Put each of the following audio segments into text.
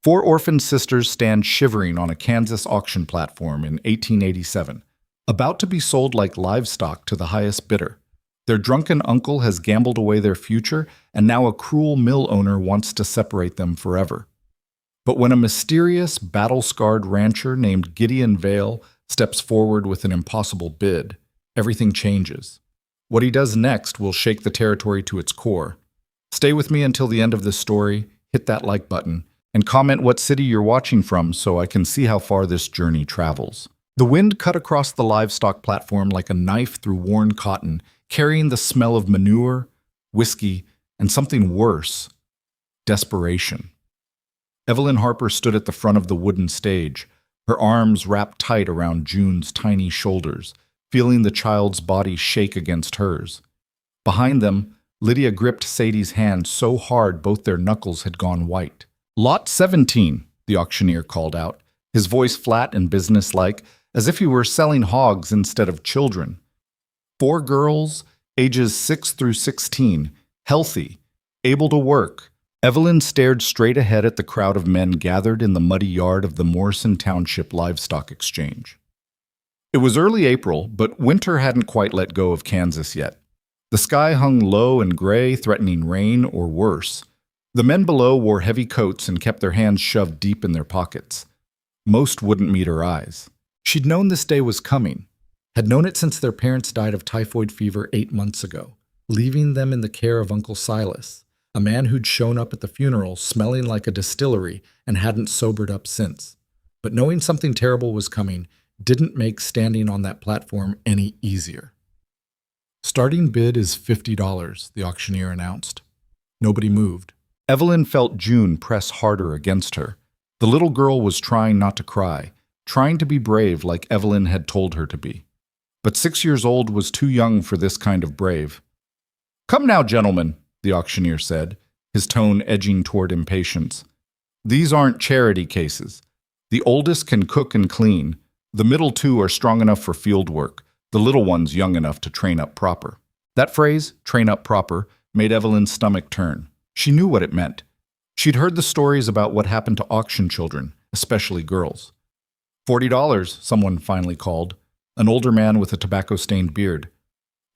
Four orphaned sisters stand shivering on a Kansas auction platform in 1887, about to be sold like livestock to the highest bidder. Their drunken uncle has gambled away their future, and now a cruel mill owner wants to separate them forever. But when a mysterious, battle-scarred rancher named Gideon Vale steps forward with an impossible bid, everything changes. What he does next will shake the territory to its core. Stay with me until the end of this story, hit that like button, and comment what city you're watching from so I can see how far this journey travels. The wind cut across the livestock platform like a knife through worn cotton, carrying the smell of manure, whiskey, and something worse, desperation. Evelyn Harper stood at the front of the wooden stage, her arms wrapped tight around June's tiny shoulders, feeling the child's body shake against hers. Behind them, Lydia gripped Sadie's hand so hard both their knuckles had gone white. "Lot 17, the auctioneer called out, his voice flat and businesslike, as if he were selling hogs instead of children. 4 girls, ages 6 through 16, healthy, able to work. Evelyn stared straight ahead at the crowd of men gathered in the muddy yard of the Morrison Township Livestock Exchange. It was early April, but winter hadn't quite let go of Kansas yet. The sky hung low and gray, threatening rain or worse. The men below wore heavy coats and kept their hands shoved deep in their pockets. Most wouldn't meet her eyes. She'd known this day was coming, had known it since their parents died of typhoid fever 8 months ago, leaving them in the care of Uncle Silas, a man who'd shown up at the funeral smelling like a distillery and hadn't sobered up since. But knowing something terrible was coming didn't make standing on that platform any easier. "Starting bid is $50, the auctioneer announced. Nobody moved. Evelyn felt June press harder against her. The little girl was trying not to cry, trying to be brave like Evelyn had told her to be. But 6 years old was too young for this kind of brave. "Come now, gentlemen," the auctioneer said, his tone edging toward impatience. "These aren't charity cases. The oldest can cook and clean. The middle 2 are strong enough for field work, the little one's young enough to train up proper." That phrase, train up proper, made Evelyn's stomach turn. She knew what it meant. She'd heard the stories about what happened to auction children, especially girls. $40, someone finally called, an older man with a tobacco-stained beard.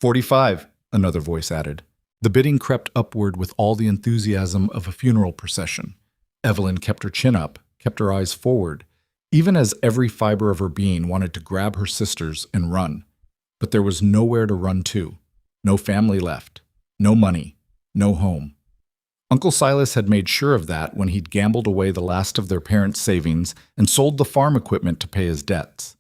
$45, another voice added. The bidding crept upward with all the enthusiasm of a funeral procession. Evelyn kept her chin up, kept her eyes forward, even as every fiber of her being wanted to grab her sisters and run. But there was nowhere to run to. No family left. No money. No home. Uncle Silas had made sure of that when he'd gambled away the last of their parents' savings and sold the farm equipment to pay his debts.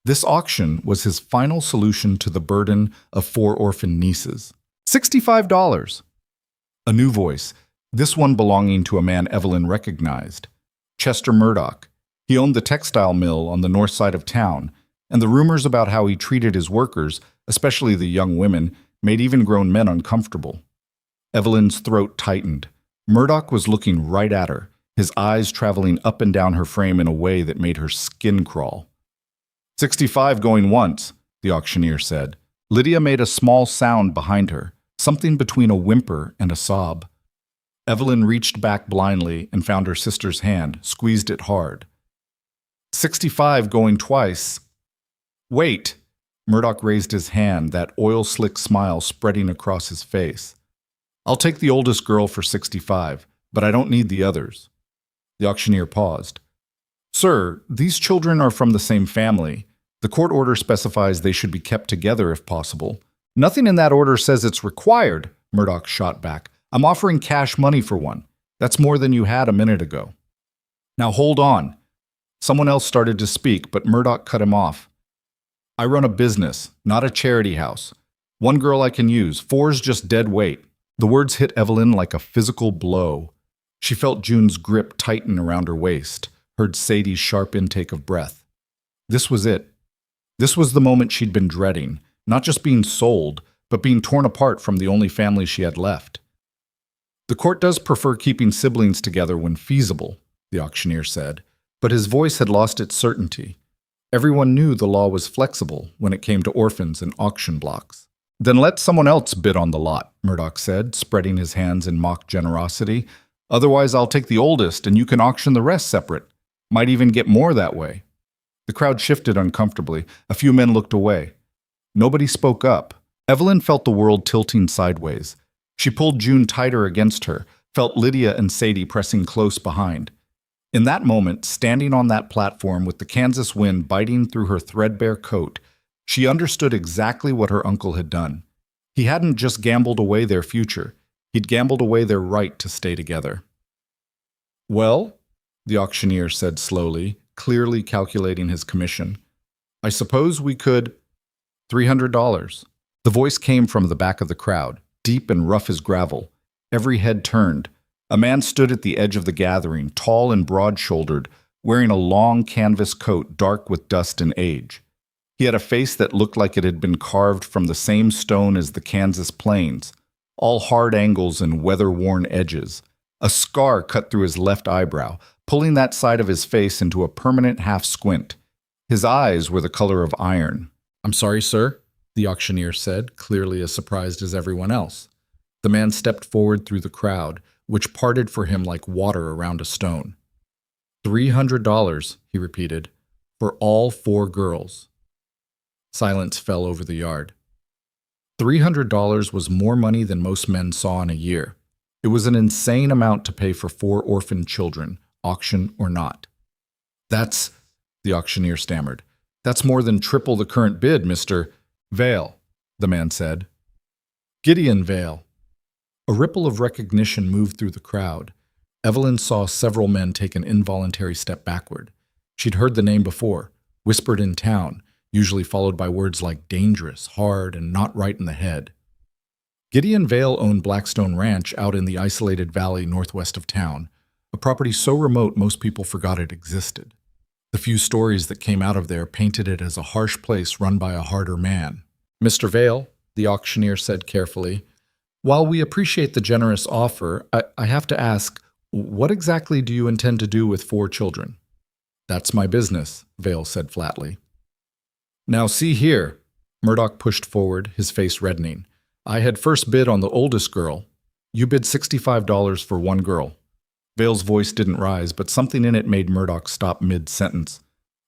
This auction was his final solution to the burden of 4 orphaned nieces. $65. A new voice, this one belonging to a man Evelyn recognized. Chester Murdoch. He owned the textile mill on the north side of town, and the rumors about how he treated his workers, especially the young women, made even grown men uncomfortable. Evelyn's throat tightened. Murdoch was looking right at her, his eyes traveling up and down her frame in a way that made her skin crawl. $65 going once, the auctioneer said. Lydia made a small sound behind her, something between a whimper and a sob. Evelyn reached back blindly and found her sister's hand, squeezed it hard. $65 going twice. Wait! Murdoch raised his hand, that oil-slick smile spreading across his face. I'll take the oldest girl for $65, but I don't need the others. The auctioneer paused. Sir, these children are from the same family. The court order specifies they should be kept together if possible. Nothing in that order says it's required, Murdoch shot back. I'm offering cash money for one. That's more than you had a minute ago. Now hold on. Someone else started to speak, but Murdoch cut him off. I run a business, not a charity house. 1 girl I can use, 4's just dead weight. The words hit Evelyn like a physical blow. She felt June's grip tighten around her waist, heard Sadie's sharp intake of breath. This was it. This was the moment she'd been dreading, not just being sold, but being torn apart from the only family she had left. The court does prefer keeping siblings together when feasible, the auctioneer said, but his voice had lost its certainty. Everyone knew the law was flexible when it came to orphans and auction blocks. Then let someone else bid on the lot, Murdoch said, spreading his hands in mock generosity. Otherwise, I'll take the oldest and you can auction the rest separate. Might even get more that way. The crowd shifted uncomfortably. A few men looked away. Nobody spoke up. Evelyn felt the world tilting sideways. She pulled June tighter against her, felt Lydia and Sadie pressing close behind. In that moment, standing on that platform with the Kansas wind biting through her threadbare coat, she understood exactly what her uncle had done. He hadn't just gambled away their future. He'd gambled away their right to stay together. "Well," the auctioneer said slowly, clearly calculating his commission, "I suppose we could—" $300. The voice came from the back of the crowd, deep and rough as gravel. Every head turned. A man stood at the edge of the gathering, tall and broad-shouldered, wearing a long canvas coat dark with dust and age. He had a face that looked like it had been carved from the same stone as the Kansas plains, all hard angles and weather-worn edges. A scar cut through his left eyebrow, pulling that side of his face into a permanent half-squint. His eyes were the color of iron. "I'm sorry, sir," the auctioneer said, clearly as surprised as everyone else. The man stepped forward through the crowd, which parted for him like water around a stone. $300, he repeated, for all 4 girls. Silence fell over the yard. $300 was more money than most men saw in a year. It was an insane amount to pay for 4 orphaned children, auction or not. "That's," the auctioneer stammered, "that's more than triple the current bid, Mr. Vale," the man said. "Gideon Vale." A ripple of recognition moved through the crowd. Evelyn saw several men take an involuntary step backward. She'd heard the name before, whispered in town, usually followed by words like dangerous, hard, and not right in the head. Gideon Vale owned Blackstone Ranch out in the isolated valley northwest of town, a property so remote most people forgot it existed. The few stories that came out of there painted it as a harsh place run by a harder man. "Mr. Vale," the auctioneer said carefully, "while we appreciate the generous offer, I have to ask, what exactly do you intend to do with 4 children?" "That's my business," Vale said flatly. "Now see here," Murdoch pushed forward, his face reddening. "I had first bid on the oldest girl. You bid $65 for 1 girl." Vale's voice didn't rise, but something in it made Murdoch stop mid-sentence.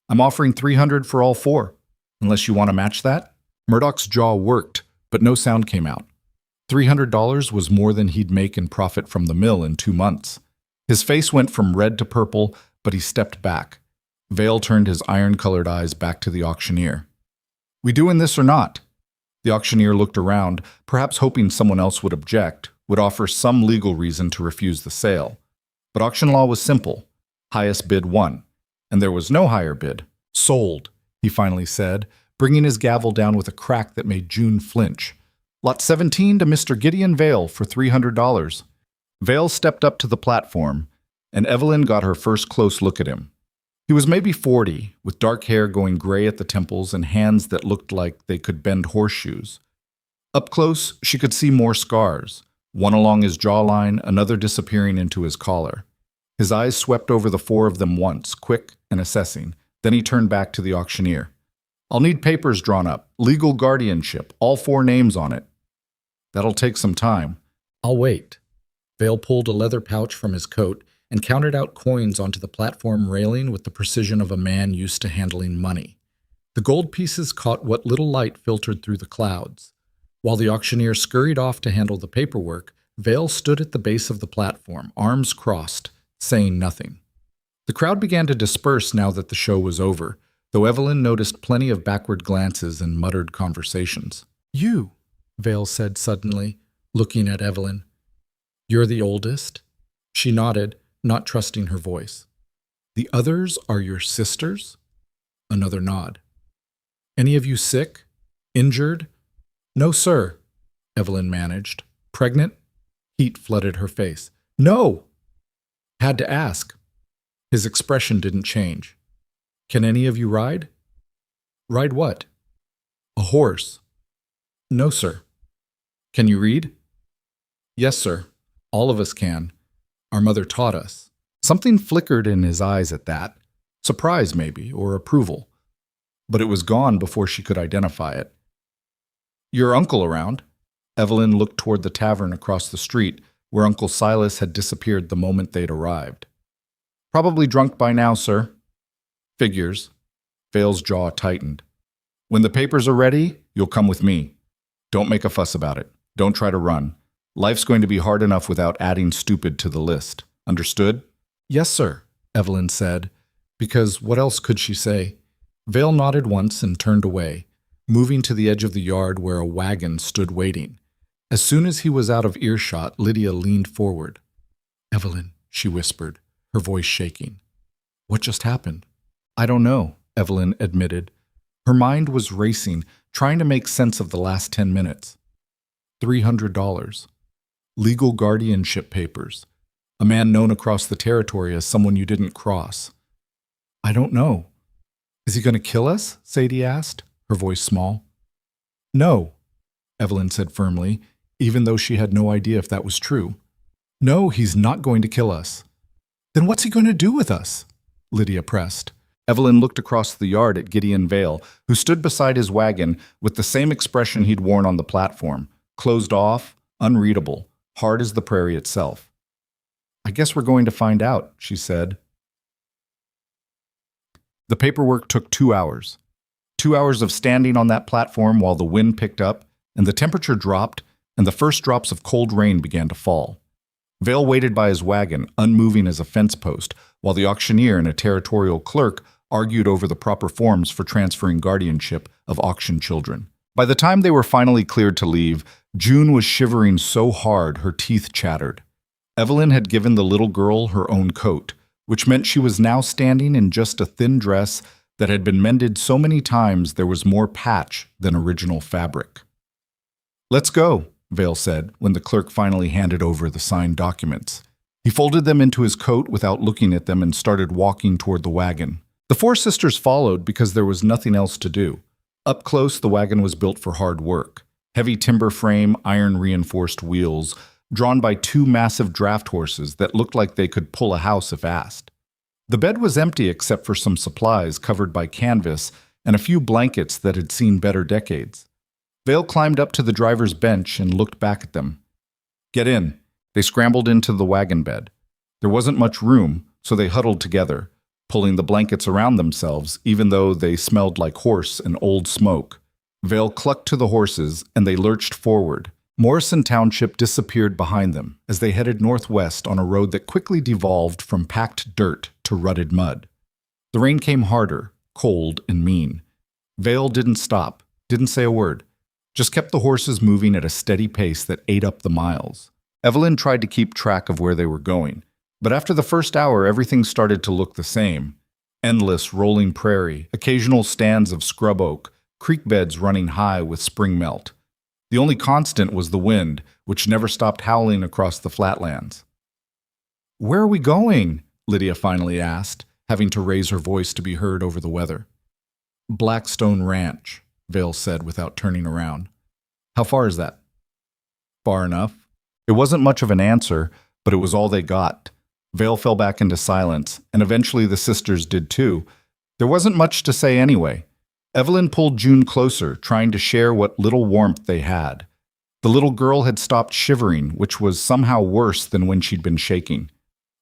"I'm offering $300 for all 4, unless you want to match that?" Murdoch's jaw worked, but no sound came out. $300 was more than he'd make in profit from the mill in 2 months. His face went from red to purple, but he stepped back. Vale turned his iron-colored eyes back to the auctioneer. "We doing this or not?" The auctioneer looked around, perhaps hoping someone else would object, would offer some legal reason to refuse the sale. But auction law was simple. Highest bid won. And there was no higher bid. "Sold," he finally said, bringing his gavel down with a crack that made June flinch. "Lot 17 to Mr. Gideon Vale for $300. Vale stepped up to the platform, and Evelyn got her first close look at him. He was maybe 40, with dark hair going gray at the temples and hands that looked like they could bend horseshoes. Up close, she could see more scars, one along his jawline, another disappearing into his collar. His eyes swept over the 4 of them once, quick and assessing. Then he turned back to the auctioneer. "I'll need papers drawn up, legal guardianship, all 4 names on it." "That'll take some time." "I'll wait." Vale pulled a leather pouch from his coat and counted out coins onto the platform railing with the precision of a man used to handling money. The gold pieces caught what little light filtered through the clouds. While the auctioneer scurried off to handle the paperwork, Vale stood at the base of the platform, arms crossed, saying nothing. The crowd began to disperse now that the show was over, though Evelyn noticed plenty of backward glances and muttered conversations. "You," Vale said suddenly, looking at Evelyn. "You're the oldest?" She nodded, not trusting her voice. "The others are your sisters?" Another nod. "Any of you sick? Injured?" "No, sir," Evelyn managed. "Pregnant?" Heat flooded her face. "No!" "Had to ask." His expression didn't change. "Can any of you ride?" "Ride what?" "A horse." "No, sir." "Can you read?" "Yes, sir. All of us can. Our mother taught us." Something flickered in his eyes at that. Surprise, maybe, or approval. But it was gone before she could identify it. "Your uncle around?" Evelyn looked toward the tavern across the street, where Uncle Silas had disappeared the moment they'd arrived. "Probably drunk by now, sir." "Figures." Vale's jaw tightened. "When the papers are ready, you'll come with me. Don't make a fuss about it. Don't try to run. Life's going to be hard enough without adding stupid to the list. Understood?" "Yes, sir," Evelyn said, because what else could she say? Vale nodded once and turned away, moving to the edge of the yard where a wagon stood waiting. As soon as he was out of earshot, Lydia leaned forward. "Evelyn," she whispered, her voice shaking. "What just happened?" "I don't know," Evelyn admitted. Her mind was racing, trying to make sense of the last 10 minutes. $300. Legal guardianship papers. A man known across the territory as someone you didn't cross. "I don't know." "Is he going to kill us?" Sadie asked, her voice small. "No," Evelyn said firmly, even though she had no idea if that was true. "No, he's not going to kill us." "Then what's he going to do with us?" Lydia pressed. Evelyn looked across the yard at Gideon Vale, who stood beside his wagon with the same expression he'd worn on the platform, closed off, unreadable, hard as the prairie itself. "I guess we're going to find out," she said. The paperwork took 2 hours. 2 hours of standing on that platform while the wind picked up and the temperature dropped and the first drops of cold rain began to fall. Vale waited by his wagon, unmoving as a fence post, while the auctioneer and a territorial clerk argued over the proper forms for transferring guardianship of auction children. By the time they were finally cleared to leave, June was shivering so hard her teeth chattered. Evelyn had given the little girl her own coat, which meant she was now standing in just a thin dress that had been mended so many times there was more patch than original fabric. "Let's go," Vale said when the clerk finally handed over the signed documents. He folded them into his coat without looking at them and started walking toward the wagon. The 4 sisters followed because there was nothing else to do. Up close, the wagon was built for hard work. Heavy timber frame, iron-reinforced wheels, drawn by 2 massive draft horses that looked like they could pull a house if asked. The bed was empty except for some supplies covered by canvas and a few blankets that had seen better decades. Vale climbed up to the driver's bench and looked back at them. "Get in." They scrambled into the wagon bed. There wasn't much room, so they huddled together, pulling the blankets around themselves even though they smelled like horse and old smoke. Vale clucked to the horses and they lurched forward. Morrison Township disappeared behind them as they headed northwest on a road that quickly devolved from packed dirt to rutted mud. The rain came harder, cold and mean. Vale didn't stop, didn't say a word, just kept the horses moving at a steady pace that ate up the miles. Evelyn tried to keep track of where they were going, but after the first hour everything started to look the same. Endless rolling prairie, occasional stands of scrub oak, creek beds running high with spring melt. The only constant was the wind, which never stopped howling across the flatlands. "Where are we going?" Lydia finally asked, having to raise her voice to be heard over the weather. "Blackstone Ranch," Vale said without turning around. "How far is that?" "Far enough." It wasn't much of an answer, but it was all they got. Vale fell back into silence, and eventually the sisters did too. There wasn't much to say anyway. Evelyn pulled June closer, trying to share what little warmth they had. The little girl had stopped shivering, which was somehow worse than when she'd been shaking.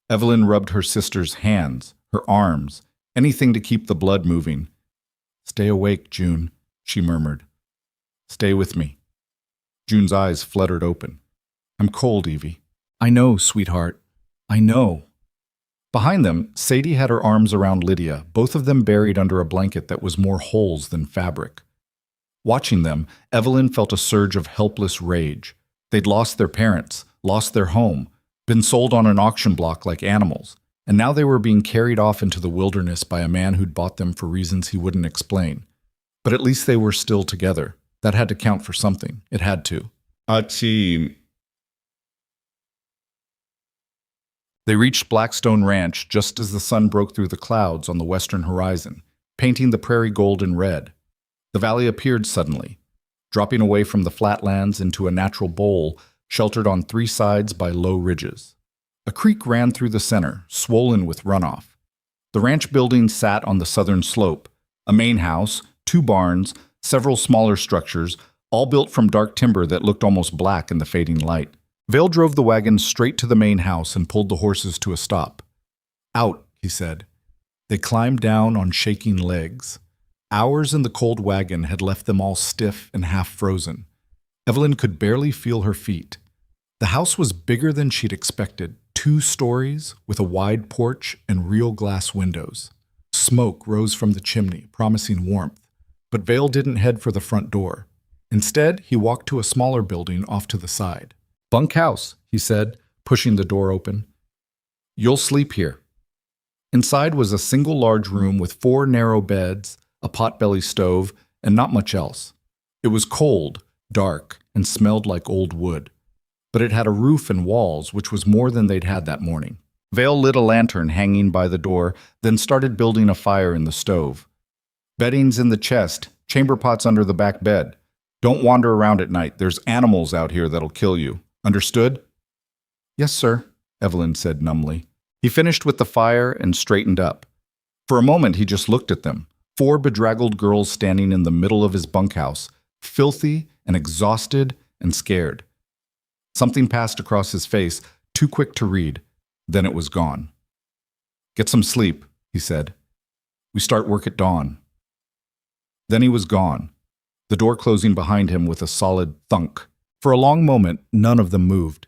Evelyn rubbed her sister's hands, her arms, anything to keep the blood moving. "Stay awake, June," she murmured. "Stay with me." June's eyes fluttered open. "I'm cold, Evie." "I know, sweetheart. I know." Behind them, Sadie had her arms around Lydia, both of them buried under a blanket that was more holes than fabric. Watching them, Evelyn felt a surge of helpless rage. They'd lost their parents, lost their home, been sold on an auction block like animals, and now they were being carried off into the wilderness by a man who'd bought them for reasons he wouldn't explain. But at least they were still together. That had to count for something. It had to. Achim. They reached Blackstone Ranch just as the sun broke through the clouds on the western horizon, painting the prairie gold and red. The valley appeared suddenly, dropping away from the flatlands into a natural bowl sheltered on 3 sides by low ridges. A creek ran through the center, swollen with runoff. The ranch buildings sat on the southern slope, a main house, 2 barns, several smaller structures, all built from dark timber that looked almost black in the fading light. Vale drove the wagon straight to the main house and pulled the horses to a stop. Out, he said. They climbed down on shaking legs. Hours in the cold wagon had left them all stiff and half frozen. Evelyn could barely feel her feet. The house was bigger than she'd expected, 2 stories with a wide porch and real glass windows. Smoke rose from the chimney, promising warmth, but Vale didn't head for the front door. Instead, he walked to a smaller building off to the side. "Bunkhouse," he said, pushing the door open. "You'll sleep here." Inside was a single large room with 4 narrow beds, a potbelly stove, and not much else. It was cold, dark, and smelled like old wood. But it had a roof and walls, which was more than they'd had that morning. Vale lit a lantern hanging by the door, then started building a fire in the stove. "Bedding's in the chest, chamber pots under the back bed. Don't wander around at night. There's animals out here that'll kill you. Understood?" "Yes, sir," Evelyn said numbly. He finished with the fire and straightened up. For a moment, he just looked at them. 4 bedraggled girls standing in the middle of his bunkhouse, filthy and exhausted and scared. Something passed across his face, too quick to read. Then it was gone. "Get some sleep," he said. "We start work at dawn." Then he was gone, the door closing behind him with a solid thunk. For a long moment, none of them moved.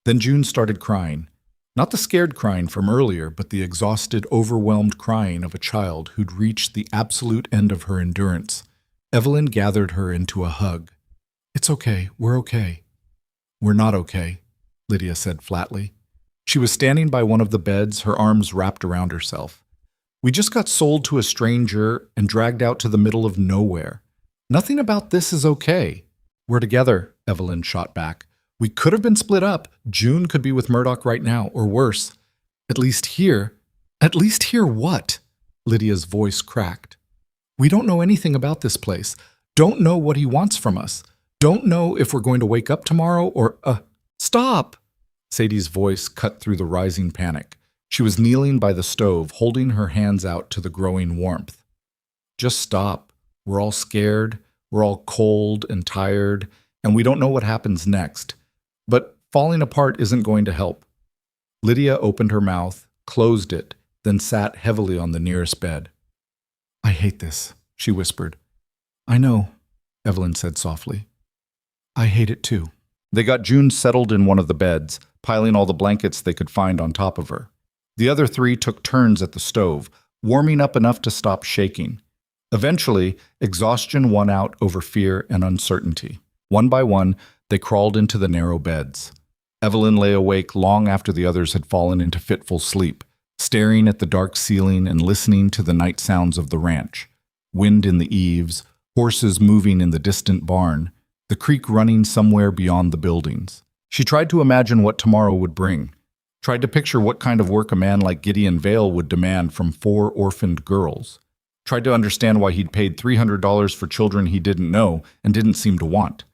Then June started crying. Not the scared crying from earlier, but the exhausted, overwhelmed crying of a child who'd reached the absolute end of her endurance. Evelyn gathered her into a hug. "It's okay. We're okay." "We're not okay," Lydia said flatly. She was standing by one of the beds, her arms wrapped around herself. "We just got sold to a stranger and dragged out to the middle of nowhere. Nothing about this is okay." "We're together," Evelyn shot back. "We could have been split up. June could be with Murdoch right now, or worse. At least here." "At least here what?" Lydia's voice cracked. "We don't know anything about this place. Don't know what he wants from us. Don't know if we're going to wake up tomorrow or, Stop!" Sadie's voice cut through the rising panic. She was kneeling by the stove, holding her hands out to the growing warmth. "Just stop. We're all scared. We're all cold and tired, and we don't know what happens next. But falling apart isn't going to help." Lydia opened her mouth, closed it, then sat heavily on the nearest bed. "I hate this," she whispered. "I know," Evelyn said softly. "I hate it too." They got June settled in one of the beds, piling all the blankets they could find on top of her. The other 3 took turns at the stove, warming up enough to stop shaking. Eventually, exhaustion won out over fear and uncertainty. One by one, they crawled into the narrow beds. Evelyn lay awake long after the others had fallen into fitful sleep, staring at the dark ceiling and listening to the night sounds of the ranch. Wind in the eaves, horses moving in the distant barn, the creek running somewhere beyond the buildings. She tried to imagine what tomorrow would bring, tried to picture what kind of work a man like Gideon Vale would demand from 4 orphaned girls, tried to understand why he'd paid $300 for children he didn't know and didn't seem to want.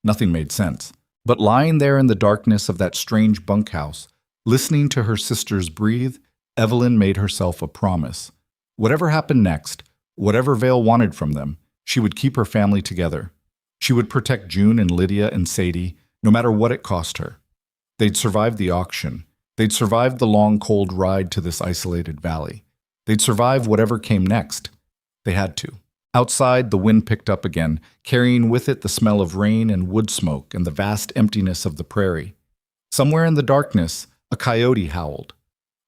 Nothing made sense. But lying there in the darkness of that strange bunkhouse, listening to her sisters breathe, Evelyn made herself a promise. Whatever happened next, whatever Vale wanted from them, she would keep her family together. She would protect June and Lydia and Sadie, no matter what it cost her. They'd survived the auction. They'd survived the long, cold ride to this isolated valley. They'd survive whatever came next. They had to. Outside, the wind picked up again, carrying with it the smell of rain and wood smoke and the vast emptiness of the prairie. Somewhere in the darkness, a coyote howled.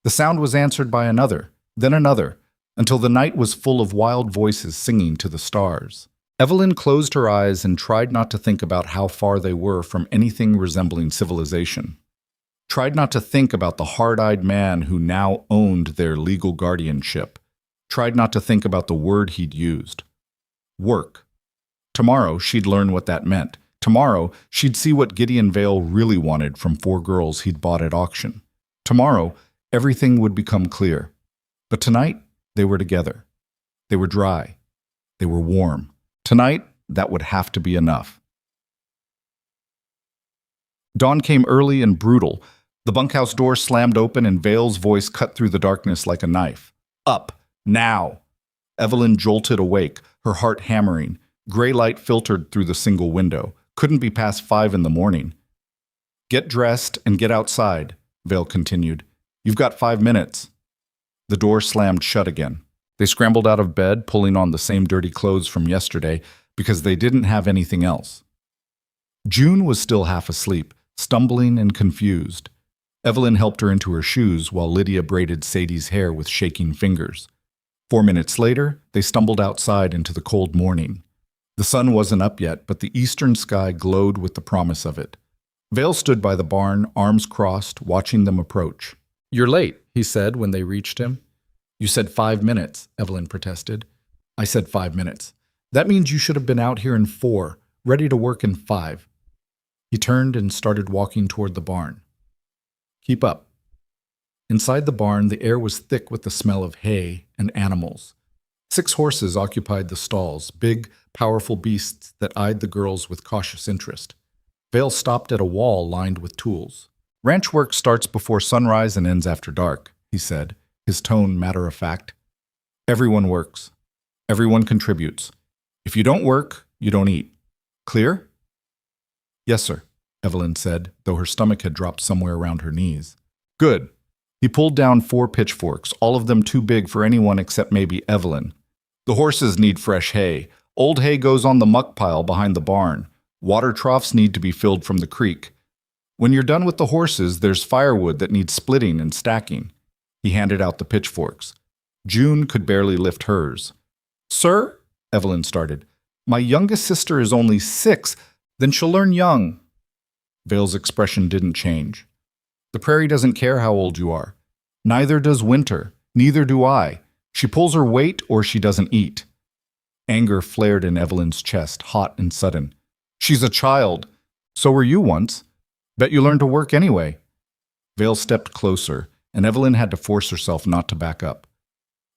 The sound was answered by another, then another, until the night was full of wild voices singing to the stars. Evelyn closed her eyes and tried not to think about how far they were from anything resembling civilization. Tried not to think about the hard-eyed man who now owned their legal guardianship. Tried not to think about the word he'd used. Work. Tomorrow, she'd learn what that meant. Tomorrow, she'd see what Gideon Vale really wanted from 4 girls he'd bought at auction. Tomorrow, everything would become clear. But tonight, they were together. They were dry. They were warm. Tonight, that would have to be enough. Dawn came early and brutal. The bunkhouse door slammed open and Vale's voice cut through the darkness like a knife. "Up! Now!" Evelyn jolted awake, her heart hammering. Gray light filtered through the single window. Couldn't be past 5 in the morning. Get dressed and get outside, Vale continued. You've got 5 minutes. The door slammed shut again. They scrambled out of bed, pulling on the same dirty clothes from yesterday because they didn't have anything else. June was still half asleep, stumbling and confused. Evelyn helped her into her shoes while Lydia braided Sadie's hair with shaking fingers. 4 minutes later, they stumbled outside into the cold morning. The sun wasn't up yet, but the eastern sky glowed with the promise of it. Vale stood by the barn, arms crossed, watching them approach. "You're late," he said when they reached him. "You said 5 minutes," Evelyn protested. "I said 5 minutes. That means you should have been out here in 4, ready to work in 5. He turned and started walking toward the barn. "Keep up." Inside the barn, the air was thick with the smell of hay and animals. 6 horses occupied the stalls, big, powerful beasts that eyed the girls with cautious interest. Vale stopped at a wall lined with tools. "Ranch work starts before sunrise and ends after dark," he said, his tone matter-of-fact. "Everyone works. Everyone contributes. If you don't work, you don't eat. Clear?" "Yes, sir," Evelyn said, though her stomach had dropped somewhere around her knees. "Good." He pulled down 4 pitchforks, all of them too big for anyone except maybe Evelyn. "The horses need fresh hay. Old hay goes on the muck pile behind the barn. Water troughs need to be filled from the creek. When you're done with the horses, there's firewood that needs splitting and stacking." He handed out the pitchforks. June could barely lift hers. "Sir," Evelyn started, "my youngest sister is only 6. Then she'll learn young." Vale's expression didn't change. "The prairie doesn't care how old you are. Neither does winter. Neither do I. She pulls her weight or she doesn't eat." Anger flared in Evelyn's chest, hot and sudden. "She's a child. So were you once. Bet you learned to work anyway." Vale stepped closer, and Evelyn had to force herself not to back up.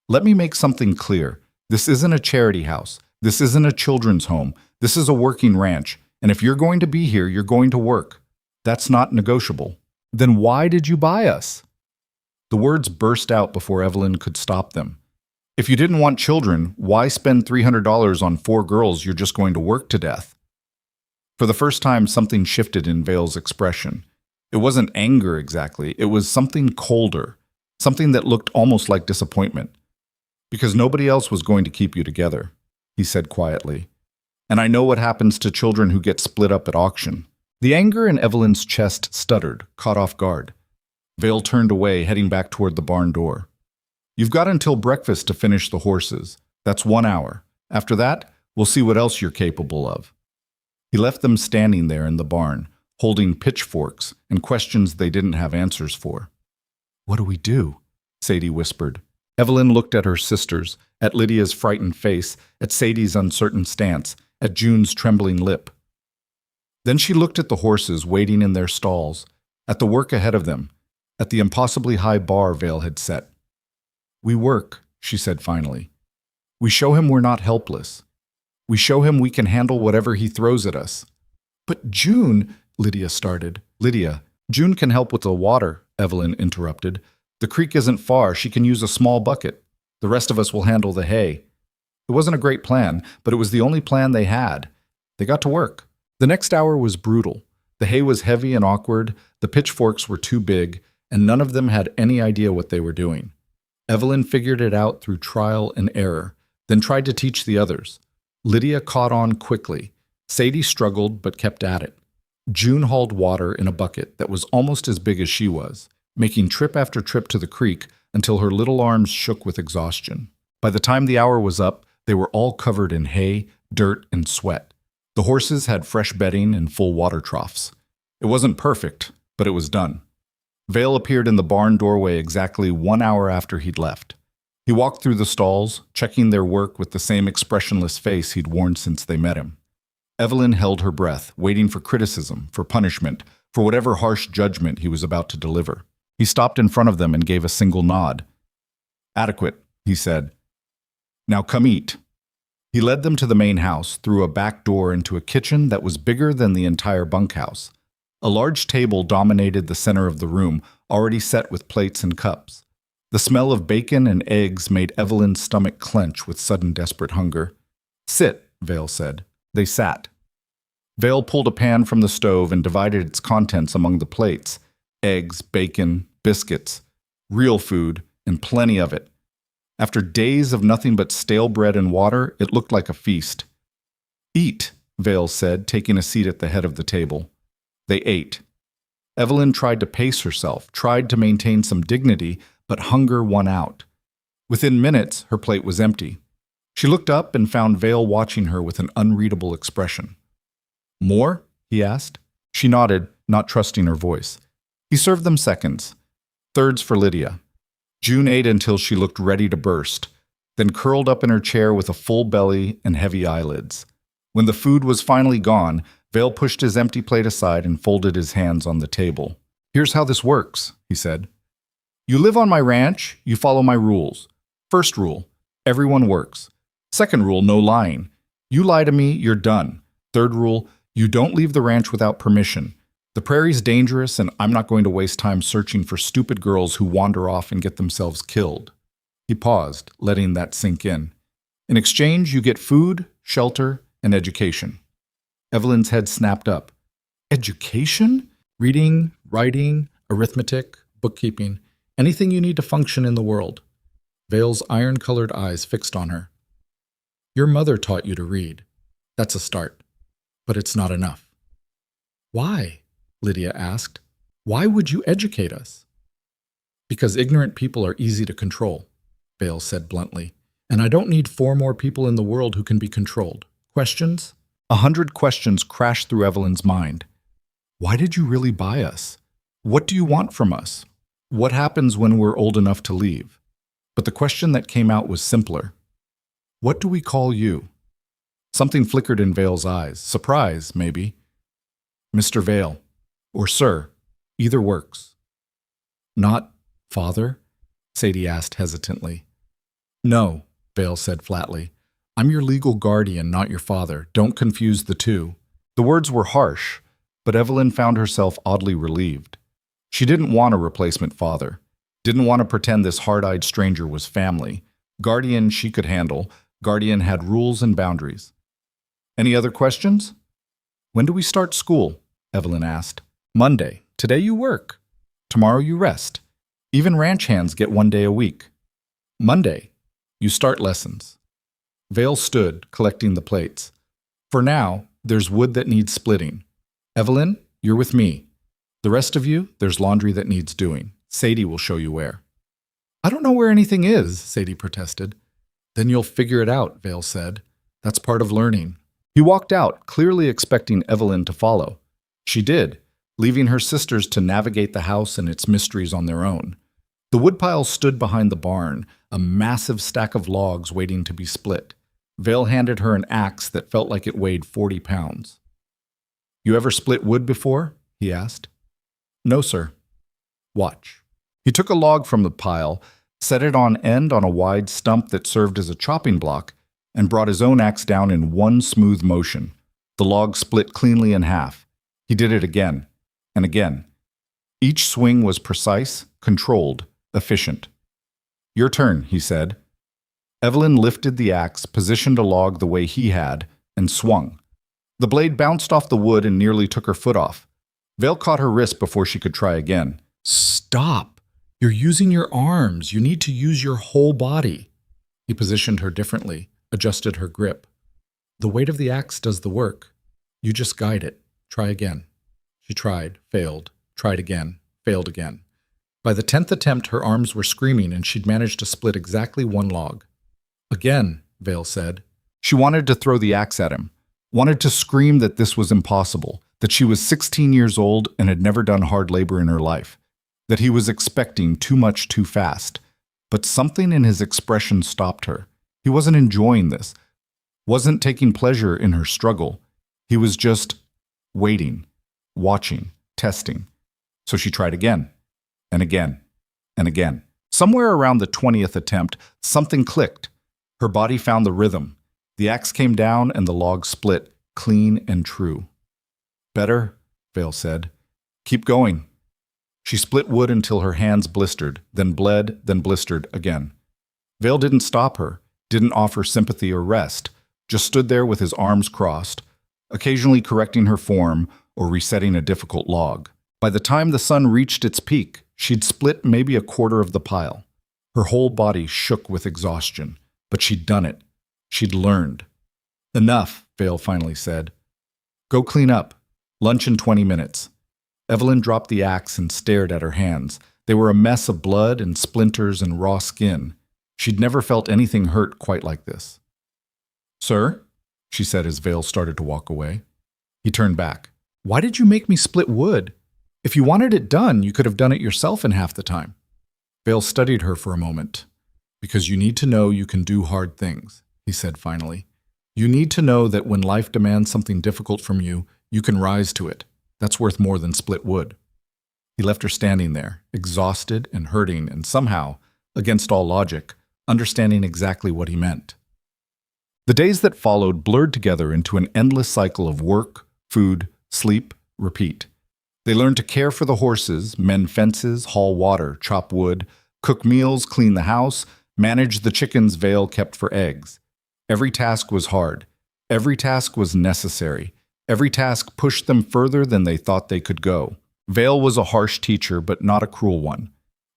"Let me make something clear. This isn't a charity house. This isn't a children's home. This is a working ranch. And if you're going to be here, you're going to work. That's not negotiable." "Then why did you buy us?" The words burst out before Evelyn could stop them. "If you didn't want children, why spend $300 on 4 girls you're just going to work to death?" For the first time, something shifted in Vale's expression. It wasn't anger exactly. It was something colder, something that looked almost like disappointment. "Because nobody else was going to keep you together," he said quietly. "And I know what happens to children who get split up at auction." The anger in Evelyn's chest stuttered, caught off guard. Vale turned away, heading back toward the barn door. "You've got until breakfast to finish the horses. That's 1 hour. After that, we'll see what else you're capable of." He left them standing there in the barn, holding pitchforks and questions they didn't have answers for. "What do we do?" Sadie whispered. Evelyn looked at her sisters, at Lydia's frightened face, at Sadie's uncertain stance, at June's trembling lip. Then she looked at the horses waiting in their stalls, at the work ahead of them, at the impossibly high bar Vale had set. "We work," she said finally. "We show him we're not helpless. We show him we can handle whatever he throws at us." "But June," Lydia started. "Lydia, June can help with the water," Evelyn interrupted. "The creek isn't far. She can use a small bucket. The rest of us will handle the hay." It wasn't a great plan, but it was the only plan they had. They got to work. The next hour was brutal. The hay was heavy and awkward, the pitchforks were too big, and none of them had any idea what they were doing. Evelyn figured it out through trial and error, then tried to teach the others. Lydia caught on quickly. Sadie struggled but kept at it. June hauled water in a bucket that was almost as big as she was, making trip after trip to the creek until her little arms shook with exhaustion. By the time the hour was up, they were all covered in hay, dirt, and sweat. The horses had fresh bedding and full water troughs. It wasn't perfect, but it was done. Vale appeared in the barn doorway exactly 1 hour after he'd left. He walked through the stalls, checking their work with the same expressionless face he'd worn since they met him. Evelyn held her breath, waiting for criticism, for punishment, for whatever harsh judgment he was about to deliver. He stopped in front of them and gave a single nod. "Adequate," he said. "Now come eat." He led them to the main house, through a back door into a kitchen that was bigger than the entire bunkhouse. A large table dominated the center of the room, already set with plates and cups. The smell of bacon and eggs made Evelyn's stomach clench with sudden desperate hunger. "Sit," Vale said. They sat. Vale pulled a pan from the stove and divided its contents among the plates. Eggs, bacon, biscuits, real food, and plenty of it. After days of nothing but stale bread and water, it looked like a feast. "Eat," Vale said, taking a seat at the head of the table. They ate. Evelyn tried to pace herself, tried to maintain some dignity, but hunger won out. Within minutes, her plate was empty. She looked up and found Vale watching her with an unreadable expression. "More?" he asked. She nodded, not trusting her voice. He served them seconds. Thirds for Lydia. June ate until she looked ready to burst, then curled up in her chair with a full belly and heavy eyelids. When the food was finally gone, Vale pushed his empty plate aside and folded his hands on the table. "Here's how this works," he said. "You live on my ranch, you follow my rules. First rule, everyone works. Second rule, no lying. You lie to me, you're done. Third rule, you don't leave the ranch without permission. The prairie's dangerous, and I'm not going to waste time searching for stupid girls who wander off and get themselves killed." He paused, letting that sink in. "In exchange, you get food, shelter, and education." Evelyn's head snapped up. "Education?" "Reading, writing, arithmetic, bookkeeping, anything you need to function in the world." Vale's iron-colored eyes fixed on her. "Your mother taught you to read. That's a start. But it's not enough." "Why?" Lydia asked. "Why would you educate us?" "Because ignorant people are easy to control," Vale said bluntly. "And I don't need 4 more people in the world who can be controlled. Questions?" 100 questions crashed through Evelyn's mind. Why did you really buy us? What do you want from us? What happens when we're old enough to leave? But the question that came out was simpler. What do we call you? Something flickered in Vale's eyes. Surprise, maybe. Mr. Vale, or Sir, either works. Not Father? Sadie asked hesitantly. No, Vale said flatly. I'm your legal guardian, not your father. Don't confuse the two. The words were harsh, but Evelyn found herself oddly relieved. She didn't want a replacement father. Didn't want to pretend this hard-eyed stranger was family. Guardian she could handle. Guardian had rules and boundaries. Any other questions? When do we start school? Evelyn asked. Monday. Today you work. Tomorrow you rest. Even ranch hands get 1 day a week. Monday. You start lessons. Vale stood, collecting the plates. For now, there's wood that needs splitting. Evelyn, you're with me. The rest of you, there's laundry that needs doing. Sadie will show you where. I don't know where anything is, Sadie protested. Then you'll figure it out, Vale said. That's part of learning. He walked out, clearly expecting Evelyn to follow. She did, leaving her sisters to navigate the house and its mysteries on their own. The woodpile stood behind the barn, a massive stack of logs waiting to be split. Vale handed her an axe that felt like it weighed 40 pounds. You ever split wood before? He asked. No, sir. Watch. He took a log from the pile, set it on end on a wide stump that served as a chopping block, and brought his own axe down in one smooth motion. The log split cleanly in half. He did it again, and again. Each swing was precise, controlled, efficient. Your turn, he said. Evelyn lifted the axe, positioned a log the way he had, and swung. The blade bounced off the wood and nearly took her foot off. Vale caught her wrist before she could try again. Stop! You're using your arms. You need to use your whole body. He positioned her differently, adjusted her grip. The weight of the axe does the work. You just guide it. Try again. She tried, failed, tried again, failed again. By the 10th attempt, her arms were screaming and she'd managed to split exactly one log. Again, Vale said. She wanted to throw the axe at him, wanted to scream that this was impossible, that she was 16 years old and had never done hard labor in her life, that he was expecting too much too fast. But something in his expression stopped her. He wasn't enjoying this, wasn't taking pleasure in her struggle. He was just waiting, watching, testing. So she tried again, and again, and again. Somewhere around the 20th attempt, something clicked. Her body found the rhythm. The axe came down and the log split, clean and true. Better, Vale said. Keep going. She split wood until her hands blistered, then bled, then blistered again. Vale didn't stop her, didn't offer sympathy or rest, just stood there with his arms crossed, occasionally correcting her form or resetting a difficult log. By the time the sun reached its peak, she'd split maybe a quarter of the pile. Her whole body shook with exhaustion, but she'd done it. She'd learned. Enough, Vale finally said. Go clean up. Lunch in 20 minutes. Evelyn dropped the axe and stared at her hands. They were a mess of blood and splinters and raw skin. She'd never felt anything hurt quite like this. Sir? She said as Vale started to walk away. He turned back. Why did you make me split wood? If you wanted it done, you could have done it yourself in half the time. Vale studied her for a moment. Because you need to know you can do hard things, he said finally. You need to know that when life demands something difficult from you, you can rise to it. That's worth more than split wood. He left her standing there, exhausted and hurting, and somehow, against all logic, understanding exactly what he meant. The days that followed blurred together into an endless cycle of work, food, sleep, repeat. They learned to care for the horses, mend fences, haul water, chop wood, cook meals, clean the house, manage the chickens Vale kept for eggs. Every task was hard. Every task was necessary. Every task pushed them further than they thought they could go. Vale was a harsh teacher, but not a cruel one.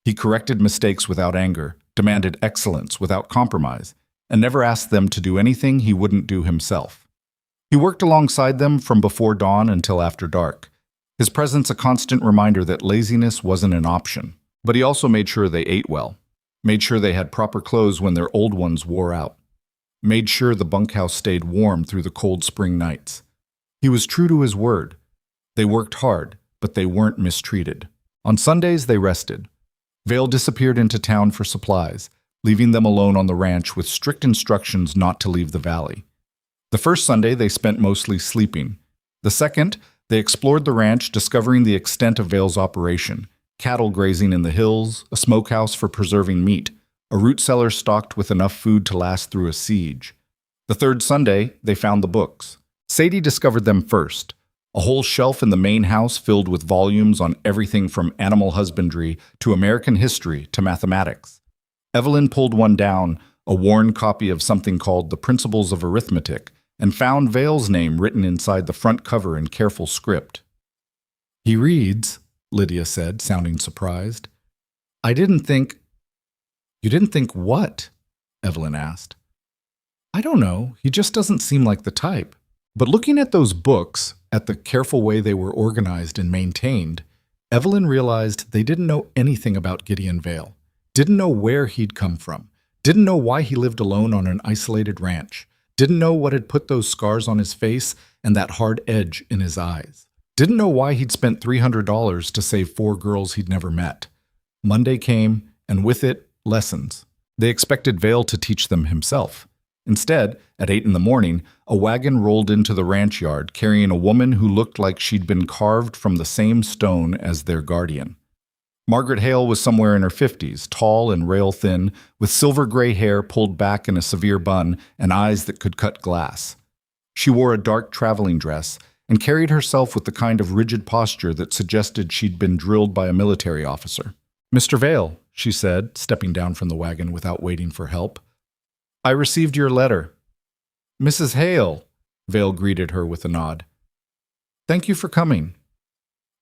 He corrected mistakes without anger, demanded excellence without compromise, and never asked them to do anything he wouldn't do himself. He worked alongside them from before dawn until after dark. His presence a constant reminder that laziness wasn't an option. But he also made sure they ate well, made sure they had proper clothes when their old ones wore out, made sure the bunkhouse stayed warm through the cold spring nights. He was true to his word. They worked hard, but they weren't mistreated. On Sundays, they rested. Vale disappeared into town for supplies, leaving them alone on the ranch with strict instructions not to leave the valley. The first Sunday, they spent mostly sleeping. The second, they explored the ranch, discovering the extent of Vale's operation: cattle grazing in the hills, a smokehouse for preserving meat, a root cellar stocked with enough food to last through a siege. The third Sunday, they found the books. Sadie discovered them first, a whole shelf in the main house filled with volumes on everything from animal husbandry to American history to mathematics. Evelyn pulled one down, a worn copy of something called The Principles of Arithmetic, and found Vale's name written inside the front cover in careful script. He reads, Lydia said, sounding surprised. You didn't think what? Evelyn asked. I don't know. He just doesn't seem like the type. But looking at those books, at the careful way they were organized and maintained, Evelyn realized they didn't know anything about Gideon Vale, didn't know where he'd come from, didn't know why he lived alone on an isolated ranch, didn't know what had put those scars on his face and that hard edge in his eyes, didn't know why he'd spent $300 to save 4 girls he'd never met. Monday came, and with it, lessons. They expected Vale to teach them himself. Instead, at 8 in the morning, a wagon rolled into the ranch yard carrying a woman who looked like she'd been carved from the same stone as their guardian. Margaret Hale was somewhere in her 50s, tall and rail-thin, with silver-gray hair pulled back in a severe bun and eyes that could cut glass. She wore a dark traveling dress and carried herself with the kind of rigid posture that suggested she'd been drilled by a military officer. Mr. Vale, she said, stepping down from the wagon without waiting for help. I received your letter. Mrs. Hale, Vale greeted her with a nod. Thank you for coming.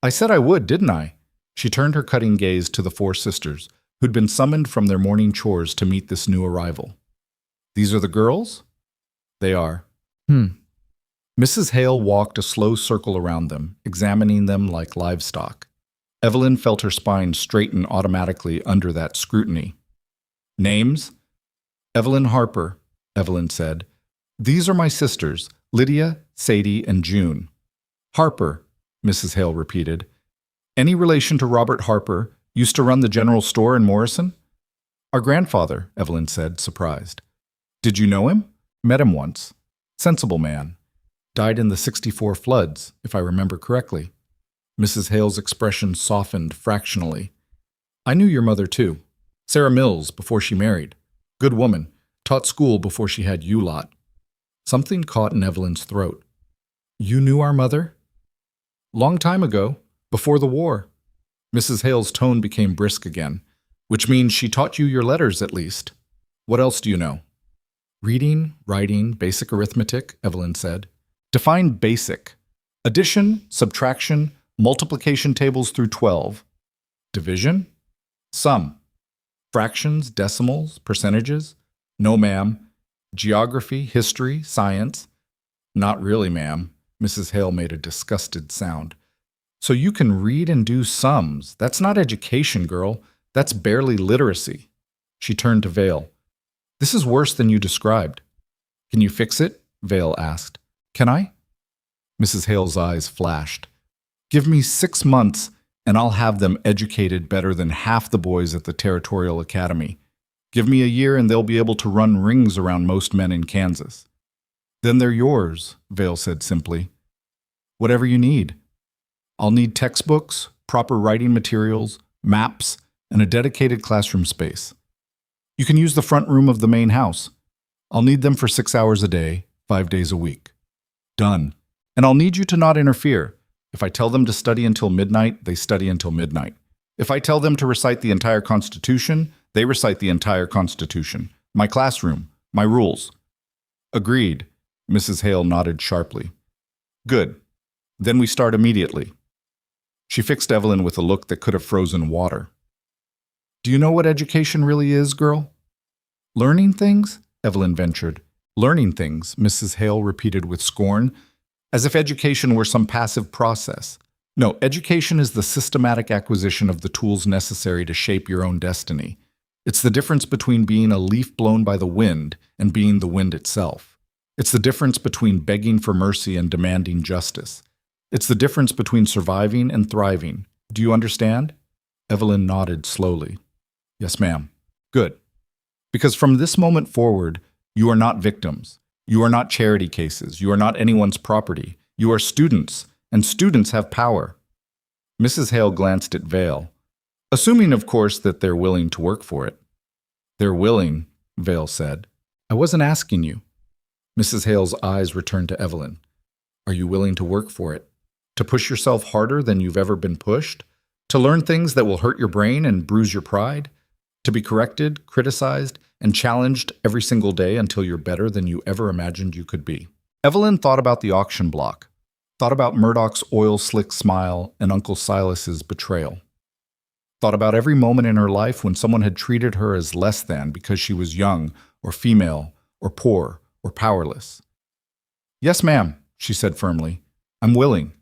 I said I would, didn't I? She turned her cutting gaze to the 4 sisters, who'd been summoned from their morning chores to meet this new arrival. These are the girls? They are. Mrs. Hale walked a slow circle around them, examining them like livestock. Evelyn felt her spine straighten automatically under that scrutiny. Names? Evelyn Harper, Evelyn said. These are my sisters, Lydia, Sadie, and June. Harper, Mrs. Hale repeated. Any relation to Robert Harper, used to run the general store in Morrison? Our grandfather, Evelyn said, surprised. Did you know him? Met him once. Sensible man. Died in the '64 floods, if I remember correctly. Mrs. Hale's expression softened fractionally. I knew your mother, too. Sarah Mills, before she married. Good woman. Taught school before she had you lot. Something caught in Evelyn's throat. You knew our mother? Long time ago, before the war. Mrs. Hale's tone became brisk again, which means she taught you your letters at least. What else do you know? Reading, writing, basic arithmetic, Evelyn said. Define basic. Addition, subtraction, multiplication tables through 12. Division? Sum. Fractions, decimals, percentages? No, ma'am. Geography, history, science? Not really, ma'am. Mrs. Hale made a disgusted sound. So you can read and do sums. That's not education, girl. That's barely literacy. She turned to Vale. This is worse than you described. Can you fix it? Vale asked. Can I? Mrs. Hale's eyes flashed. Give me 6 months and I'll have them educated better than half the boys at the Territorial Academy. Give me a year and they'll be able to run rings around most men in Kansas. Then they're yours, Vale said simply. Whatever you need. I'll need textbooks, proper writing materials, maps, and a dedicated classroom space. You can use the front room of the main house. I'll need them for 6 hours a day, 5 days a week. Done. And I'll need you to not interfere. If I tell them to study until midnight, they study until midnight. If I tell them to recite the entire Constitution, they recite the entire Constitution. My classroom, my rules. Agreed. Mrs. Hale nodded sharply. Good. Then we start immediately. She fixed Evelyn with a look that could have frozen water. Do you know what education really is, girl? Learning things? Evelyn ventured. Learning things, Mrs. Hale repeated with scorn, as if education were some passive process. No, education is the systematic acquisition of the tools necessary to shape your own destiny. It's the difference between being a leaf blown by the wind and being the wind itself. It's the difference between begging for mercy and demanding justice. It's the difference between surviving and thriving. Do you understand? Evelyn nodded slowly. Yes, ma'am. Good. Because from this moment forward, you are not victims. You are not charity cases. You are not anyone's property. You are students, and students have power. Mrs. Hale glanced at Vale, assuming, of course, that they're willing to work for it. They're willing, Vale said. I wasn't asking you. Mrs. Hale's eyes returned to Evelyn. Are you willing to work for it? To push yourself harder than you've ever been pushed? To learn things that will hurt your brain and bruise your pride? To be corrected, criticized, and challenged every single day until you're better than you ever imagined you could be? Evelyn thought about the auction block, thought about Murdoch's oil-slick smile and Uncle Silas's betrayal. Thought about every moment in her life when someone had treated her as less than because she was young or female or poor or powerless. Yes, ma'am, she said firmly. I'm willing.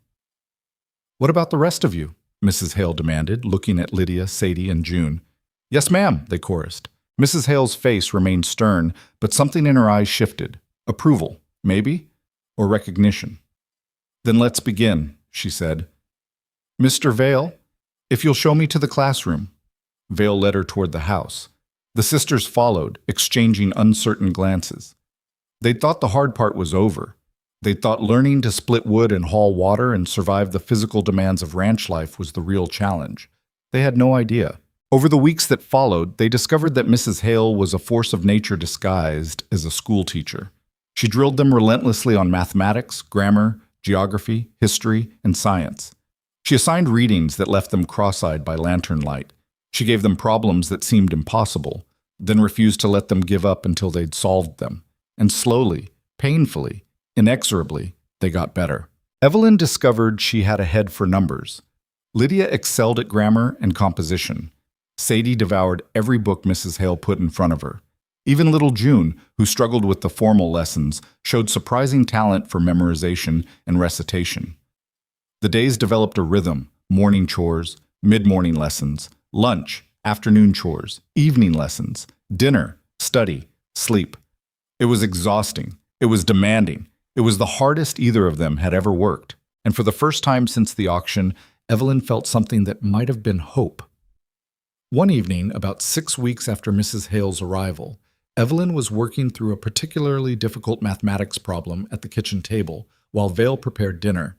What about the rest of you? Mrs. Hale demanded, looking at Lydia, Sadie, and June. Yes, ma'am, they chorused. Mrs. Hale's face remained stern, but something in her eyes shifted. Approval, maybe, or recognition. Then let's begin, she said. Mr. Vale, if you'll show me to the classroom. Vale led her toward the house. The sisters followed, exchanging uncertain glances. They'd thought the hard part was over. They'd thought learning to split wood and haul water and survive the physical demands of ranch life was the real challenge. They had no idea. Over the weeks that followed, they discovered that Mrs. Hale was a force of nature disguised as a school teacher. She drilled them relentlessly on mathematics, grammar, geography, history, and science. She assigned readings that left them cross-eyed by lantern light. She gave them problems that seemed impossible, then refused to let them give up until they'd solved them. And slowly, painfully, inexorably, they got better. Evelyn discovered she had a head for numbers. Lydia excelled at grammar and composition. Sadie devoured every book Mrs. Hale put in front of her. Even little June, who struggled with the formal lessons, showed surprising talent for memorization and recitation. The days developed a rhythm: morning chores, mid-morning lessons, lunch, afternoon chores, evening lessons, dinner, study, sleep. It was exhausting. It was demanding. It was the hardest either of them had ever worked. And for the first time since the auction, Evelyn felt something that might have been hope. One evening, about 6 weeks after Mrs. Hale's arrival, Evelyn was working through a particularly difficult mathematics problem at the kitchen table while Vale prepared dinner.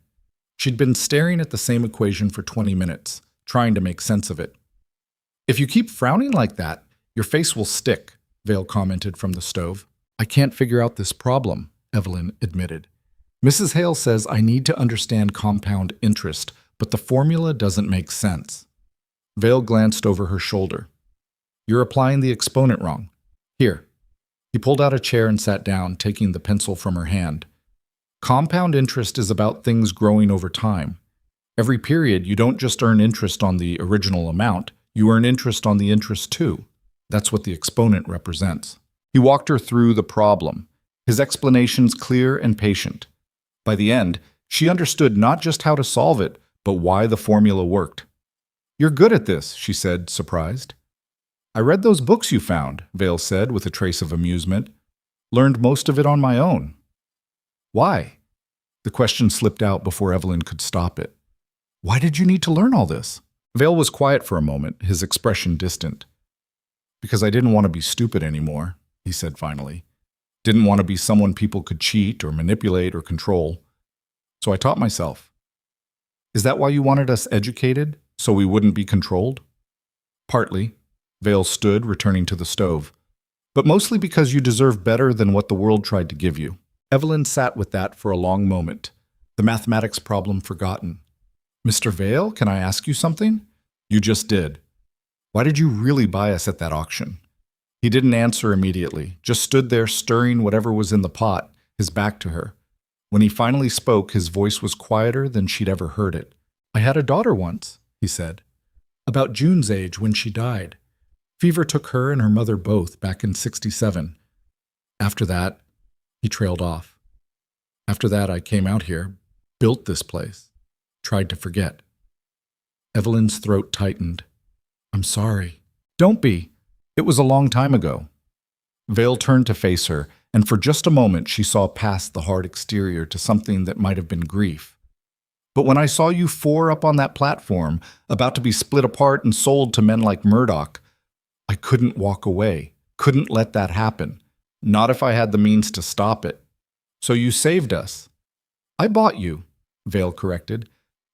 She'd been staring at the same equation for 20 minutes, trying to make sense of it. If you keep frowning like that, your face will stick, Vale commented from the stove. I can't figure out this problem, Evelyn admitted. Mrs. Hale says I need to understand compound interest, but the formula doesn't make sense. Vale glanced over her shoulder. You're applying the exponent wrong. Here. He pulled out a chair and sat down, taking the pencil from her hand. Compound interest is about things growing over time. Every period, you don't just earn interest on the original amount, you earn interest on the interest too. That's what the exponent represents. He walked her through the problem, his explanations clear and patient. By the end, she understood not just how to solve it, but why the formula worked. "You're good at this," she said, surprised. "I read those books you found," Vale said with a trace of amusement. "Learned most of it on my own." "Why?" The question slipped out before Evelyn could stop it. "Why did you need to learn all this?" Vale was quiet for a moment, his expression distant. "Because I didn't want to be stupid anymore," he said finally. "Didn't want to be someone people could cheat or manipulate or control. So I taught myself." "Is that why you wanted us educated, so we wouldn't be controlled?" "Partly." Vale stood, returning to the stove. "But mostly because you deserve better than what the world tried to give you." Evelyn sat with that for a long moment, the mathematics problem forgotten. "Mr. Vale, can I ask you something?" "You just did. Why did you really buy us at that auction?" He didn't answer immediately, just stood there stirring whatever was in the pot, his back to her. When he finally spoke, his voice was quieter than she'd ever heard it. "I had a daughter once," he said. "About June's age when she died. Fever took her and her mother both back in '67. After that," he trailed off. "After that, I came out here, built this place, tried to forget." Evelyn's throat tightened. "I'm sorry." "Don't be. It was a long time ago." Vale turned to face her, and for just a moment she saw past the hard exterior to something that might have been grief. "But when I saw you four up on that platform, about to be split apart and sold to men like Murdoch, I couldn't walk away, couldn't let that happen. Not if I had the means to stop it. So you saved us." "I bought you," Vale corrected.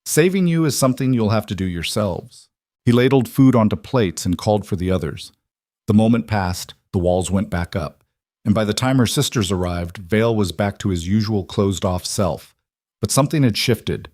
"Saving you is something you'll have to do yourselves." He ladled food onto plates and called for the others. The moment passed, the walls went back up, and by the time her sisters arrived, Vale was back to his usual closed-off self. But something had shifted.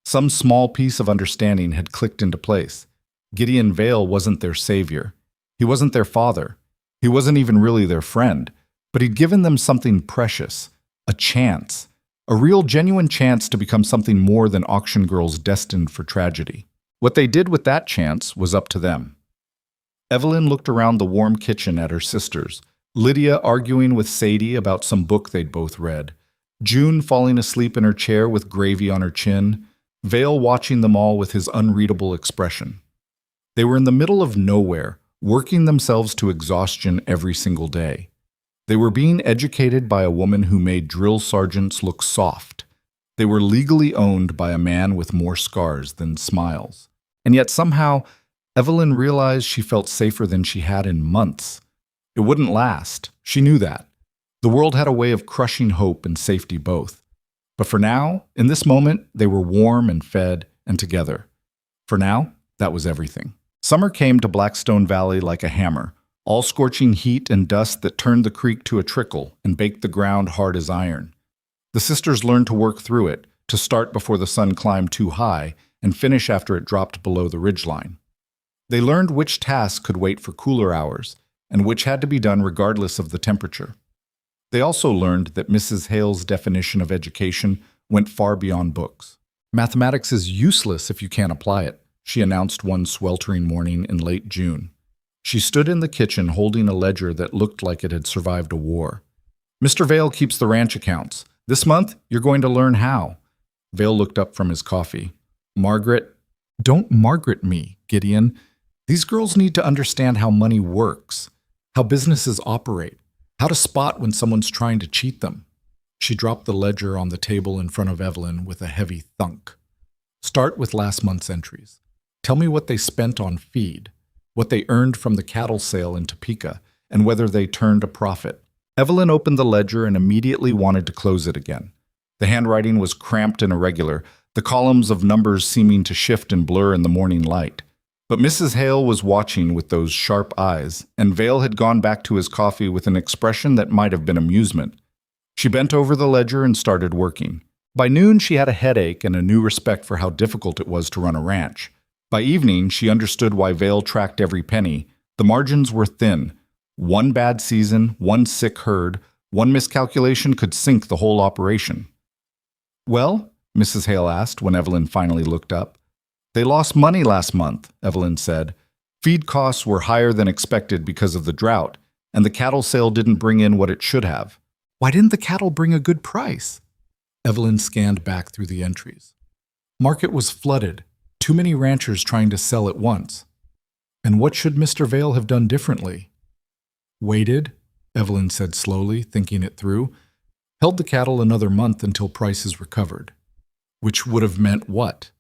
Some small piece of understanding had clicked into place. Gideon Vale wasn't their savior. He wasn't their father. He wasn't even really their friend. But he'd given them something precious, a chance, a real genuine chance to become something more than auction girls destined for tragedy. What they did with that chance was up to them. Evelyn looked around the warm kitchen at her sisters, Lydia arguing with Sadie about some book they'd both read, June falling asleep in her chair with gravy on her chin, Vale watching them all with his unreadable expression. They were in the middle of nowhere, working themselves to exhaustion every single day. They were being educated by a woman who made drill sergeants look soft. They were legally owned by a man with more scars than smiles. And yet somehow, Evelyn realized she felt safer than she had in months. It wouldn't last. She knew that. The world had a way of crushing hope and safety both. But for now, in this moment, they were warm and fed and together. For now, that was everything. Summer came to Blackstone Valley like a hammer, all scorching heat and dust that turned the creek to a trickle and baked the ground hard as iron. The sisters learned to work through it, to start before the sun climbed too high and finish after it dropped below the ridgeline. They learned which tasks could wait for cooler hours and which had to be done regardless of the temperature. They also learned that Mrs. Hale's definition of education went far beyond books. "Mathematics is useless if you can't apply it," she announced one sweltering morning in late June. She stood in the kitchen holding a ledger that looked like it had survived a war. "Mr. Vale keeps the ranch accounts. This month, you're going to learn how." Vale looked up from his coffee. "Margaret—" "Don't Margaret me, Gideon. These girls need to understand how money works, how businesses operate, how to spot when someone's trying to cheat them." She dropped the ledger on the table in front of Evelyn with a heavy thunk. "Start with last month's entries. Tell me what they spent on feed, what they earned from the cattle sale in Topeka, and whether they turned a profit." Evelyn opened the ledger and immediately wanted to close it again. The handwriting was cramped and irregular, the columns of numbers seeming to shift and blur in the morning light. But Mrs. Hale was watching with those sharp eyes, and Vale had gone back to his coffee with an expression that might have been amusement. She bent over the ledger and started working. By noon, she had a headache and a new respect for how difficult it was to run a ranch. By evening, she understood why Vale tracked every penny. The margins were thin. One bad season, one sick herd, one miscalculation could sink the whole operation. Well, Mrs. Hale asked when Evelyn finally looked up. They lost money last month, Evelyn said. Feed costs were higher than expected because of the drought, and the cattle sale didn't bring in what it should have. Why didn't the cattle bring a good price? Evelyn scanned back through the entries. Market was flooded, too many ranchers trying to sell at once. And what should Mr. Vale have done differently? Waited, Evelyn said slowly, thinking it through. Held the cattle another month until prices recovered. Which would have meant what?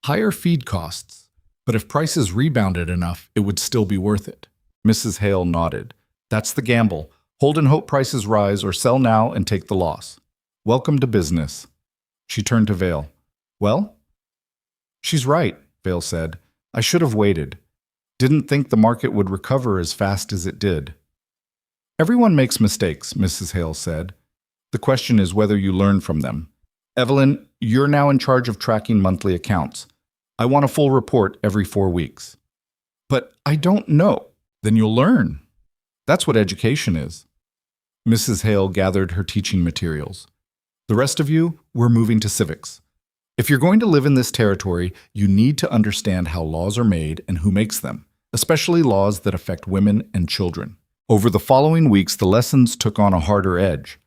Higher feed costs, but if prices rebounded enough, it would still be worth it. Mrs. Hale nodded. That's the gamble. Hold and hope prices rise or sell now and take the loss. Welcome to business. She turned to Vale. Well? She's right, Vale said. I should have waited. Didn't think the market would recover as fast as it did. Everyone makes mistakes, Mrs. Hale said. The question is whether you learn from them. Evelyn, you're now in charge of tracking monthly accounts. I want a full report every 4 weeks. But I don't know. Then you'll learn. That's what education is. Mrs. Hale gathered her teaching materials. The rest of you, we're moving to civics. If you're going to live in this territory, you need to understand how laws are made and who makes them, especially laws that affect women and children. Over the following weeks, the lessons took on a harder edge.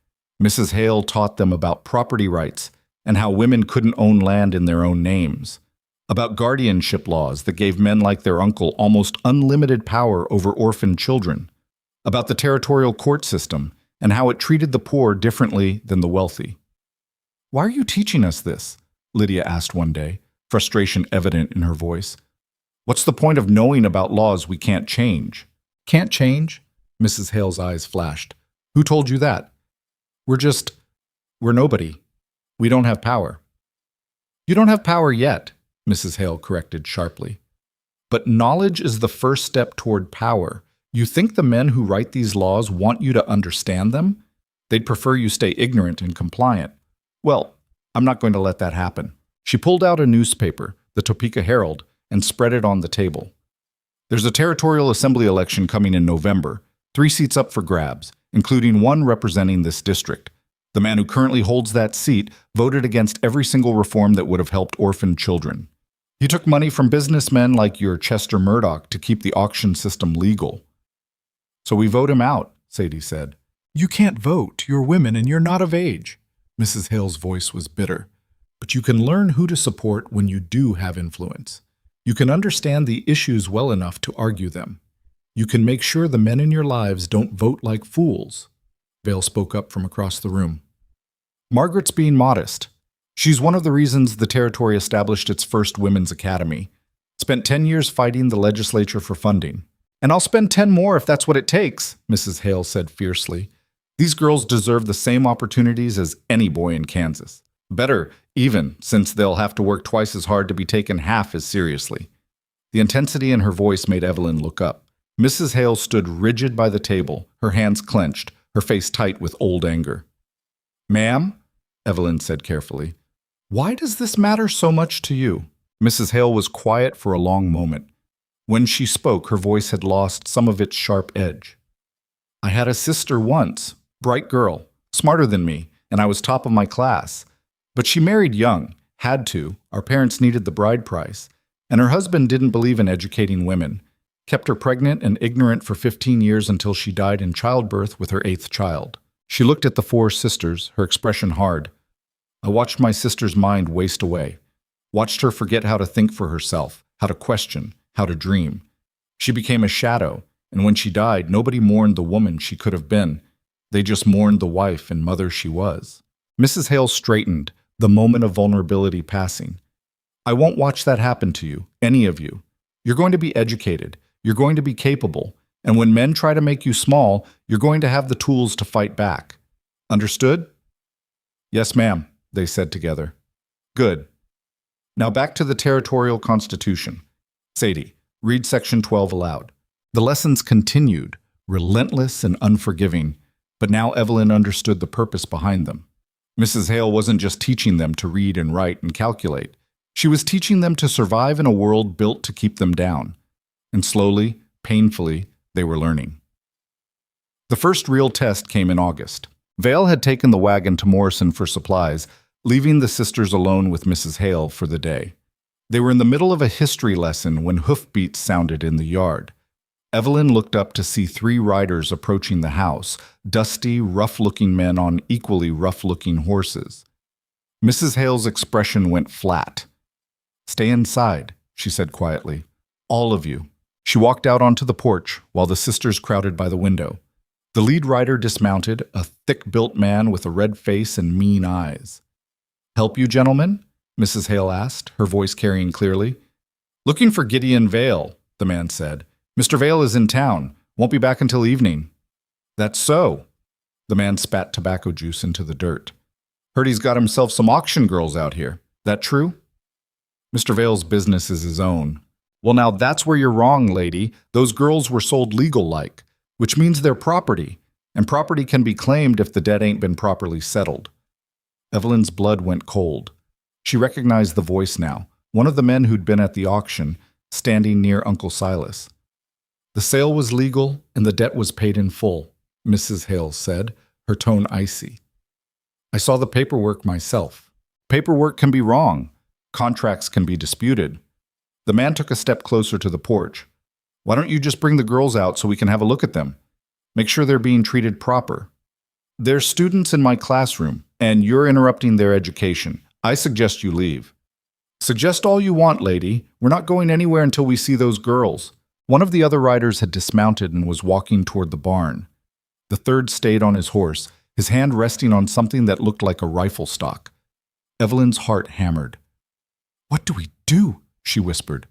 Mrs. Hale taught them about property rights and how women couldn't own land in their own names, about guardianship laws that gave men like their uncle almost unlimited power over orphaned children, about the territorial court system and how it treated the poor differently than the wealthy. Why are you teaching us this? Lydia asked one day, frustration evident in her voice. What's the point of knowing about laws we can't change? Can't change? Mrs. Hale's eyes flashed. Who told you that? We're nobody. We don't have power. You don't have power yet, Mrs. Hale corrected sharply. But knowledge is the first step toward power. You think the men who write these laws want you to understand them? They'd prefer you stay ignorant and compliant. Well, I'm not going to let that happen. She pulled out a newspaper, the Topeka Herald, and spread it on the table. There's a territorial assembly election coming in November, 3 seats up for grabs, including one representing this district. The man who currently holds that seat voted against every single reform that would have helped orphaned children. He took money from businessmen like your Chester Murdoch to keep the auction system legal. So we vote him out, Sadie said. You can't vote. You're women and you're not of age. Mrs. Hale's voice was bitter. But you can learn who to support when you do have influence. You can understand the issues well enough to argue them. You can make sure the men in your lives don't vote like fools. Vale spoke up from across the room. Margaret's being modest. She's one of the reasons the territory established its first women's academy. Spent 10 years fighting the legislature for funding. And I'll spend 10 more if that's what it takes, Mrs. Hale said fiercely. These girls deserve the same opportunities as any boy in Kansas. Better, even, since they'll have to work twice as hard to be taken half as seriously. The intensity in her voice made Evelyn look up. Mrs. Hale stood rigid by the table, her hands clenched, her face tight with old anger. Ma'am, Evelyn said carefully, why does this matter so much to you? Mrs. Hale was quiet for a long moment. When she spoke, her voice had lost some of its sharp edge. I had a sister once, bright girl, smarter than me, and I was top of my class. But she married young, had to, our parents needed the bride price, and her husband didn't believe in educating women, kept her pregnant and ignorant for 15 years until she died in childbirth with her 8th child. She looked at the 4 sisters, her expression hard. I watched my sister's mind waste away, watched her forget how to think for herself, how to question, how to dream. She became a shadow, and when she died, nobody mourned the woman she could have been. They just mourned the wife and mother she was. Mrs. Hale straightened, the moment of vulnerability passing. I won't watch that happen to you, any of you. You're going to be educated, you're going to be capable, and when men try to make you small, you're going to have the tools to fight back. Understood? Yes, ma'am, they said together. Good. Now back to the territorial constitution. Sadie, read section 12 aloud. The lessons continued, relentless and unforgiving, but now Evelyn understood the purpose behind them. Mrs. Hale wasn't just teaching them to read and write and calculate. She was teaching them to survive in a world built to keep them down. And slowly, painfully, they were learning. The first real test came in August. Vale had taken the wagon to Morrison for supplies, leaving the sisters alone with Mrs. Hale for the day. They were in the middle of a history lesson when hoofbeats sounded in the yard. Evelyn looked up to see 3 riders approaching the house, dusty, rough-looking men on equally rough-looking horses. Mrs. Hale's expression went flat. "Stay inside," she said quietly. "All of you." She walked out onto the porch while the sisters crowded by the window. The lead rider dismounted, a thick-built man with a red face and mean eyes. "Help you, gentlemen?" Mrs. Hale asked, her voice carrying clearly. "Looking for Gideon Vale," the man said. "Mr. Vale is in town. Won't be back until evening." "That's so." The man spat tobacco juice into the dirt. "Heard he's got himself some auction girls out here. That true?" "Mr. Vale's business is his own." "Well, now that's where you're wrong, lady. Those girls were sold legal-like, which means they're property, and property can be claimed if the debt ain't been properly settled." Evelyn's blood went cold. She recognized the voice now, one of the men who'd been at the auction, standing near Uncle Silas. "The sale was legal, and the debt was paid in full," Mrs. Hale said, her tone icy. "I saw the paperwork myself. Paperwork can be wrong. Contracts can be disputed." The man took a step closer to the porch. "Why don't you just bring the girls out so we can have a look at them? Make sure they're being treated proper." "They're students in my classroom, and you're interrupting their education. I suggest you leave." "Suggest all you want, lady. We're not going anywhere until we see those girls." One of the other riders had dismounted and was walking toward the barn. The third stayed on his horse, his hand resting on something that looked like a rifle stock. Evelyn's heart hammered. "What do we do?" she whispered.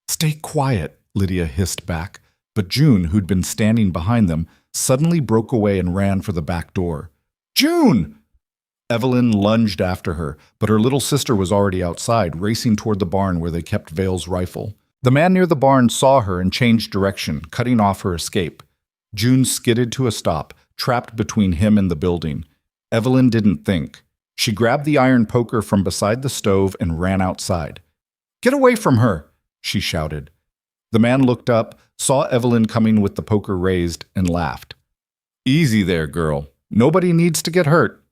"Stay quiet," Lydia hissed back, but June, who'd been standing behind them, suddenly broke away and ran for the back door. "June!" Evelyn lunged after her, but her little sister was already outside, racing toward the barn where they kept Vale's rifle. The man near the barn saw her and changed direction, cutting off her escape. June skidded to a stop, trapped between him and the building. Evelyn didn't think. She grabbed the iron poker from beside the stove and ran outside. "Get away from her!" she shouted. The man looked up, saw Evelyn coming with the poker raised, and laughed. "Easy there, girl. Nobody needs to get hurt."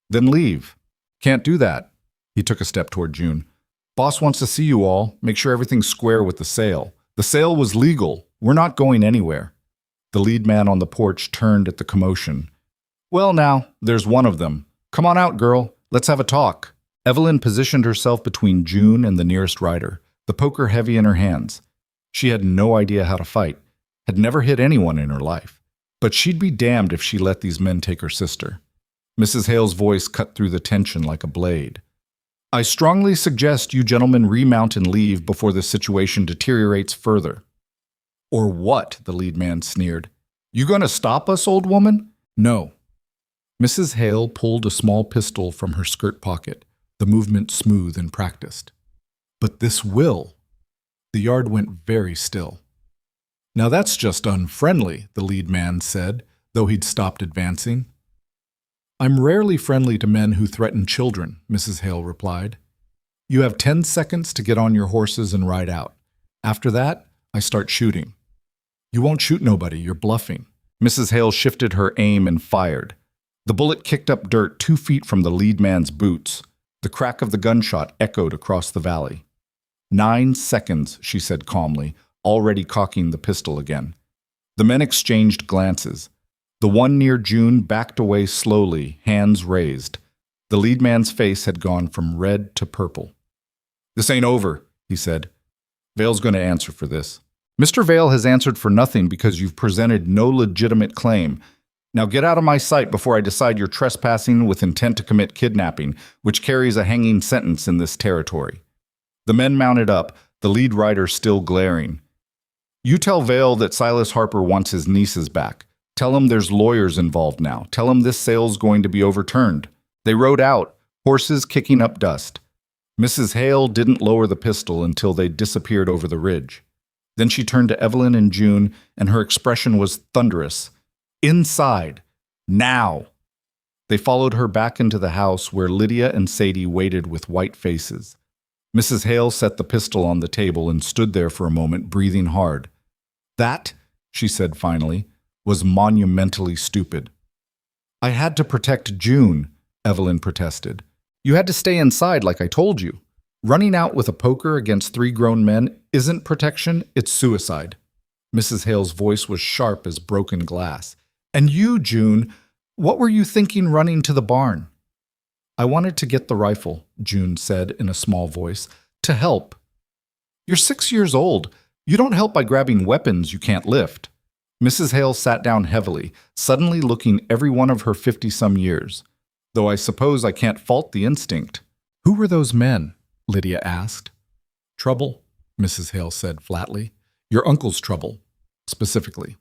"Then leave." "Can't do that." He took a step toward June. "Boss wants to see you all. Make sure everything's square with the sale. The sale was legal. We're not going anywhere." The lead man on the porch turned at the commotion. "Well now, there's one of them. Come on out, girl. Let's have a talk." Evelyn positioned herself between June and the nearest rider, the poker heavy in her hands. She had no idea how to fight, had never hit anyone in her life. But she'd be damned if she let these men take her sister. Mrs. Hale's voice cut through the tension like a blade. "I strongly suggest you gentlemen remount and leave before the situation deteriorates further." "Or what?" the lead man sneered. "You gonna stop us, old woman?" "No." Mrs. Hale pulled a small pistol from her skirt pocket, the movement smooth and practiced. "But this will." The yard went very still. "Now that's just unfriendly," the lead man said, though he'd stopped advancing. "I'm rarely friendly to men who threaten children," Mrs. Hale replied. "You have 10 seconds to get on your horses and ride out. After that, I start shooting." "You won't shoot nobody, you're bluffing." Mrs. Hale shifted her aim and fired. The bullet kicked up dirt 2 feet from the lead man's boots. The crack of the gunshot echoed across the valley. 9 seconds, she said calmly, already cocking the pistol again. The men exchanged glances. The one near June backed away slowly, hands raised. The lead man's face had gone from red to purple. "This ain't over," he said. "Vale's going to answer for this." "Mr. Vale has answered for nothing because you've presented no legitimate claim. Now get out of my sight before I decide you're trespassing with intent to commit kidnapping, which carries a hanging sentence in this territory." The men mounted up, the lead rider still glaring. "You tell Vale that Silas Harper wants his nieces back. Tell him there's lawyers involved now. Tell him this sale's going to be overturned." They rode out, horses kicking up dust. Mrs. Hale didn't lower the pistol until they disappeared over the ridge. Then she turned to Evelyn and June, and her expression was thunderous. "Inside! Now!" They followed her back into the house where Lydia and Sadie waited with white faces. Mrs. Hale set the pistol on the table and stood there for a moment, breathing hard. "That," she said finally, "was monumentally stupid." "I had to protect June," Evelyn protested. You had to stay inside like I told you. Running out with a poker against 3 grown men isn't protection, it's suicide. Mrs. Hale's voice was sharp as broken glass. And you, June, what were you thinking running to the barn? I wanted to get the rifle, June said in a small voice, to help. You're 6 years old. You don't help by grabbing weapons you can't lift. Mrs. Hale sat down heavily, suddenly looking every one of her 50-some years. Though I suppose I can't fault the instinct. Who were those men? Lydia asked. Trouble, Mrs. Hale said flatly. Your uncle's trouble, specifically.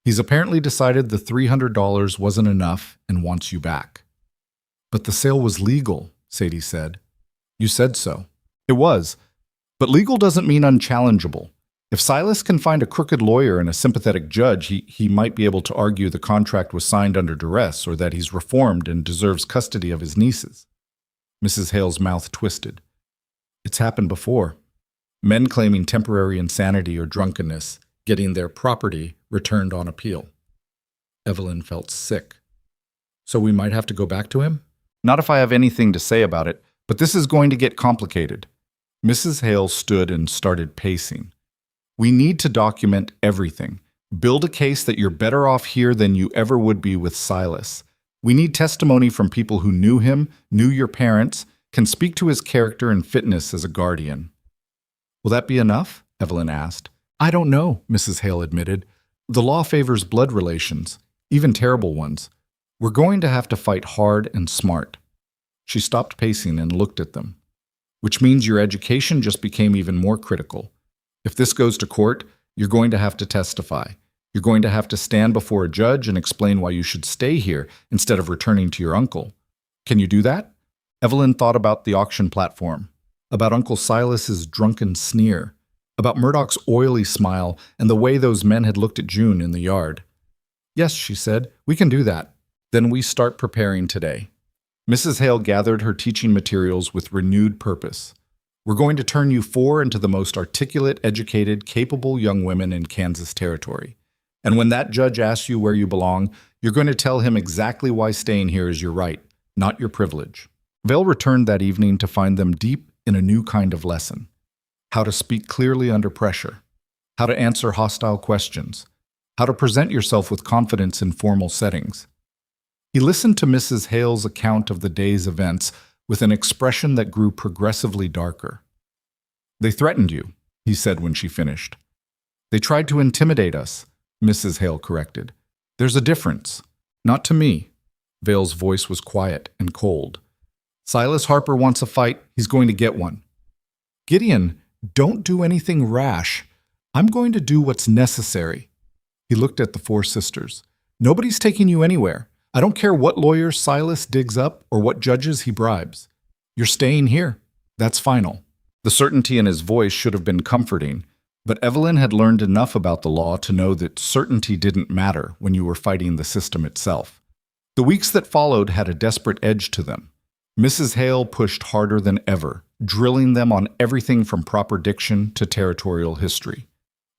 He's apparently decided the $300 wasn't enough and wants you back. But the sale was legal, Sadie said. You said so. It was. But legal doesn't mean unchallengeable. If Silas can find a crooked lawyer and a sympathetic judge, he might be able to argue the contract was signed under duress or that he's reformed and deserves custody of his nieces. Mrs. Hale's mouth twisted. It's happened before. Men claiming temporary insanity or drunkenness, getting their property returned on appeal. Evelyn felt sick. So we might have to go back to him? Not if I have anything to say about it, but this is going to get complicated. Mrs. Hale stood and started pacing. We need to document everything. Build a case that you're better off here than you ever would be with Silas. We need testimony from people who knew him, knew your parents, can speak to his character and fitness as a guardian. Will that be enough? Evelyn asked. I don't know, Mrs. Hale admitted. The law favors blood relations, even terrible ones. We're going to have to fight hard and smart. She stopped pacing and looked at them. Which means your education just became even more critical. If this goes to court, you're going to have to testify. You're going to have to stand before a judge and explain why you should stay here instead of returning to your uncle. Can you do that? Evelyn thought about the auction platform, about Uncle Silas's drunken sneer, about Murdoch's oily smile and the way those men had looked at June in the yard. Yes, she said, we can do that. Then we start preparing today. Mrs. Hale gathered her teaching materials with renewed purpose. We're going to turn you 4 into the most articulate, educated, capable young women in Kansas Territory. And when that judge asks you where you belong, you're going to tell him exactly why staying here is your right, not your privilege. Vale returned that evening to find them deep in a new kind of lesson. How to speak clearly under pressure. How to answer hostile questions. How to present yourself with confidence in formal settings. He listened to Mrs. Hale's account of the day's events with an expression that grew progressively darker. They threatened you, he said when she finished. They tried to intimidate us, Mrs. Hale corrected. There's a difference. Not to me. Vale's voice was quiet and cold. Silas Harper wants a fight. He's going to get one. Gideon, don't do anything rash. I'm going to do what's necessary. He looked at the 4 sisters. Nobody's taking you anywhere. I don't care what lawyers Silas digs up or what judges he bribes. You're staying here. That's final. The certainty in his voice should have been comforting, but Evelyn had learned enough about the law to know that certainty didn't matter when you were fighting the system itself. The weeks that followed had a desperate edge to them. Mrs. Hale pushed harder than ever, drilling them on everything from proper diction to territorial history.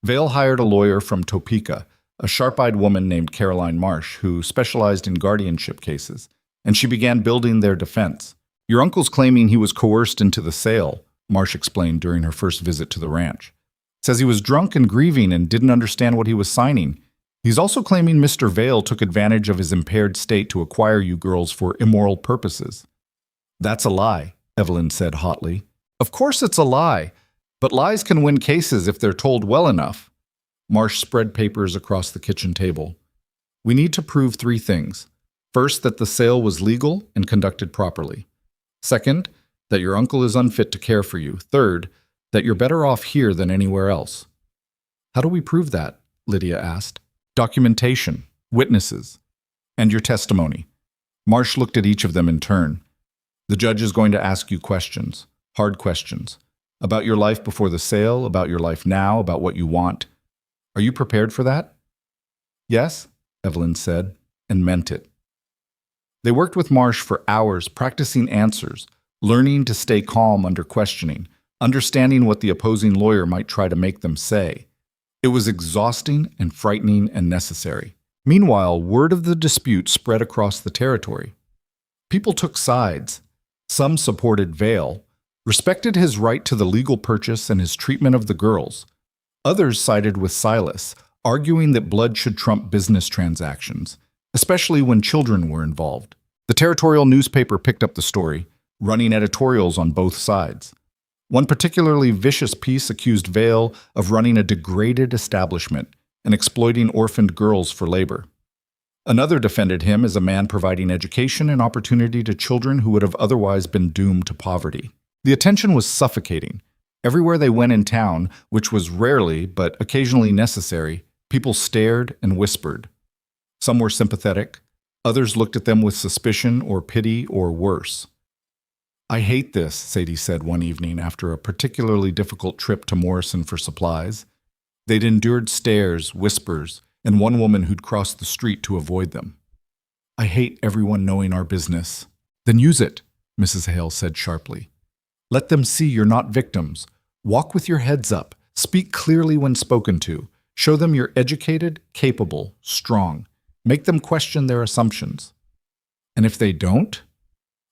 Vale hired a lawyer from Topeka, a sharp-eyed woman named Caroline Marsh, who specialized in guardianship cases, and she began building their defense. Your uncle's claiming he was coerced into the sale, Marsh explained during her first visit to the ranch. Says he was drunk and grieving and didn't understand what he was signing. He's also claiming Mr. Vale took advantage of his impaired state to acquire you girls for immoral purposes. That's a lie, Evelyn said hotly. Of course it's a lie, but lies can win cases if they're told well enough. Marsh spread papers across the kitchen table. We need to prove 3 things. First, that the sale was legal and conducted properly. Second, that your uncle is unfit to care for you. Third, that you're better off here than anywhere else. How do we prove that? Lydia asked. Documentation, witnesses, and your testimony. Marsh looked at each of them in turn. The judge is going to ask you questions, hard questions, about your life before the sale, about your life now, about what you want. Are you prepared for that? Yes, Evelyn said, and meant it. They worked with Marsh for hours, practicing answers, learning to stay calm under questioning, understanding what the opposing lawyer might try to make them say. It was exhausting and frightening and necessary. Meanwhile, word of the dispute spread across the territory. People took sides. Some supported Vale, respected his right to the legal purchase and his treatment of the girls. Others sided with Silas, arguing that blood should trump business transactions, especially when children were involved. The territorial newspaper picked up the story, running editorials on both sides. One particularly vicious piece accused Vale of running a degraded establishment and exploiting orphaned girls for labor. Another defended him as a man providing education and opportunity to children who would have otherwise been doomed to poverty. The attention was suffocating. Everywhere they went in town, which was rarely but occasionally necessary, people stared and whispered. Some were sympathetic. Others looked at them with suspicion or pity or worse. "I hate this," Sadie said one evening after a particularly difficult trip to Morrison for supplies. They'd endured stares, whispers, and one woman who'd crossed the street to avoid them. "I hate everyone knowing our business." "Then use it," Mrs. Hale said sharply. "Let them see you're not victims. Walk with your heads up. Speak clearly when spoken to. Show them you're educated, capable, strong. Make them question their assumptions. And if they don't,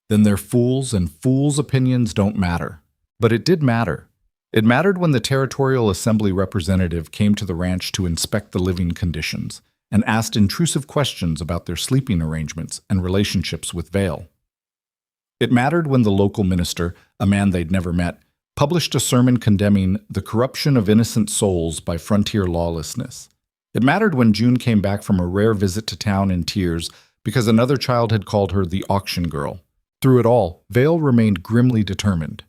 then they're fools, and fools' opinions don't matter." But it did matter. It mattered when the Territorial Assembly representative came to the ranch to inspect the living conditions and asked intrusive questions about their sleeping arrangements and relationships with Vale. It mattered when the local minister, a man they'd never met, published a sermon condemning the corruption of innocent souls by frontier lawlessness. It mattered when June came back from a rare visit to town in tears because another child had called her the auction girl. Through it all, Vale remained grimly determined.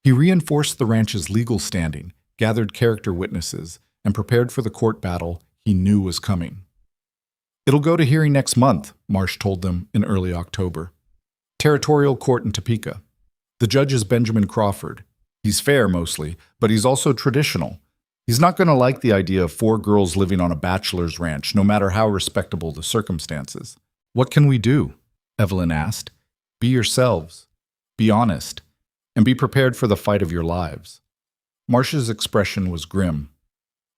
He reinforced the ranch's legal standing, gathered character witnesses, and prepared for the court battle he knew was coming. "It'll go to hearing next month," Marsh told them in early October. "Territorial court in Topeka. The judge is Benjamin Crawford. He's fair mostly, but he's also traditional. He's not going to like the idea of 4 girls living on a bachelor's ranch, no matter how respectable the circumstances." "What can we do?" Evelyn asked. "Be yourselves. Be honest. And be prepared for the fight of your lives." Marsh's expression was grim.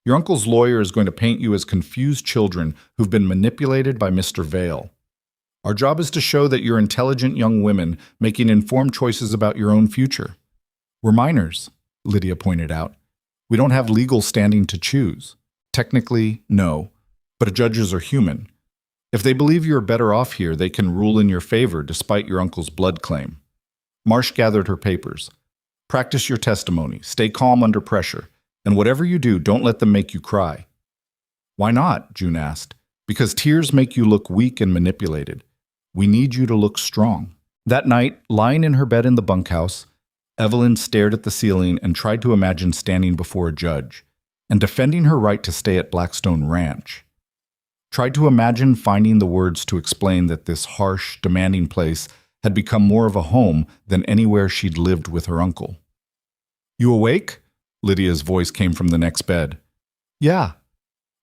"Your uncle's lawyer is going to paint you as confused children who've been manipulated by Mr. Vale. Our job is to show that you're intelligent young women making informed choices about your own future. We're minors," Lydia pointed out. "We don't have legal standing to choose. Technically, no, but judges are human. If they believe you're better off here, they can rule in your favor despite your uncle's blood claim." Marsh gathered her papers. "Practice your testimony, stay calm under pressure, and whatever you do, don't let them make you cry." "Why not?" June asked. "Because tears make you look weak and manipulated. We need you to look strong." That night, lying in her bed in the bunkhouse, Evelyn stared at the ceiling and tried to imagine standing before a judge and defending her right to stay at Blackstone Ranch. Tried to imagine finding the words to explain that this harsh, demanding place had become more of a home than anywhere she'd lived with her uncle. "You awake?" Lydia's voice came from the next bed. "Yeah.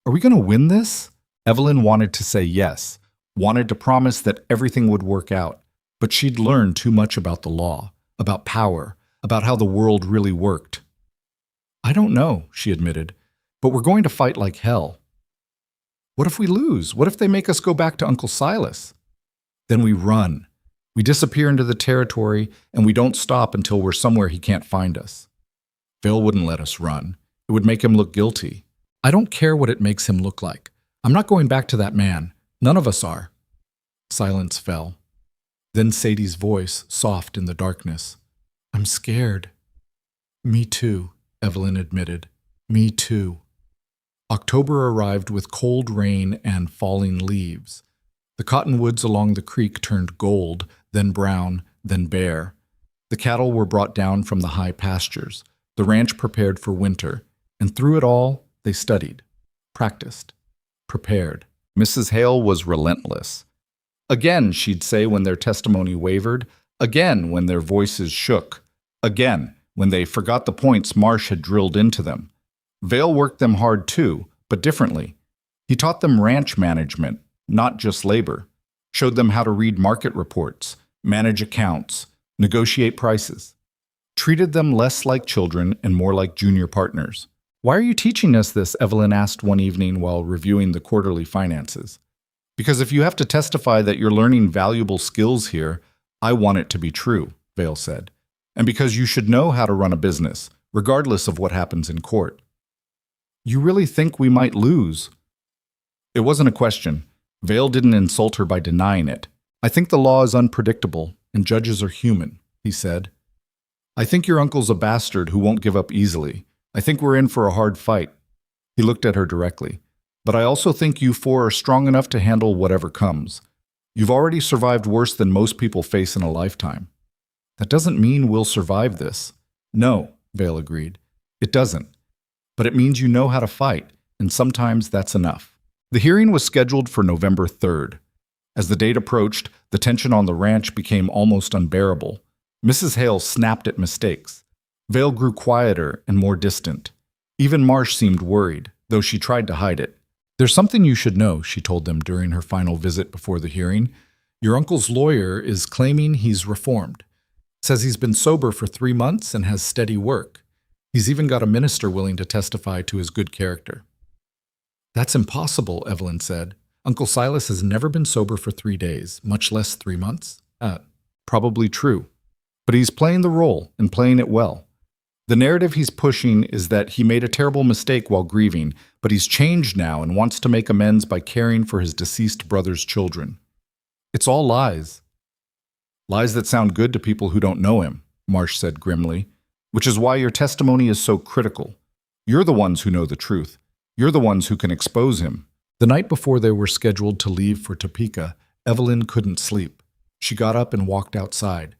Are we going to win this?" Evelyn wanted to say yes, wanted to promise that everything would work out, but she'd learned too much about the law, about power, about how the world really worked. "I don't know," she admitted, "but we're going to fight like hell." "What if we lose? What if they make us go back to Uncle Silas?" "Then we run. We disappear into the territory, and we don't stop until we're somewhere he can't find us." Vale wouldn't let us run. It would make him look guilty. "I don't care what it makes him look like. I'm not going back to that man. None of us are." Silence fell. Then Sadie's voice, soft in the darkness. "I'm scared." "Me too," Evelyn admitted. "Me too." October arrived with cold rain and falling leaves. The cottonwoods along the creek turned gold, then brown, then bare. The cattle were brought down from the high pastures. The ranch prepared for winter, and through it all, they studied, practiced, prepared. Mrs. Hale was relentless. Again, she'd say when their testimony wavered, again when their voices shook, again when they forgot the points Marsh had drilled into them. Vale worked them hard too, but differently. He taught them ranch management, not just labor, showed them how to read market reports, manage accounts, negotiate prices, treated them less like children and more like junior partners. "Why are you teaching us this?" Evelyn asked one evening while reviewing the quarterly finances. "Because if you have to testify that you're learning valuable skills here, I want it to be true." Vale said, and because you should know how to run a business, regardless of what happens in court. You really think we might lose? It wasn't a question. Vale didn't insult her by denying it. I think the law is unpredictable, and judges are human, he said. I think your uncle's a bastard who won't give up easily. I think we're in for a hard fight. He looked at her directly. But I also think you four are strong enough to handle whatever comes. You've already survived worse than most people face in a lifetime. That doesn't mean we'll survive this. No, Vale agreed. It doesn't. But it means you know how to fight, and sometimes that's enough. The hearing was scheduled for November 3rd. As the date approached, the tension on the ranch became almost unbearable. Mrs. Hale snapped at mistakes. Vale grew quieter and more distant. Even Marsh seemed worried, though she tried to hide it. There's something you should know, she told them during her final visit before the hearing. Your uncle's lawyer is claiming he's reformed. Says he's been sober for 3 months and has steady work. He's even got a minister willing to testify to his good character. That's impossible, Evelyn said. Uncle Silas has never been sober for 3 days, much less 3 months. Probably true. But he's playing the role and playing it well. The narrative he's pushing is that he made a terrible mistake while grieving, but he's changed now and wants to make amends by caring for his deceased brother's children. It's all lies. Lies that sound good to people who don't know him, Marsh said grimly, which is why your testimony is so critical. You're the ones who know the truth. You're the ones who can expose him. The night before they were scheduled to leave for Topeka, Evelyn couldn't sleep. She got up and walked outside,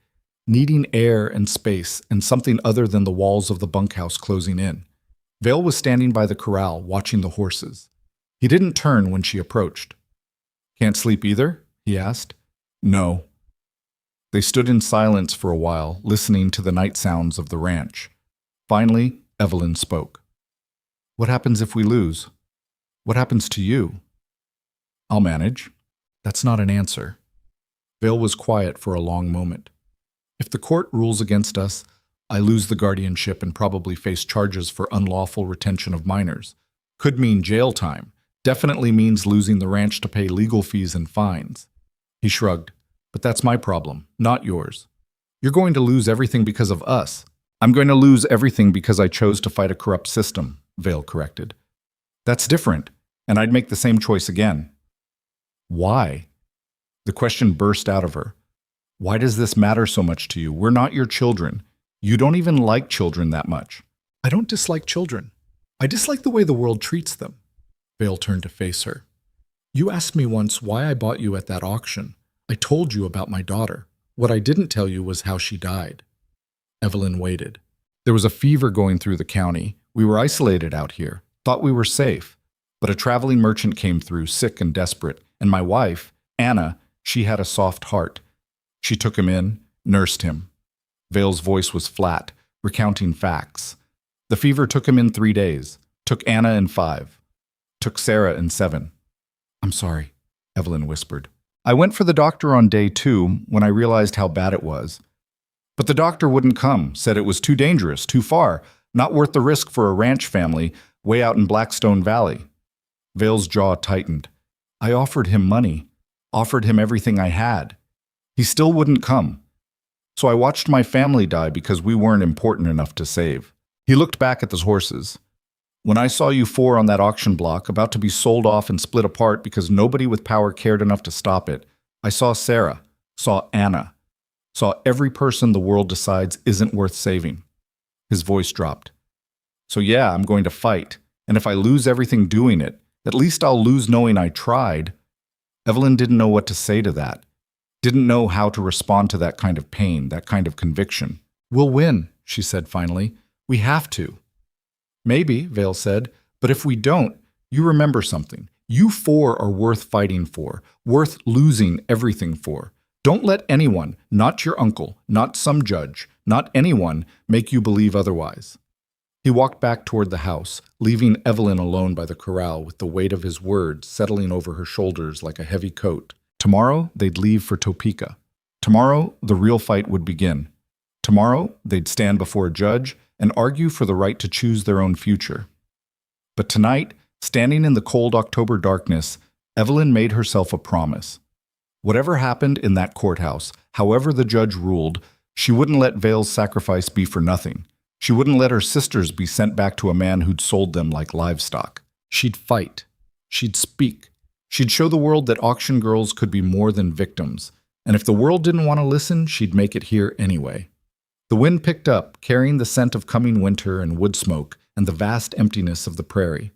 needing air and space and something other than the walls of the bunkhouse closing in. Vale was standing by the corral, watching the horses. He didn't turn when she approached. Can't sleep either? He asked. No. They stood in silence for a while, listening to the night sounds of the ranch. Finally, Evelyn spoke. What happens if we lose? What happens to you? I'll manage. That's not an answer. Vale was quiet for a long moment. If the court rules against us, I lose the guardianship and probably face charges for unlawful retention of minors. Could mean jail time. Definitely means losing the ranch to pay legal fees and fines. He shrugged. But that's my problem, not yours. You're going to lose everything because of us. I'm going to lose everything because I chose to fight a corrupt system, Vale corrected. That's different, and I'd make the same choice again. Why? The question burst out of her. Why does this matter so much to you? We're not your children. You don't even like children that much. I don't dislike children. I dislike the way the world treats them. Vale turned to face her. You asked me once why I bought you at that auction. I told you about my daughter. What I didn't tell you was how she died. Evelyn waited. There was a fever going through the county. We were isolated out here, thought we were safe. But a traveling merchant came through, sick and desperate, and my wife, Anna, she had a soft heart. She took him in, nursed him. Vale's voice was flat, recounting facts. The fever took him in 3 days, took Anna in 5, took Sarah in 7. I'm sorry, Evelyn whispered. I went for the doctor on day 2 when I realized how bad it was. But the doctor wouldn't come, said it was too dangerous, too far, not worth the risk for a ranch family way out in Blackstone Valley. Vale's jaw tightened. I offered him money, offered him everything I had. He still wouldn't come. So I watched my family die because we weren't important enough to save. He looked back at the horses. When I saw you 4 on that auction block, about to be sold off and split apart because nobody with power cared enough to stop it, I saw Sarah, saw Anna, saw every person the world decides isn't worth saving. His voice dropped. So yeah, I'm going to fight, and if I lose everything doing it, at least I'll lose knowing I tried. Evelyn didn't know what to say to that, didn't know how to respond to that kind of pain, that kind of conviction. We'll win, she said finally. We have to. Maybe, Vale said, but if we don't, you remember something. You 4 are worth fighting for, worth losing everything for. Don't let anyone, not your uncle, not some judge, not anyone, make you believe otherwise. He walked back toward the house, leaving Evelyn alone by the corral with the weight of his words settling over her shoulders like a heavy coat. Tomorrow, they'd leave for Topeka. Tomorrow, the real fight would begin. Tomorrow, they'd stand before a judge and argue for the right to choose their own future. But tonight, standing in the cold October darkness, Evelyn made herself a promise. Whatever happened in that courthouse, however the judge ruled, She wouldn't let Vale's sacrifice be for nothing. She wouldn't let her sisters be sent back to a man who'd sold them like livestock. She'd fight. She'd speak. She'd show the world that auction girls could be more than victims. And if the world didn't want to listen, she'd make it here anyway. The wind picked up, carrying the scent of coming winter and wood smoke and the vast emptiness of the prairie.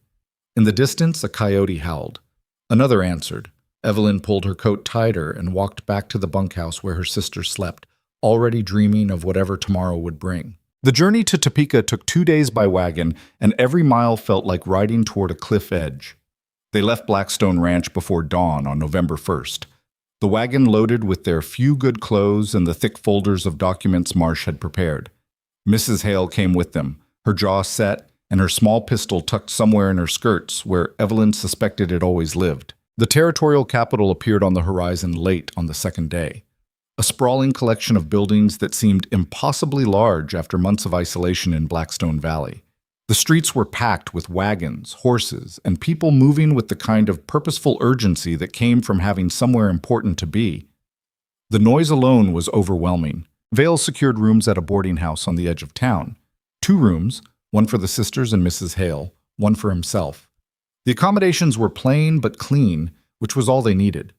In the distance, a coyote howled. Another answered. Evelyn pulled her coat tighter and walked back to the bunkhouse where her sister slept, already dreaming of whatever tomorrow would bring. The journey to Topeka took 2 days by wagon, and every mile felt like riding toward a cliff edge. They left Blackstone Ranch before dawn on November 1st. The wagon loaded with their few good clothes and the thick folders of documents Marsh had prepared. Mrs. Hale came with them, her jaw set and her small pistol tucked somewhere in her skirts where Evelyn suspected it always lived. The territorial capital appeared on the horizon late on the second day. A sprawling collection of buildings that seemed impossibly large after months of isolation in Blackstone Valley. The streets were packed with wagons, horses, and people moving with the kind of purposeful urgency that came from having somewhere important to be. The noise alone was overwhelming. Vale secured rooms at a boarding house on the edge of town. 2 rooms, one for the sisters and Mrs. Hale, one for himself. The accommodations were plain but clean, which was all they needed.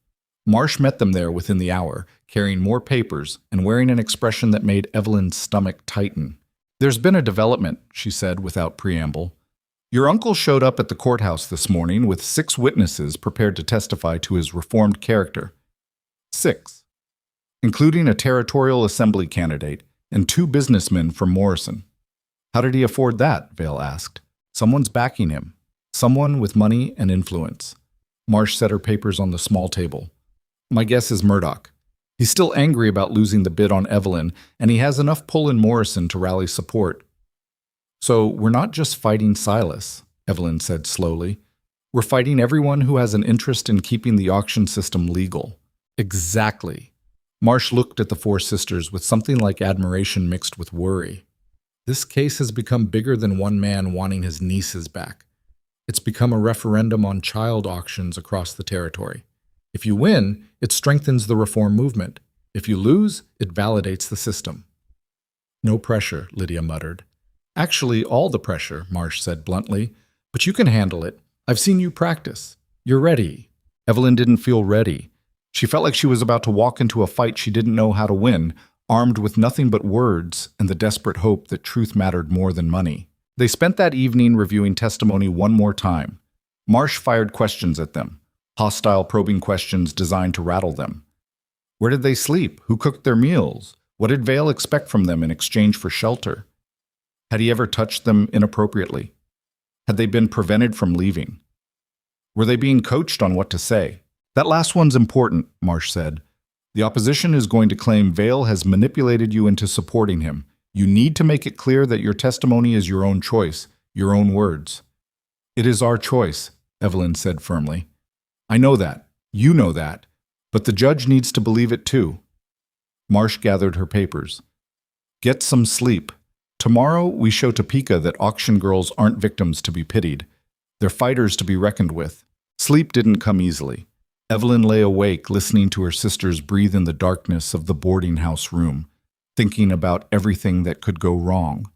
Marsh met them there within the hour, carrying more papers and wearing an expression that made Evelyn's stomach tighten. "There's been a development," she said without preamble. "Your uncle showed up at the courthouse this morning with 6 witnesses prepared to testify to his reformed character. 6. Including a territorial assembly candidate and 2 businessmen from Morrison." "How did he afford that?" Vale asked. "Someone's backing him. Someone with money and influence." Marsh set her papers on the small table. "My guess is Murdoch. He's still angry about losing the bid on Evelyn, and he has enough pull in Morrison to rally support." "So we're not just fighting Silas," Evelyn said slowly. "We're fighting everyone who has an interest in keeping the auction system legal." "Exactly." Marsh looked at the 4 sisters with something like admiration mixed with worry. "This case has become bigger than one man wanting his nieces back. It's become a referendum on child auctions across the territory. If you win, it strengthens the reform movement. If you lose, it validates the system." "No pressure," Lydia muttered. "Actually, all the pressure," Marsh said bluntly. "But you can handle it. I've seen you practice. You're ready." Evelyn didn't feel ready. She felt like she was about to walk into a fight she didn't know how to win, armed with nothing but words and the desperate hope that truth mattered more than money. They spent that evening reviewing testimony one more time. Marsh fired questions at them. Hostile, probing questions designed to rattle them. Where did they sleep? Who cooked their meals? What did Vale expect from them in exchange for shelter? Had he ever touched them inappropriately? Had they been prevented from leaving? Were they being coached on what to say? "That last one's important," Marsh said. "The opposition is going to claim Vale has manipulated you into supporting him. You need to make it clear that your testimony is your own choice, your own words." "It is our choice," Evelyn said firmly. "I know that. You know that. But the judge needs to believe it too." Marsh gathered her papers. "Get some sleep. Tomorrow we show Topeka that auction girls aren't victims to be pitied. They're fighters to be reckoned with." Sleep didn't come easily. Evelyn lay awake, listening to her sisters breathe in the darkness of the boarding house room, thinking about everything that could go wrong.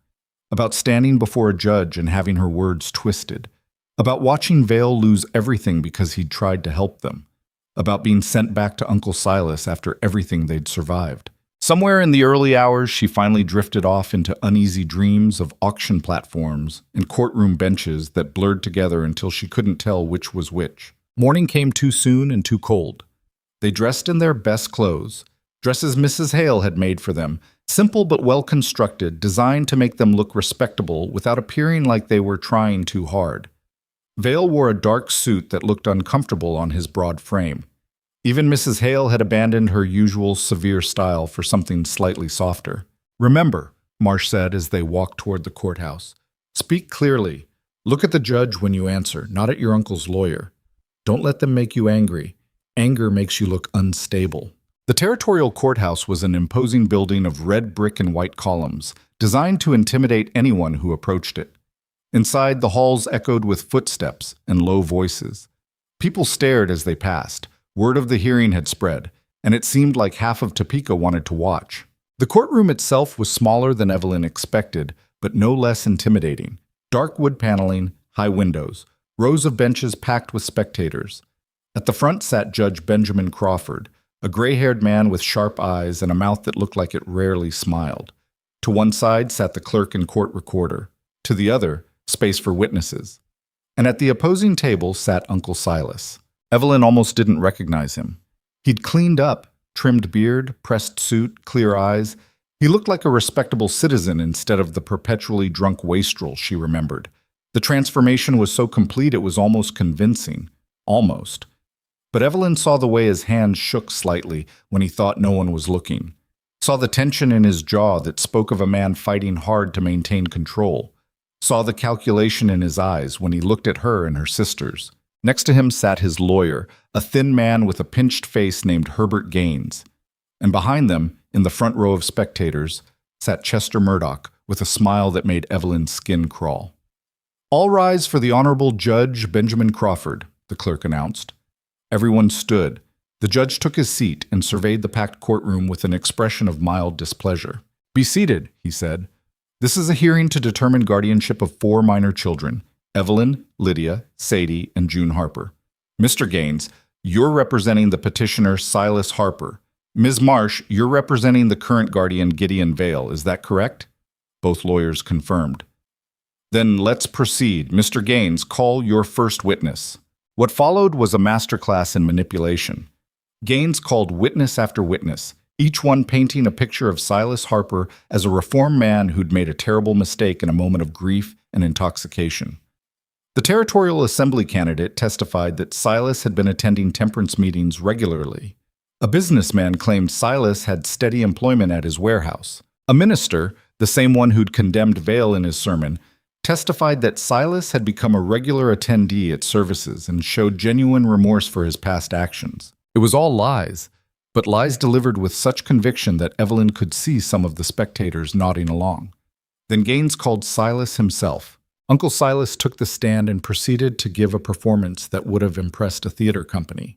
About standing before a judge and having her words twisted. About watching Vale lose everything because he'd tried to help them. About being sent back to Uncle Silas after everything they'd survived. Somewhere in the early hours, she finally drifted off into uneasy dreams of auction platforms and courtroom benches that blurred together until she couldn't tell which was which. Morning came too soon and too cold. They dressed in their best clothes, dresses Mrs. Hale had made for them, simple but well-constructed, designed to make them look respectable without appearing like they were trying too hard. Vale wore a dark suit that looked uncomfortable on his broad frame. Even Mrs. Hale had abandoned her usual severe style for something slightly softer. "Remember," Marsh said as they walked toward the courthouse, "speak clearly. Look at the judge when you answer, not at your uncle's lawyer. Don't let them make you angry. Anger makes you look unstable." The territorial courthouse was an imposing building of red brick and white columns, designed to intimidate anyone who approached it. Inside, the halls echoed with footsteps and low voices. People stared as they passed. Word of the hearing had spread, and it seemed like half of Topeka wanted to watch. The The courtroom itself was smaller than Evelyn expected, but no less intimidating. Dark wood paneling, high windows, rows of benches packed with spectators. At the front sat Judge Benjamin Crawford, a gray-haired man with sharp eyes and a mouth that looked like it rarely smiled. To one side sat the clerk and court recorder. To the other, space for witnesses. And at the opposing table sat Uncle Silas. Evelyn almost didn't recognize him. He'd cleaned up, trimmed beard, pressed suit, clear eyes. He looked like a respectable citizen instead of the perpetually drunk wastrel she remembered. The transformation was so complete it was almost convincing. Almost. But Evelyn saw the way his hands shook slightly when he thought no one was looking. Saw the tension in his jaw that spoke of a man fighting hard to maintain control. Saw the calculation in his eyes when he looked at her and her sisters. Next to him sat his lawyer, a thin man with a pinched face named Herbert Gaines. And behind them, in the front row of spectators, sat Chester Murdoch with a smile that made Evelyn's skin crawl. "All rise for the Honorable Judge Benjamin Crawford," the clerk announced. Everyone stood. The judge took his seat and surveyed the packed courtroom with an expression of mild displeasure. "Be seated," he said. "This is a hearing to determine guardianship of 4 minor children, Evelyn, Lydia, Sadie, and June Harper. Mr. Gaines, you're representing the petitioner Silas Harper. Ms. Marsh, you're representing the current guardian Gideon Vale. Is that correct?" Both lawyers confirmed. "Then let's proceed. Mr. Gaines, call your first witness." What followed was a masterclass in manipulation. Gaines called witness after witness, each one painting a picture of Silas Harper as a reformed man who'd made a terrible mistake in a moment of grief and intoxication. The territorial assembly candidate testified that Silas had been attending temperance meetings regularly. A businessman claimed Silas had steady employment at his warehouse. A minister, the same one who'd condemned Vale in his sermon, testified that Silas had become a regular attendee at services and showed genuine remorse for his past actions. It was all lies, but lies delivered with such conviction that Evelyn could see some of the spectators nodding along. Then Gaines called Silas himself. Uncle Silas took the stand and proceeded to give a performance that would have impressed a theater company.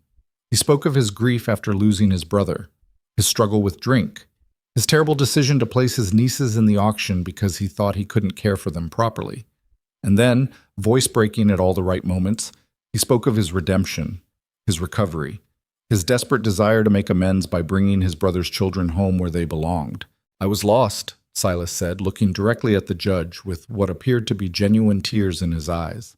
He spoke of his grief after losing his brother, his struggle with drink, his terrible decision to place his nieces in the auction because he thought he couldn't care for them properly. And then, voice breaking at all the right moments, he spoke of his redemption, his recovery, his desperate desire to make amends by bringing his brother's children home where they belonged. "I was lost," Silas said, looking directly at the judge with what appeared to be genuine tears in his eyes.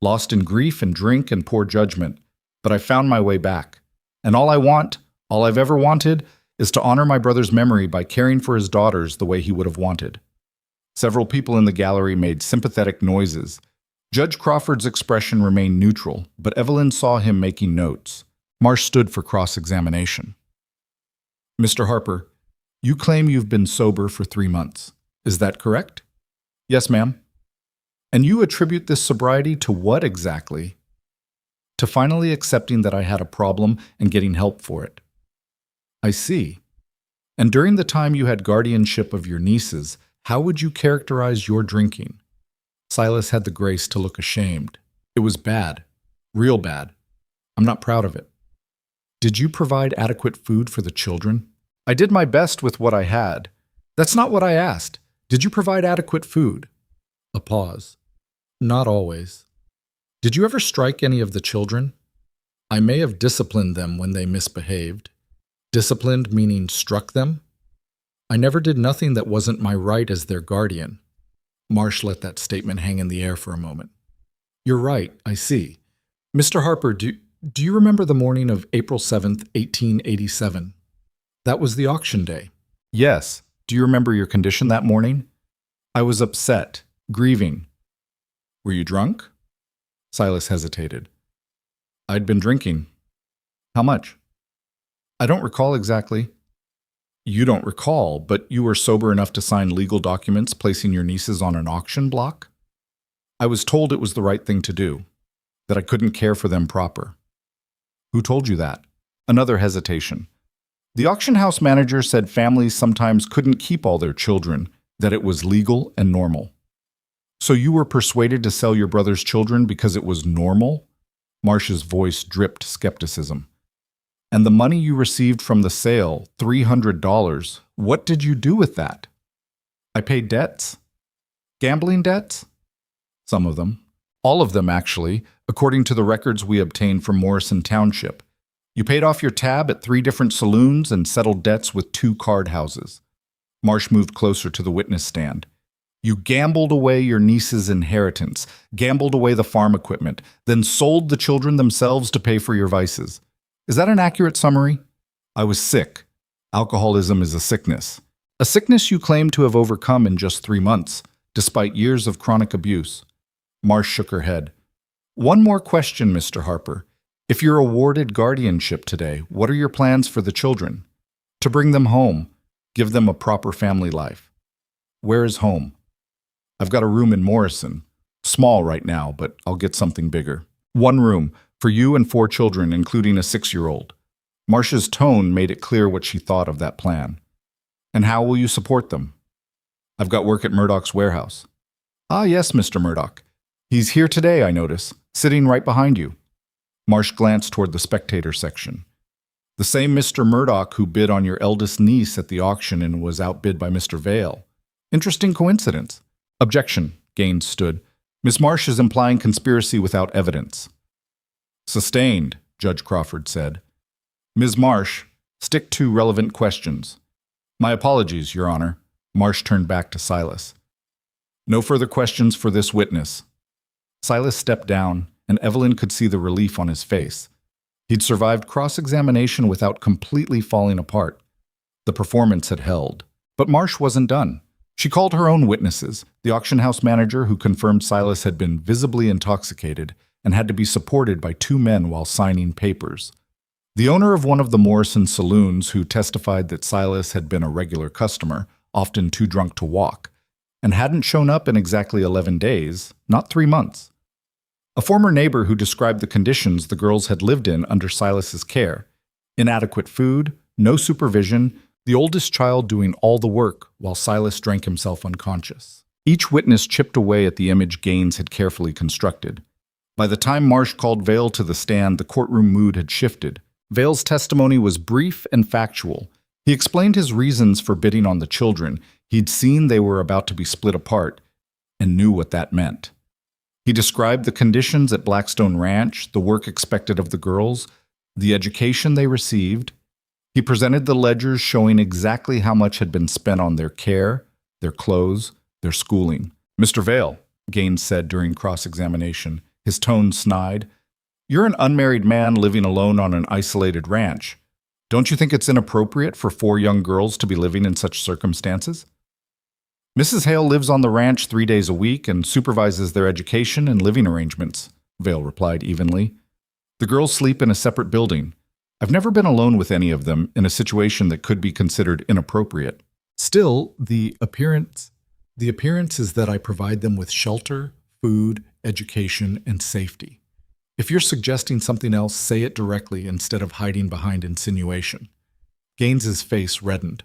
"Lost in grief and drink and poor judgment, but I found my way back. And all I've ever wanted, is to honor my brother's memory by caring for his daughters the way he would have wanted." Several people in the gallery made sympathetic noises. Judge Crawford's expression remained neutral, but Evelyn saw him making notes. Marsh stood for cross-examination. "Mr. Harper, you claim you've been sober for 3 months. Is that correct?" "Yes, ma'am." "And you attribute this sobriety to what exactly?" "To finally accepting that I had a problem and getting help for it." "I see. And during the time you had guardianship of your nieces, how would you characterize your drinking?" Silas had the grace to look ashamed. "It was bad. Real bad. I'm not proud of it." "Did you provide adequate food for the children?" "I did my best with what I had." "That's not what I asked. Did you provide adequate food?" A pause. "Not always." "Did you ever strike any of the children?" "I may have disciplined them when they misbehaved." "Disciplined meaning struck them?" "I never did nothing that wasn't my right as their guardian." Marsh let that statement hang in the air for a moment. "You're right, I see. Mr. Harper, do you remember the morning of April 7th, 1887? That was the auction day." "Yes. Do you remember your condition that morning?" "I was upset, grieving." "Were you drunk?" Silas hesitated. "I'd been drinking." "How much?" "I don't recall exactly." "You don't recall, but you were sober enough to sign legal documents placing your nieces on an auction block?" "I was told it was the right thing to do, that I couldn't care for them proper." "Who told you that?" Another hesitation. "The auction house manager said families sometimes couldn't keep all their children, that it was legal and normal." "So you were persuaded to sell your brother's children because it was normal?" Marsh's voice dripped skepticism. And the money you received from the sale, $300, what did you do with that? I paid debts. Gambling debts? Some of them. All of them, actually, according to the records we obtained from Morrison Township. You paid off your tab at 3 different saloons and settled debts with 2 card houses. Marsh moved closer to the witness stand. You gambled away your niece's inheritance, gambled away the farm equipment, then sold the children themselves to pay for your vices. Is that an accurate summary? I was sick. Alcoholism is a sickness. A sickness you claim to have overcome in just 3 months, despite years of chronic abuse. Marsh shook her head. One more question, Mr. Harper. If you're awarded guardianship today, what are your plans for the children? To bring them home, give them a proper family life. Where is home? I've got a room in Morrison. Small right now, but I'll get something bigger. 1 room, for you and 4 children, including a 6-year-old. Marsh's tone made it clear what she thought of that plan. And how will you support them? I've got work at Murdoch's warehouse. Ah, yes, Mr. Murdoch. He's here today, I notice, sitting right behind you. Marsh glanced toward the spectator section. The same Mr. Murdoch who bid on your eldest niece at the auction and was outbid by Mr. Vale. Interesting coincidence. Objection, Gaines stood. Miss Marsh is implying conspiracy without evidence. Sustained, Judge Crawford said. Ms. Marsh, stick to relevant questions. My apologies, Your Honor. Marsh turned back to Silas. No further questions for this witness. Silas stepped down, and Evelyn could see the relief on his face. He'd survived cross-examination without completely falling apart. The performance had held. But Marsh wasn't done. She called her own witnesses, the auction house manager who confirmed Silas had been visibly intoxicated and had to be supported by 2 men while signing papers. The owner of one of the Morrison saloons who testified that Silas had been a regular customer, often too drunk to walk, and hadn't shown up in exactly 11 days, not 3 months. A former neighbor who described the conditions the girls had lived in under Silas's care. Inadequate food, no supervision, the oldest child doing all the work while Silas drank himself unconscious. Each witness chipped away at the image Gaines had carefully constructed. By the time Marsh called Vale to the stand, the courtroom mood had shifted. Vale's testimony was brief and factual. He explained his reasons for bidding on the children. He'd seen they were about to be split apart and knew what that meant. He described the conditions at Blackstone Ranch, the work expected of the girls, the education they received. He presented the ledgers showing exactly how much had been spent on their care, their clothes, their schooling. Mr. Vale, Gaines said during cross-examination, his tone snide, you're an unmarried man living alone on an isolated ranch. Don't you think it's inappropriate for 4 young girls to be living in such circumstances? Mrs. Hale lives on the ranch 3 days a week and supervises their education and living arrangements, Vale replied evenly. The girls sleep in a separate building. I've never been alone with any of them in a situation that could be considered inappropriate. Still, the appearance is that I provide them with shelter, food, education, and safety. If you're suggesting something else, say it directly instead of hiding behind insinuation. Gaines's face reddened.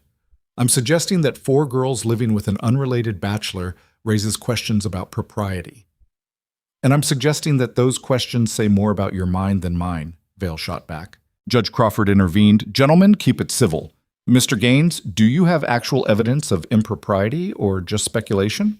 I'm suggesting that 4 girls living with an unrelated bachelor raises questions about propriety. And I'm suggesting that those questions say more about your mind than mine, Vale shot back. Judge Crawford intervened. Gentlemen, keep it civil. Mr. Gaines, do you have actual evidence of impropriety or just speculation?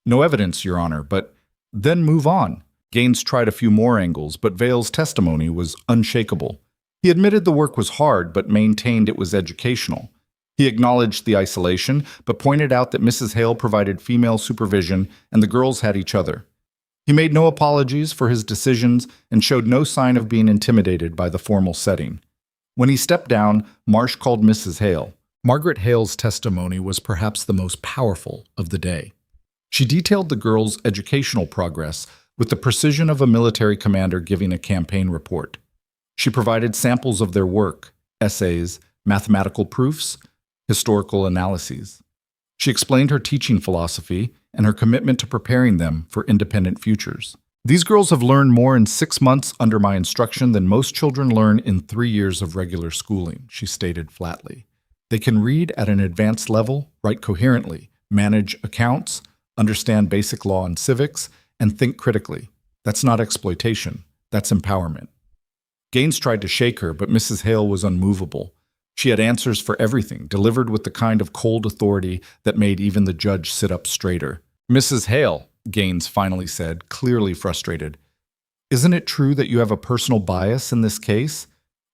No evidence, Your Honor, but then move on. Gaines tried a few more angles, but Vale's testimony was unshakable. He admitted the work was hard, but maintained it was educational. He acknowledged the isolation, but pointed out that Mrs. Hale provided female supervision and the girls had each other. He made no apologies for his decisions and showed no sign of being intimidated by the formal setting. When he stepped down, Marsh called Mrs. Hale. Margaret Hale's testimony was perhaps the most powerful of the day. She detailed the girls' educational progress with the precision of a military commander giving a campaign report. She provided samples of their work, essays, mathematical proofs, historical analyses. She explained her teaching philosophy and her commitment to preparing them for independent futures. These girls have learned more in 6 months under my instruction than most children learn in 3 years of regular schooling, she stated flatly. They can read at an advanced level, write coherently, manage accounts, understand basic law and civics, and think critically. That's not exploitation, that's empowerment. Gaines tried to shake her, but Mrs. Hale was unmovable. She had answers for everything, delivered with the kind of cold authority that made even the judge sit up straighter. "Mrs. Hale," Gaines finally said, clearly frustrated, "isn't it true that you have a personal bias in this case?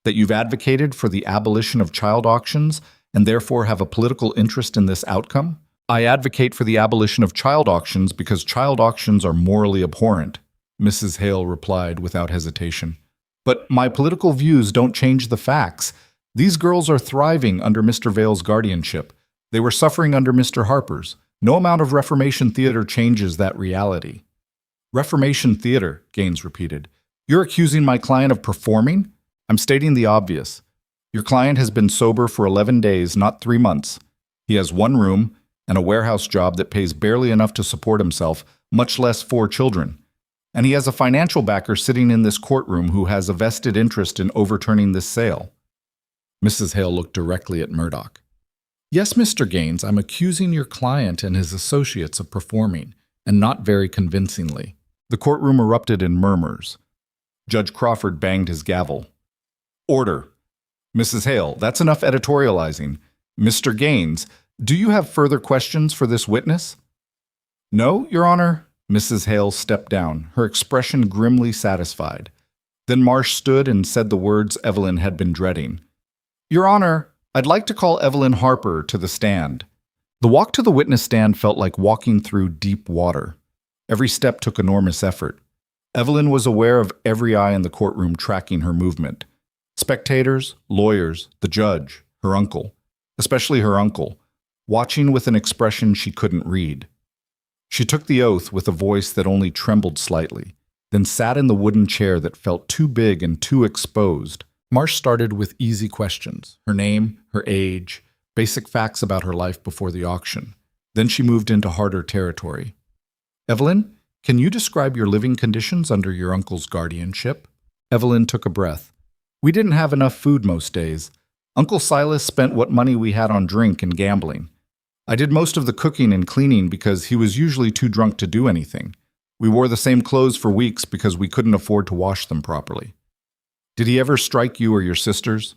That you've advocated for the abolition of child auctions and therefore have a political interest in this outcome?" "I advocate for the abolition of child auctions because child auctions are morally abhorrent," Mrs. Hale replied without hesitation. "But my political views don't change the facts. These girls are thriving under Mr. Vale's guardianship. They were suffering under Mr. Harper's. No amount of Reformation theater changes that reality." "Reformation theater," Gaines repeated. "You're accusing my client of performing? I'm stating the obvious. Your client has been sober for 11 days, not 3 months. He has 1 room and a warehouse job that pays barely enough to support himself, much less 4 children. And he has a financial backer sitting in this courtroom who has a vested interest in overturning this sale." Mrs. Hale looked directly at Murdoch. "Yes, Mr. Gaines, I'm accusing your client and his associates of performing, and not very convincingly." The courtroom erupted in murmurs. Judge Crawford banged his gavel. "Order. Mrs. Hale, that's enough editorializing. Mr. Gaines, do you have further questions for this witness?" "No, Your Honor." Mrs. Hale stepped down, her expression grimly satisfied. Then Marsh stood and said the words Evelyn had been dreading. "Your Honor, I'd like to call Evelyn Harper to the stand." The walk to the witness stand felt like walking through deep water. Every step took enormous effort. Evelyn was aware of every eye in the courtroom tracking her movement. Spectators, lawyers, the judge, her uncle, especially her uncle, watching with an expression she couldn't read. She took the oath with a voice that only trembled slightly, then sat in the wooden chair that felt too big and too exposed. Marsh started with easy questions, her name, her age, basic facts about her life before the auction. Then she moved into harder territory. "Evelyn, can you describe your living conditions under your uncle's guardianship?" Evelyn took a breath. "We didn't have enough food most days. Uncle Silas spent what money we had on drink and gambling. I did most of the cooking and cleaning because he was usually too drunk to do anything. We wore the same clothes for weeks because we couldn't afford to wash them properly." "Did he ever strike you or your sisters?"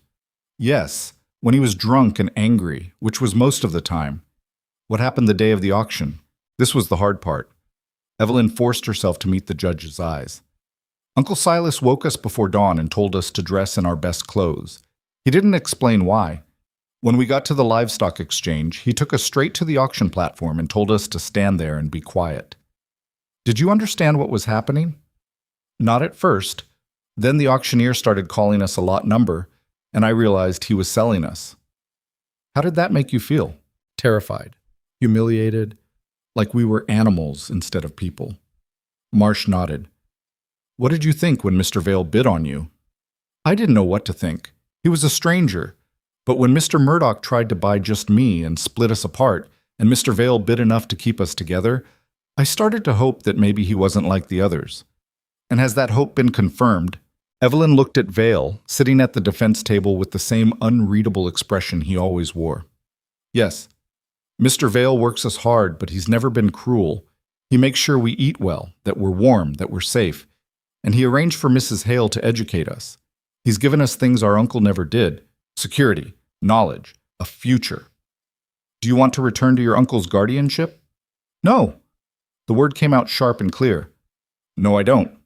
"Yes, when he was drunk and angry, which was most of the time." "What happened the day of the auction?" This was the hard part. Evelyn forced herself to meet the judge's eyes. "Uncle Silas woke us before dawn and told us to dress in our best clothes. He didn't explain why. When we got to the livestock exchange, he took us straight to the auction platform and told us to stand there and be quiet." "Did you understand what was happening?" "Not at first. Then the auctioneer started calling us a lot number, and I realized he was selling us." "How did that make you feel?" "Terrified, humiliated, like we were animals instead of people." Marsh nodded. "What did you think when Mr. Vale bid on you?" "I didn't know what to think. He was a stranger. But when Mr. Murdoch tried to buy just me and split us apart, and Mr. Vale bid enough to keep us together, I started to hope that maybe he wasn't like the others." "And has that hope been confirmed?" Evelyn looked at Vale, sitting at the defense table with the same unreadable expression he always wore. "Yes. Mr. Vale works us hard, but he's never been cruel. He makes sure we eat well, that we're warm, that we're safe. And he arranged for Mrs. Hale to educate us. He's given us things our uncle never did: security, knowledge, a future." "Do you want to return to your uncle's guardianship?" "No." The word came out sharp and clear. "No, I don't."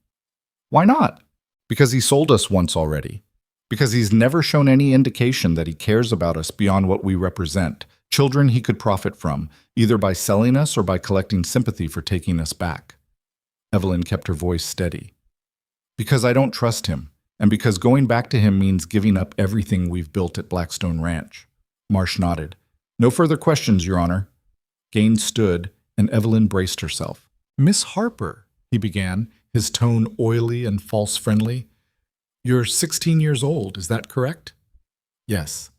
"Why not?" "Because he sold us once already. Because he's never shown any indication that he cares about us beyond what we represent, children he could profit from, either by selling us or by collecting sympathy for taking us back." Evelyn kept her voice steady. "Because I don't trust him, and because going back to him means giving up everything we've built at Blackstone Ranch." Marsh nodded. "No further questions, Your Honor." Gaines stood, and Evelyn braced herself. "Miss Harper," he began, his tone oily and false friendly. "You're 16 years old, is that correct?" "Yes."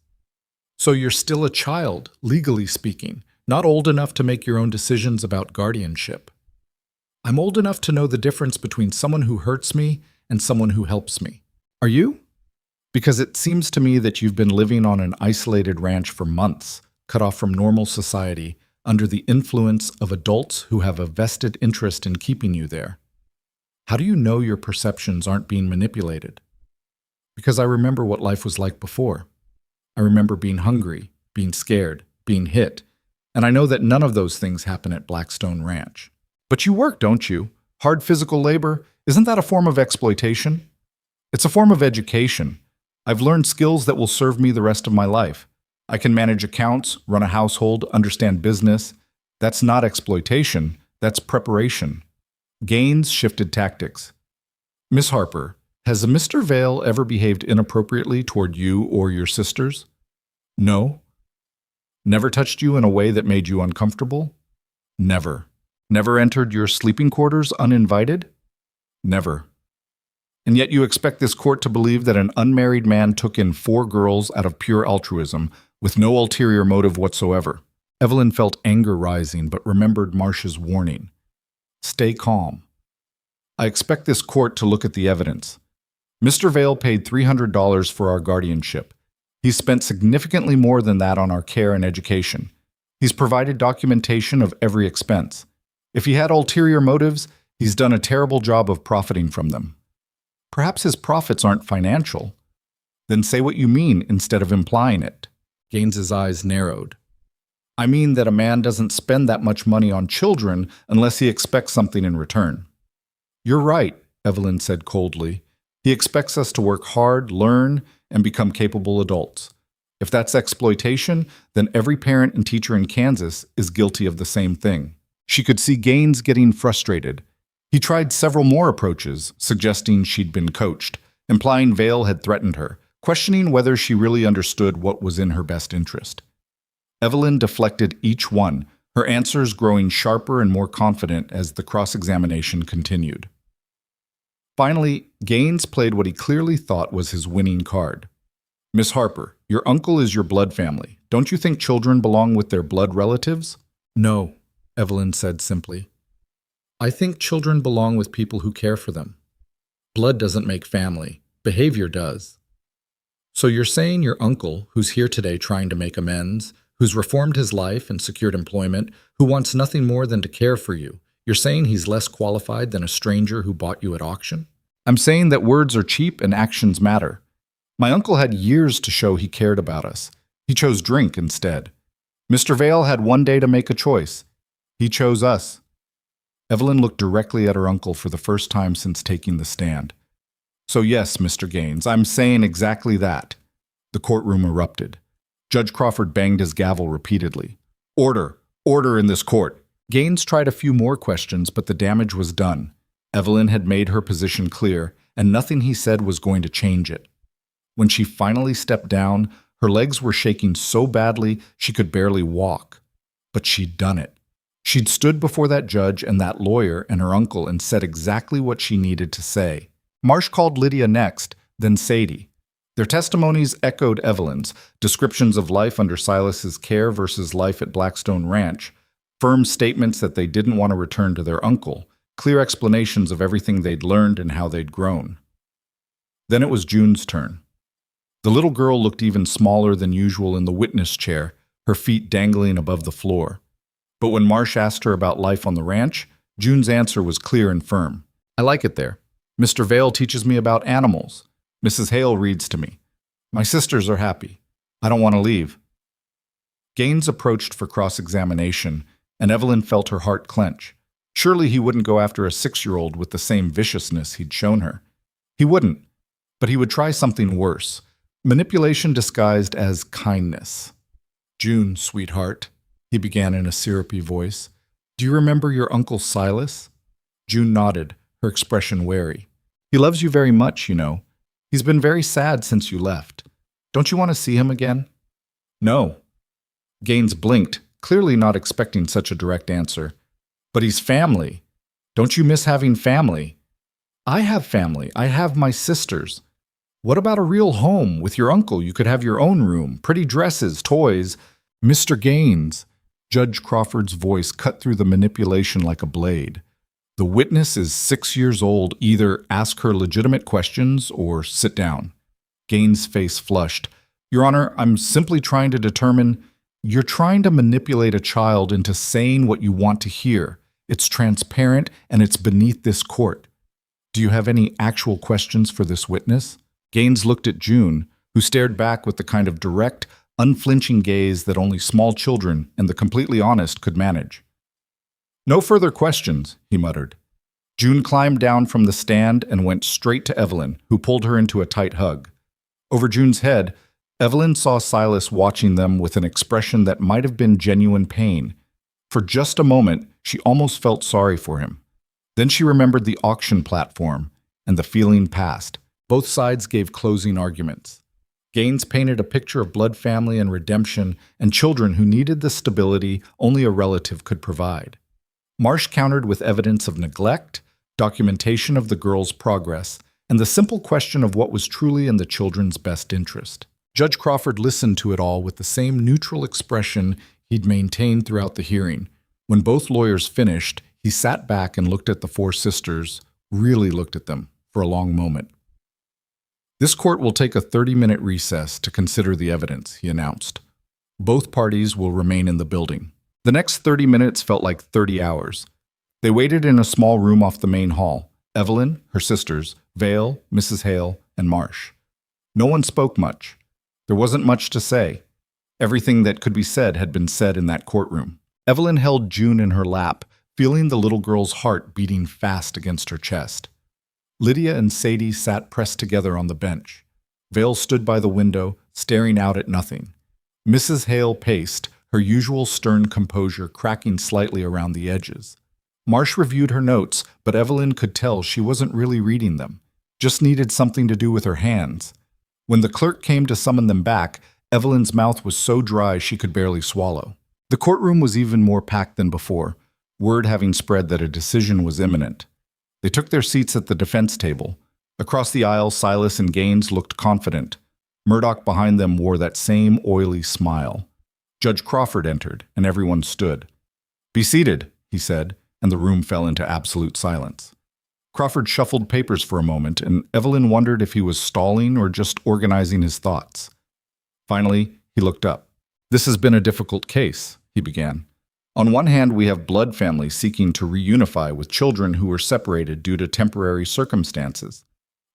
"So you're still a child, legally speaking, not old enough to make your own decisions about guardianship." "I'm old enough to know the difference between someone who hurts me and someone who helps me." "Are you?" "Because it seems to me that you've been living on an isolated ranch for months, cut off from normal society, under the influence of adults who have a vested interest in keeping you there. How do you know your perceptions aren't being manipulated?" Because I remember what life was like before. I remember being hungry, being scared, being hit, and I know that none of those things happen at Blackstone Ranch. But you work, don't you? Hard physical labor, isn't that a form of exploitation? It's a form of education. I've learned skills that will serve me the rest of my life. I can manage accounts, run a household, understand business. That's not exploitation, that's preparation. Gaines shifted tactics. Miss Harper, has Mr. Vale ever behaved inappropriately toward you or your sisters? No. Never touched you in a way that made you uncomfortable? Never. Never entered your sleeping quarters uninvited? Never. And yet you expect this court to believe that an unmarried man took in 4 girls out of pure altruism, with no ulterior motive whatsoever. Evelyn felt anger rising, but remembered Marsh's warning. Stay calm. I expect this court to look at the evidence. Mr. Vale paid $300 for our guardianship. He's spent significantly more than that on our care and education. He's provided documentation of every expense. If he had ulterior motives, he's done a terrible job of profiting from them. Perhaps his profits aren't financial. Then say what you mean instead of implying it. Gaines's eyes narrowed. I mean that a man doesn't spend that much money on children unless he expects something in return. You're right, Evelyn said coldly. He expects us to work hard, learn, and become capable adults. If that's exploitation, then every parent and teacher in Kansas is guilty of the same thing. She could see Gaines getting frustrated. He tried several more approaches, suggesting she'd been coached, implying Vale had threatened her, questioning whether she really understood what was in her best interest. Evelyn deflected each one, her answers growing sharper and more confident as the cross-examination continued. Finally, Gaines played what he clearly thought was his winning card. Miss Harper, your uncle is your blood family. Don't you think children belong with their blood relatives? No, Evelyn said simply. I think children belong with people who care for them. Blood doesn't make family. Behavior does. So you're saying your uncle, who's here today trying to make amends, who's reformed his life and secured employment, who wants nothing more than to care for you, you're saying he's less qualified than a stranger who bought you at auction? I'm saying that words are cheap and actions matter. My uncle had years to show he cared about us. He chose drink instead. Mr. Vale had one day to make a choice. He chose us. Evelyn looked directly at her uncle for the first time since taking the stand. So yes, Mr. Gaines, I'm saying exactly that. The courtroom erupted. Judge Crawford banged his gavel repeatedly. Order! Order in this court! Gaines tried a few more questions, but the damage was done. Evelyn had made her position clear, and nothing he said was going to change it. When she finally stepped down, her legs were shaking so badly she could barely walk. But she'd done it. She'd stood before that judge and that lawyer and her uncle and said exactly what she needed to say. Marsh called Lydia next, then Sadie. Their testimonies echoed Evelyn's, descriptions of life under Silas's care versus life at Blackstone Ranch, firm statements that they didn't want to return to their uncle, clear explanations of everything they'd learned and how they'd grown. Then it was June's turn. The little girl looked even smaller than usual in the witness chair, her feet dangling above the floor. But when Marsh asked her about life on the ranch, June's answer was clear and firm. I like it there. Mr. Vale teaches me about animals. Mrs. Hale reads to me. My sisters are happy. I don't want to leave. Gaines approached for cross-examination, and Evelyn felt her heart clench. Surely he wouldn't go after a 6-year-old with the same viciousness he'd shown her. He wouldn't, but he would try something worse. Manipulation disguised as kindness. June, sweetheart, he began in a syrupy voice. Do you remember your Uncle Silas? June nodded, her expression wary. He loves you very much, you know. He's been very sad since you left. Don't you want to see him again? No. Gaines blinked, clearly not expecting such a direct answer. But he's family. Don't you miss having family? I have family. I have my sisters. What about a real home with your uncle? You could have your own room, pretty dresses, toys. Mr. Gaines, Judge Crawford's voice cut through the manipulation like a blade. The witness is 6 years old. Either ask her legitimate questions or sit down. Gaines' face flushed. Your Honor, I'm simply trying to determine. You're trying to manipulate a child into saying what you want to hear. It's transparent and it's beneath this court. Do you have any actual questions for this witness? Gaines looked at June, who stared back with the kind of direct, unflinching gaze that only small children and the completely honest could manage. "No further questions," he muttered. June climbed down from the stand and went straight to Evelyn, who pulled her into a tight hug. Over June's head, Evelyn saw Silas watching them with an expression that might have been genuine pain. For just a moment, she almost felt sorry for him. Then she remembered the auction platform, and the feeling passed. Both sides gave closing arguments. Gaines painted a picture of blood family and redemption and children who needed the stability only a relative could provide. Marsh countered with evidence of neglect, documentation of the girl's progress, and the simple question of what was truly in the children's best interest. Judge Crawford listened to it all with the same neutral expression he'd maintained throughout the hearing. When both lawyers finished, he sat back and looked at the four sisters, really looked at them, for a long moment. "This court will take a 30-minute recess to consider the evidence," he announced. "Both parties will remain in the building." The next 30 minutes felt like 30 hours. They waited in a small room off the main hall. Evelyn, her sisters, Vale, Mrs. Hale, and Marsh. No one spoke much. There wasn't much to say. Everything that could be said had been said in that courtroom. Evelyn held June in her lap, feeling the little girl's heart beating fast against her chest. Lydia and Sadie sat pressed together on the bench. Vale stood by the window, staring out at nothing. Mrs. Hale paced, her usual stern composure cracking slightly around the edges. Marsh reviewed her notes, but Evelyn could tell she wasn't really reading them, just needed something to do with her hands. When the clerk came to summon them back, Evelyn's mouth was so dry she could barely swallow. The courtroom was even more packed than before, word having spread that a decision was imminent. They took their seats at the defense table. Across the aisle, Silas and Gaines looked confident. Murdoch behind them wore that same oily smile. Judge Crawford entered, and everyone stood. "Be seated," he said, and the room fell into absolute silence. Crawford shuffled papers for a moment, and Evelyn wondered if he was stalling or just organizing his thoughts. Finally, he looked up. "This has been a difficult case," he began. "On one hand, we have blood families seeking to reunify with children who were separated due to temporary circumstances.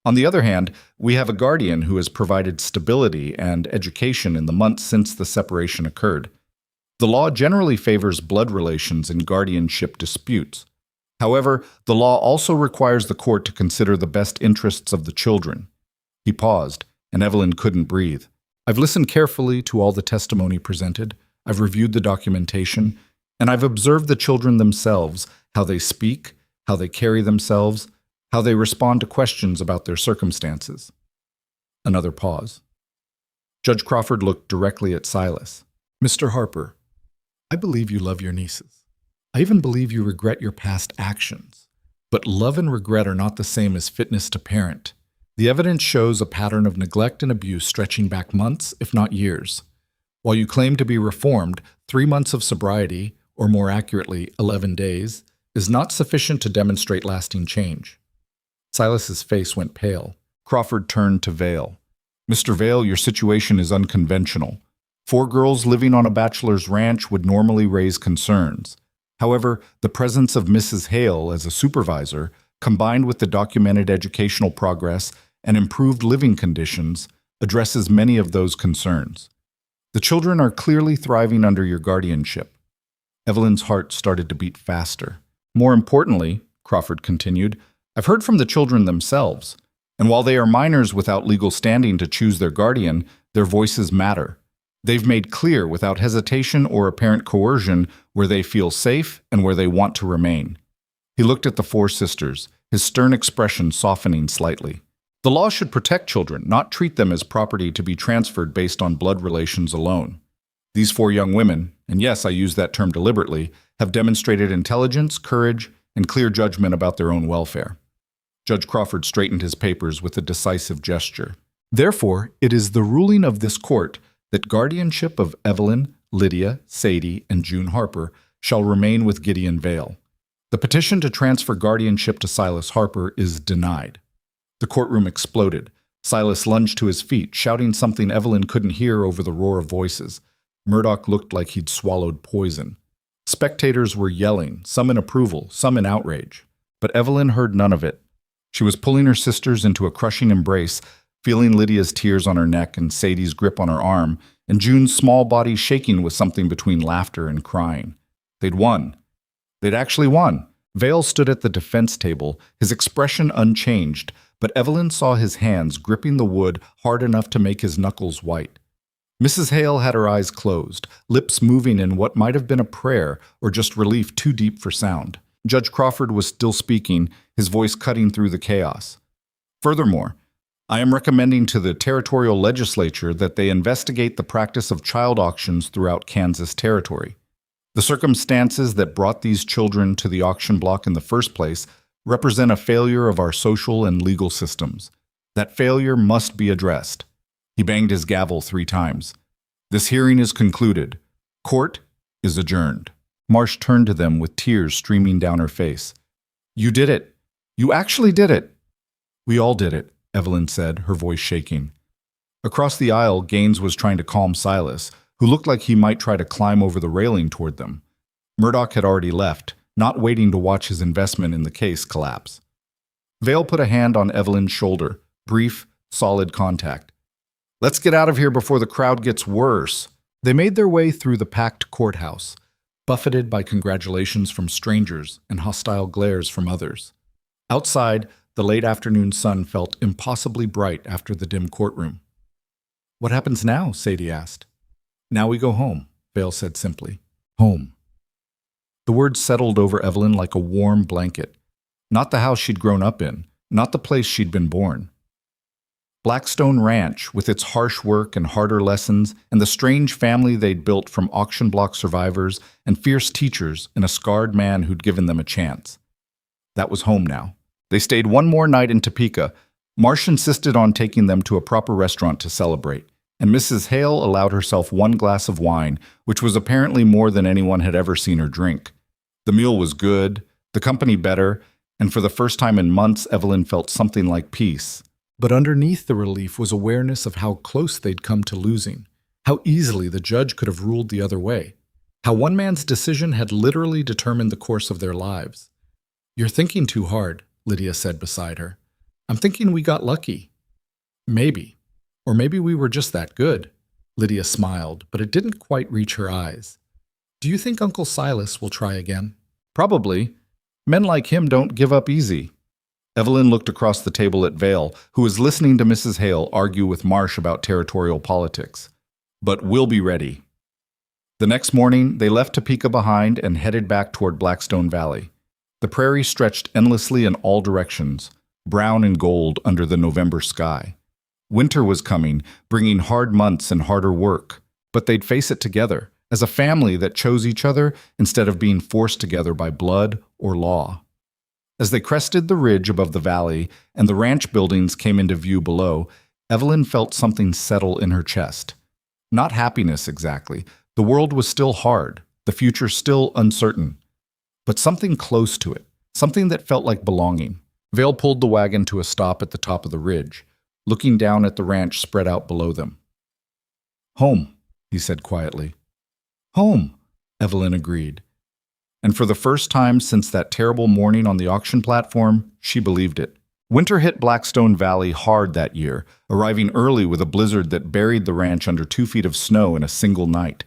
On the other hand, we have a guardian who has provided stability and education in the months since the separation occurred. The law generally favors blood relations in guardianship disputes. However, the law also requires the court to consider the best interests of the children." He paused, and Evelyn couldn't breathe. "I've listened carefully to all the testimony presented. I've reviewed the documentation, and I've observed the children themselves, how they speak, how they carry themselves, how they respond to questions about their circumstances." Another pause. Judge Crawford looked directly at Silas. "Mr. Harper, I believe you love your nieces. I even believe you regret your past actions. But love and regret are not the same as fitness to parent. The evidence shows a pattern of neglect and abuse stretching back months, if not years. While you claim to be reformed, 3 months of sobriety, or more accurately, 11 days, is not sufficient to demonstrate lasting change." Silas's face went pale. Crawford turned to Vale. "Mr. Vale, your situation is unconventional. 4 girls living on a bachelor's ranch would normally raise concerns. However, the presence of Mrs. Hale as a supervisor, combined with the documented educational progress and improved living conditions, addresses many of those concerns. The children are clearly thriving under your guardianship." Evelyn's heart started to beat faster. "More importantly," Crawford continued, "I've heard from the children themselves, and while they are minors without legal standing to choose their guardian, their voices matter. They've made clear without hesitation or apparent coercion where they feel safe and where they want to remain." He looked at the 4 sisters, his stern expression softening slightly. "The law should protect children, not treat them as property to be transferred based on blood relations alone. These 4 young women, and yes, I use that term deliberately, have demonstrated intelligence, courage, and clear judgment about their own welfare." Judge Crawford straightened his papers with a decisive gesture. "Therefore, it is the ruling of this court that guardianship of Evelyn, Lydia, Sadie, and June Harper shall remain with Gideon Vale. The petition to transfer guardianship to Silas Harper is denied." The courtroom exploded. Silas lunged to his feet, shouting something Evelyn couldn't hear over the roar of voices. Murdoch looked like he'd swallowed poison. Spectators were yelling, some in approval, some in outrage. But Evelyn heard none of it. She was pulling her sisters into a crushing embrace, feeling Lydia's tears on her neck and Sadie's grip on her arm, and June's small body shaking with something between laughter and crying. They'd won. They'd actually won. Vale stood at the defense table, his expression unchanged, but Evelyn saw his hands gripping the wood hard enough to make his knuckles white. Mrs. Hale had her eyes closed, lips moving in what might have been a prayer or just relief too deep for sound. Judge Crawford was still speaking, his voice cutting through the chaos. Furthermore, I am recommending to the territorial legislature that they investigate the practice of child auctions throughout Kansas territory. The circumstances that brought these children to the auction block in the first place represent a failure of our social and legal systems. That failure must be addressed. He banged his gavel 3 times. This hearing is concluded. Court is adjourned. Marsh turned to them with tears streaming down her face. You did it. You actually did it. We all did it, Evelyn said, her voice shaking. Across the aisle, Gaines was trying to calm Silas, who looked like he might try to climb over the railing toward them. Murdoch had already left, not waiting to watch his investment in the case collapse. Vale put a hand on Evelyn's shoulder, brief, solid contact. Let's get out of here before the crowd gets worse. They made their way through the packed courthouse, buffeted by congratulations from strangers and hostile glares from others. Outside, the late afternoon sun felt impossibly bright after the dim courtroom. What happens now? Sadie asked. Now we go home, Vale said simply. Home. The words settled over Evelyn like a warm blanket. Not the house she'd grown up in, not the place she'd been born. Blackstone Ranch, with its harsh work and harder lessons, and the strange family they'd built from auction block survivors and fierce teachers and a scarred man who'd given them a chance. That was home now. They stayed one more night in Topeka. Marsh insisted on taking them to a proper restaurant to celebrate, and Mrs. Hale allowed herself 1 glass of wine, which was apparently more than anyone had ever seen her drink. The meal was good, the company better, and for the first time in months, Evelyn felt something like peace. But underneath the relief was awareness of how close they'd come to losing, how easily the judge could have ruled the other way, how one man's decision had literally determined the course of their lives. You're thinking too hard, Lydia said beside her. I'm thinking we got lucky. Maybe. Or maybe we were just that good. Lydia smiled, but it didn't quite reach her eyes. Do you think Uncle Silas will try again? Probably. Men like him don't give up easy. Evelyn looked across the table at Vale, who was listening to Mrs. Hale argue with Marsh about territorial politics. But we'll be ready. The next morning, they left Topeka behind and headed back toward Blackstone Valley. The prairie stretched endlessly in all directions, brown and gold under the November sky. Winter was coming, bringing hard months and harder work, but they'd face it together, as a family that chose each other instead of being forced together by blood or law. As they crested the ridge above the valley and the ranch buildings came into view below, Evelyn felt something settle in her chest. Not happiness exactly. The world was still hard, the future still uncertain. But something close to it, something that felt like belonging. Vale pulled the wagon to a stop at the top of the ridge, looking down at the ranch spread out below them. Home, he said quietly. Home, Evelyn agreed. And for the first time since that terrible morning on the auction platform, she believed it. Winter hit Blackstone Valley hard that year, arriving early with a blizzard that buried the ranch under 2 feet of snow in a single night.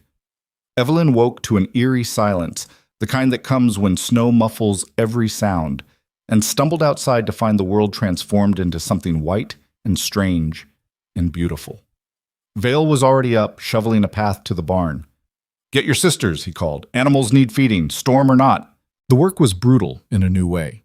Evelyn woke to an eerie silence, the kind that comes when snow muffles every sound, and stumbled outside to find the world transformed into something white and strange and beautiful. Vale was already up, shoveling a path to the barn. Get your sisters, he called. Animals need feeding, storm or not. The work was brutal in a new way.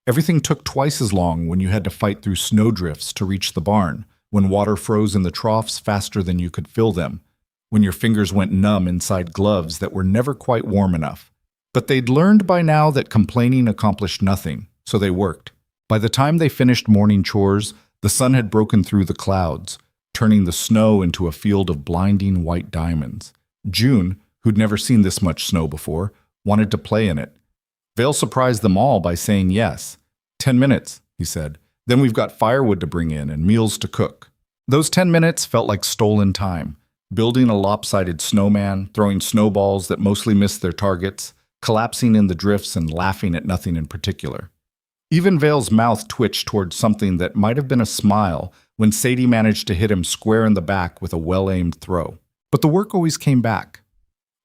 Everything took twice as long when you had to fight through snowdrifts to reach the barn, when water froze in the troughs faster than you could fill them, when your fingers went numb inside gloves that were never quite warm enough. But they'd learned by now that complaining accomplished nothing, so they worked. By the time they finished morning chores, the sun had broken through the clouds, turning the snow into a field of blinding white diamonds. June, who'd never seen this much snow before, wanted to play in it. Vale surprised them all by saying yes. 10 minutes, he said. Then we've got firewood to bring in and meals to cook. Those 10 minutes felt like stolen time, building a lopsided snowman, throwing snowballs that mostly missed their targets, collapsing in the drifts and laughing at nothing in particular. Even Vale's mouth twitched toward something that might have been a smile when Sadie managed to hit him square in the back with a well-aimed throw. But the work always came back.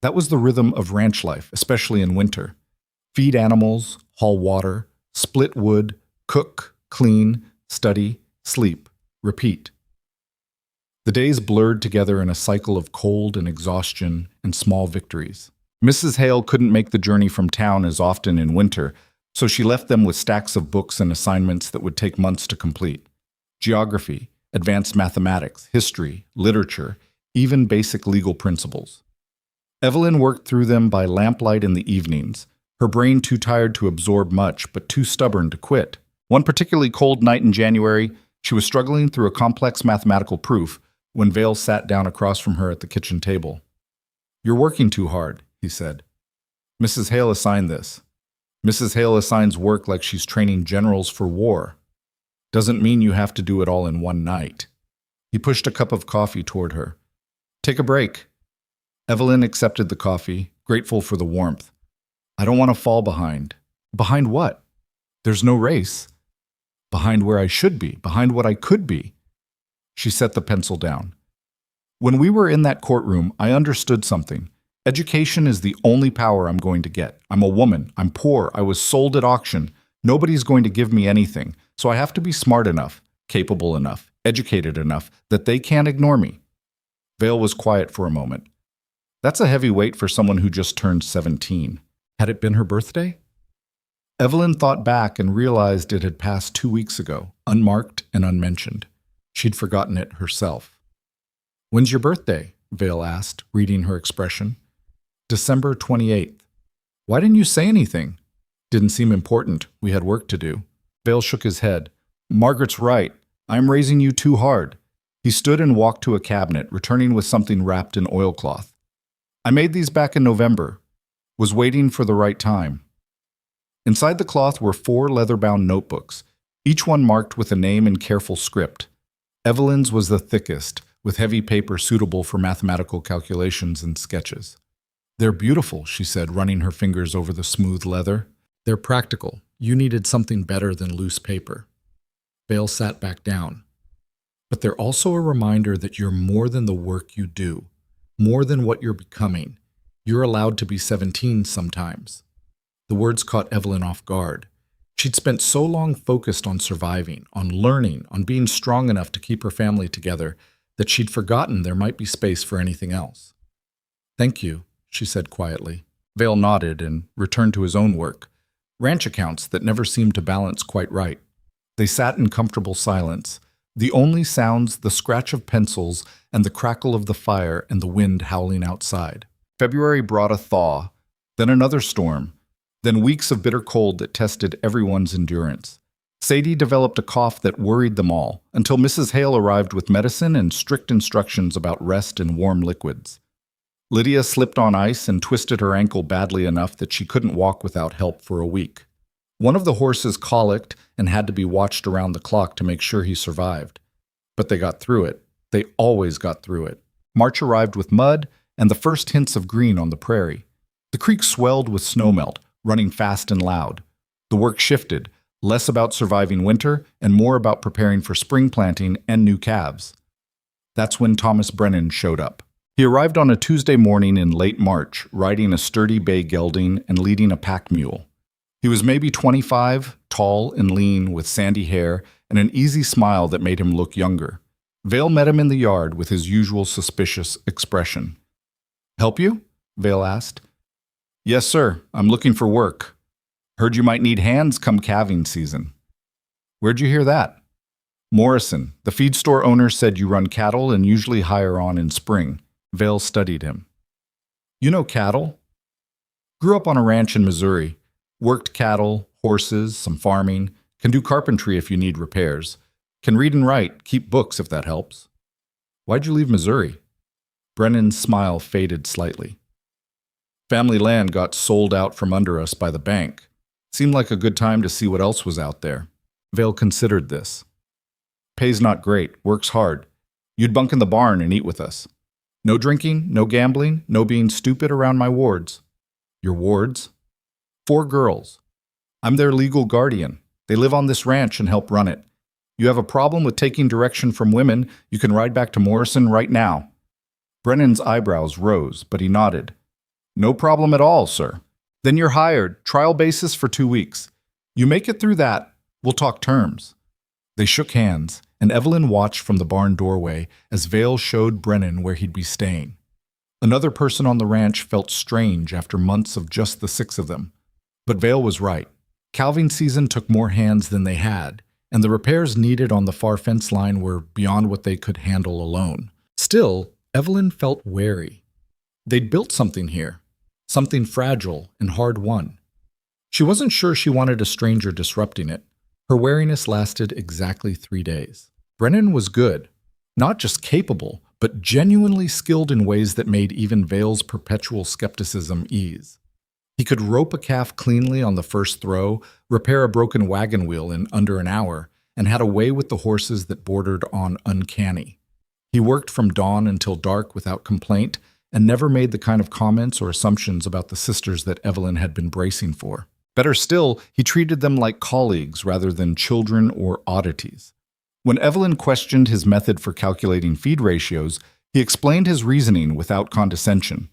That was the rhythm of ranch life, especially in winter. Feed animals, haul water, split wood, cook, clean, study, sleep, repeat. The days blurred together in a cycle of cold and exhaustion and small victories. Mrs. Hale couldn't make the journey from town as often in winter, so she left them with stacks of books and assignments that would take months to complete. Geography, advanced mathematics, history, literature, even basic legal principles. Evelyn worked through them by lamplight in the evenings, her brain too tired to absorb much, but too stubborn to quit. One particularly cold night in January, she was struggling through a complex mathematical proof when Vale sat down across from her at the kitchen table. "You're working too hard," he said. "Mrs. Hale assigned this. Mrs. Hale assigns work like she's training generals for war. Doesn't mean you have to do it all in one night." He pushed a cup of coffee toward her. "Take a break." Evelyn accepted the coffee, grateful for the warmth. "I don't want to fall behind." "Behind what?" "There's no race." "Behind where I should be, behind what I could be." She set the pencil down. "When we were in that courtroom, I understood something. Education is the only power I'm going to get. I'm a woman. I'm poor. I was sold at auction. Nobody's going to give me anything, so I have to be smart enough, capable enough, educated enough that they can't ignore me." Vale was quiet for a moment. That's a heavy weight for someone who just turned 17. Had it been her birthday? Evelyn thought back and realized it had passed 2 weeks ago, unmarked and unmentioned. She'd forgotten it herself. "When's your birthday?" Vale asked, reading her expression. "December 28th. "Why didn't you say anything?" "Didn't seem important. We had work to do." Vale shook his head. "Margaret's right. I'm raising you too hard." He stood and walked to a cabinet, returning with something wrapped in oilcloth. "I made these back in November. Was waiting for the right time." Inside the cloth were 4 leather-bound notebooks, each one marked with a name in careful script. Evelyn's was the thickest, with heavy paper suitable for mathematical calculations and sketches. "They're beautiful," she said, running her fingers over the smooth leather. "They're practical. You needed something better than loose paper." Vale sat back down. "But they're also a reminder that you're more than the work you do, more than what you're becoming. You're allowed to be 17 sometimes." The words caught Evelyn off guard. She'd spent so long focused on surviving, on learning, on being strong enough to keep her family together, that she'd forgotten there might be space for anything else. "Thank you," she said quietly. Vale nodded and returned to his own work, ranch accounts that never seemed to balance quite right. They sat in comfortable silence, the only sounds the scratch of pencils and the crackle of the fire and the wind howling outside. February brought a thaw, then another storm, then weeks of bitter cold that tested everyone's endurance. Sadie developed a cough that worried them all, until Mrs. Hale arrived with medicine and strict instructions about rest and warm liquids. Lydia slipped on ice and twisted her ankle badly enough that she couldn't walk without help for a week. One of the horses colicked and had to be watched around the clock to make sure he survived. But they got through it. They always got through it. March arrived with mud and the first hints of green on the prairie. The creek swelled with snowmelt, running fast and loud. The work shifted, less about surviving winter and more about preparing for spring planting and new calves. That's when Thomas Brennan showed up. He arrived on a Tuesday morning in late March, riding a sturdy bay gelding and leading a pack mule. He was maybe 25, tall and lean, with sandy hair and an easy smile that made him look younger. Vale met him in the yard with his usual suspicious expression. "Help you?" Vale asked. "Yes, sir. I'm looking for work. Heard you might need hands come calving season." "Where'd you hear that?" "Morrison. The feed store owner said you run cattle and usually hire on in spring." Vale studied him. "You know cattle?" "Grew up on a ranch in Missouri. Worked cattle, horses, some farming. Can do carpentry if you need repairs. Can read and write, keep books if that helps." "Why'd you leave Missouri?" Brennan's smile faded slightly. "Family land got sold out from under us by the bank. Seemed like a good time to see what else was out there." Vale considered this. "Pay's not great, work's hard. You'd bunk in the barn and eat with us. No drinking, no gambling, no being stupid around my wards." "Your wards?" 4 girls. I'm their legal guardian. They live on this ranch and help run it. You have a problem with taking direction from women, you can ride back to Morrison right now. Brennan's eyebrows rose, but he nodded. No problem at all, sir. Then you're hired, trial basis for 2 weeks. You make it through that, we'll talk terms. They shook hands, and Evelyn watched from the barn doorway as Vale showed Brennan where he'd be staying. Another person on the ranch felt strange after months of just the 6 of them. But Vale was right. Calving season took more hands than they had, and the repairs needed on the far fence line were beyond what they could handle alone. Still, Evelyn felt wary. They'd built something here, something fragile and hard-won. She wasn't sure she wanted a stranger disrupting it. Her wariness lasted exactly 3 days. Brennan was good, not just capable, but genuinely skilled in ways that made even Vale's perpetual skepticism ease. He could rope a calf cleanly on the first throw, repair a broken wagon wheel in under an hour, and had a way with the horses that bordered on uncanny. He worked from dawn until dark without complaint and never made the kind of comments or assumptions about the sisters that Evelyn had been bracing for. Better still, he treated them like colleagues rather than children or oddities. When Evelyn questioned his method for calculating feed ratios, he explained his reasoning without condescension.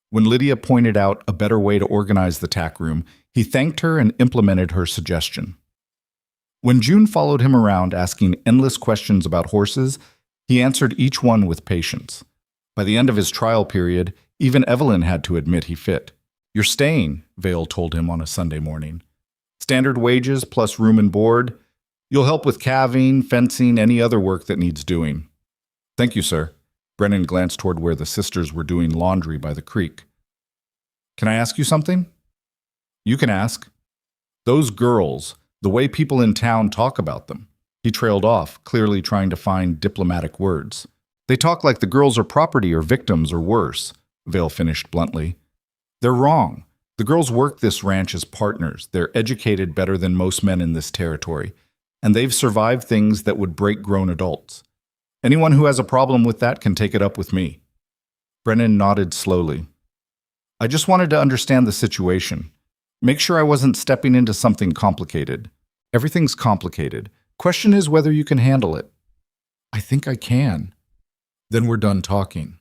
When Lydia pointed out a better way to organize the tack room, he thanked her and implemented her suggestion. When June followed him around asking endless questions about horses, he answered each one with patience. By the end of his trial period, even Evelyn had to admit he fit. You're staying, Vale told him on a Sunday morning. Standard wages plus room and board. You'll help with calving, fencing, any other work that needs doing. Thank you, sir. Brennan glanced toward where the sisters were doing laundry by the creek. Can I ask you something? You can ask. Those girls, the way people in town talk about them. He trailed off, clearly trying to find diplomatic words. They talk like the girls are property or victims or worse, Vale finished bluntly. They're wrong. The girls work this ranch as partners. They're educated better than most men in this territory, and they've survived things that would break grown adults. Anyone who has a problem with that can take it up with me. Brennan nodded slowly. I just wanted to understand the situation. Make sure I wasn't stepping into something complicated. Everything's complicated. Question is whether you can handle it. I think I can. Then we're done talking.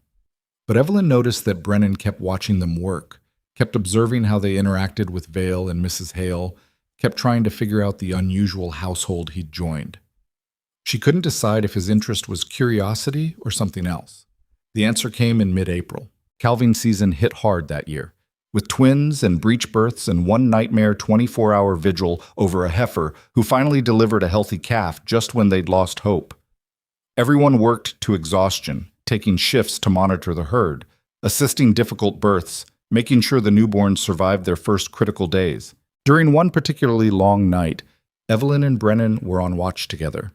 But Evelyn noticed that Brennan kept watching them work, kept observing how they interacted with Vale and Mrs. Hale, kept trying to figure out the unusual household he'd joined. She couldn't decide if his interest was curiosity or something else. The answer came in mid-April. Calving season hit hard that year, with twins and breech births and one nightmare 24-hour vigil over a heifer who finally delivered a healthy calf just when they'd lost hope. Everyone worked to exhaustion, taking shifts to monitor the herd, assisting difficult births, making sure the newborns survived their first critical days. During one particularly long night, Evelyn and Brennan were on watch together.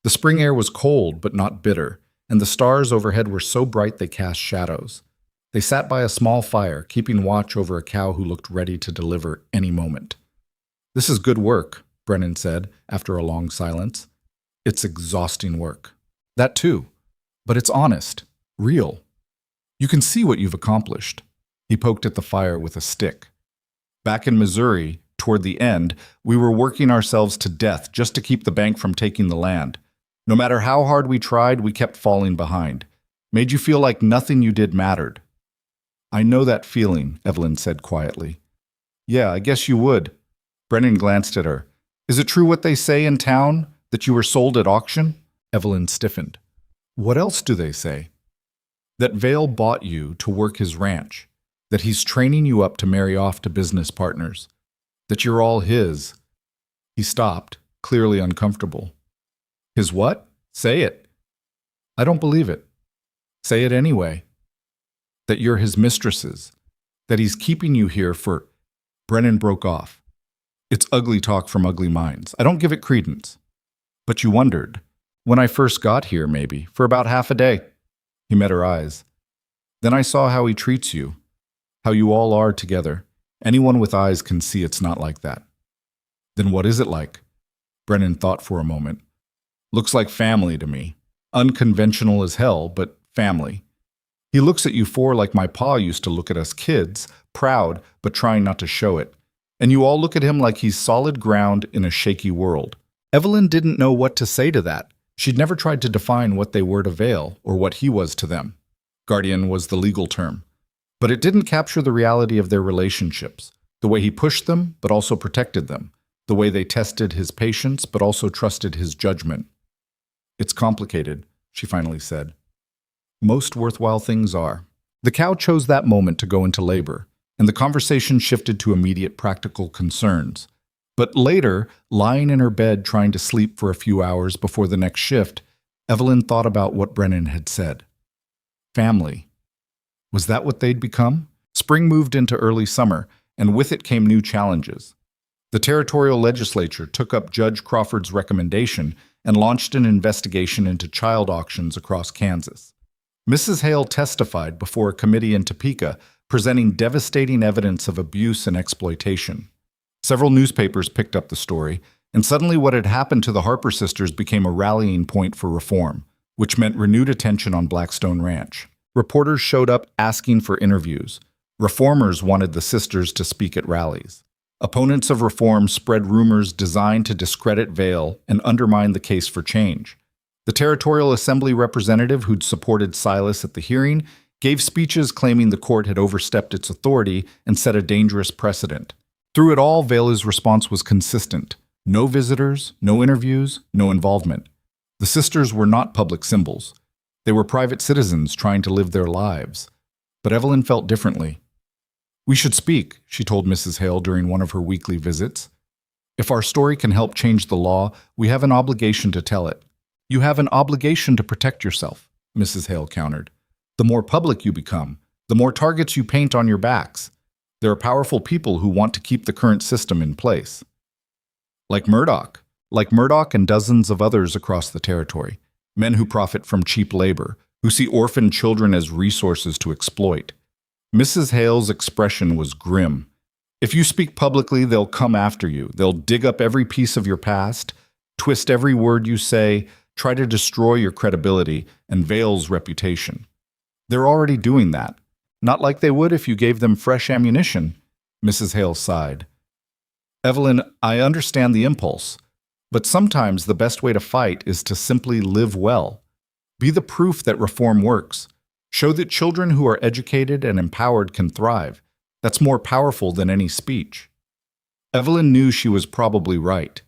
The spring air was cold but not bitter, and the stars overhead were so bright they cast shadows. They sat by a small fire, keeping watch over a cow who looked ready to deliver any moment. This is good work, Brennan said, after a long silence. It's exhausting work. That too. But it's honest, real. You can see what you've accomplished. He poked at the fire with a stick. Back in Missouri, toward the end, we were working ourselves to death just to keep the bank from taking the land. No matter how hard we tried, we kept falling behind. Made you feel like nothing you did mattered. I know that feeling, Evelyn said quietly. Yeah, I guess you would. Brennan glanced at her. Is it true what they say in town, that you were sold at auction? Evelyn stiffened. What else do they say? That Vale bought you to work his ranch, that he's training you up to marry off to business partners, that you're all his. He stopped, clearly uncomfortable. His what? Say it. I don't believe it. Say it anyway. That you're his mistresses, that he's keeping you here for... Brennan broke off. It's ugly talk from ugly minds. I don't give it credence. But you wondered. When I first got here, maybe, for about half a day. He met her eyes. Then I saw how he treats you, how you all are together. Anyone with eyes can see it's not like that. Then what is it like? Brennan thought for a moment. Looks like family to me. Unconventional as hell, but family. He looks at you four like my pa used to look at us kids, proud, but trying not to show it. And you all look at him like he's solid ground in a shaky world. Evelyn didn't know what to say to that. She'd never tried to define what they were to Vale or what he was to them. Guardian was the legal term. But it didn't capture the reality of their relationships, the way he pushed them but also protected them, the way they tested his patience but also trusted his judgment. "It's complicated," she finally said. "Most worthwhile things are." The cow chose that moment to go into labor, and the conversation shifted to immediate practical concerns. But later, lying in her bed trying to sleep for a few hours before the next shift, Evelyn thought about what Brennan had said. Family. Was that what they'd become? Spring moved into early summer, and with it came new challenges. The territorial legislature took up Judge Crawford's recommendation and launched an investigation into child auctions across Kansas. Mrs. Hale testified before a committee in Topeka, presenting devastating evidence of abuse and exploitation. Several newspapers picked up the story, and suddenly what had happened to the Harper sisters became a rallying point for reform, which meant renewed attention on Blackstone Ranch. Reporters showed up asking for interviews. Reformers wanted the sisters to speak at rallies. Opponents of reform spread rumors designed to discredit Vale and undermine the case for change. The Territorial Assembly representative who'd supported Silas at the hearing gave speeches claiming the court had overstepped its authority and set a dangerous precedent. Through it all, Vale's response was consistent. No visitors, no interviews, no involvement. The sisters were not public symbols. They were private citizens trying to live their lives. But Evelyn felt differently. "We should speak," she told Mrs. Hale during one of her weekly visits. "If our story can help change the law, we have an obligation to tell it." "You have an obligation to protect yourself," Mrs. Hale countered. "The more public you become, the more targets you paint on your backs. There are powerful people who want to keep the current system in place." Like Murdoch and dozens of others across the territory, men who profit from cheap labor, who see orphaned children as resources to exploit. Mrs. Hale's expression was grim. "If you speak publicly, they'll come after you. They'll dig up every piece of your past, twist every word you say, try to destroy your credibility and Vale's reputation. They're already doing that. Not like they would if you gave them fresh ammunition." Mrs. Hale sighed. "Evelyn, I understand the impulse, but sometimes the best way to fight is to simply live well. Be the proof that reform works. Show that children who are educated and empowered can thrive. That's more powerful than any speech." Evelyn knew she was probably right,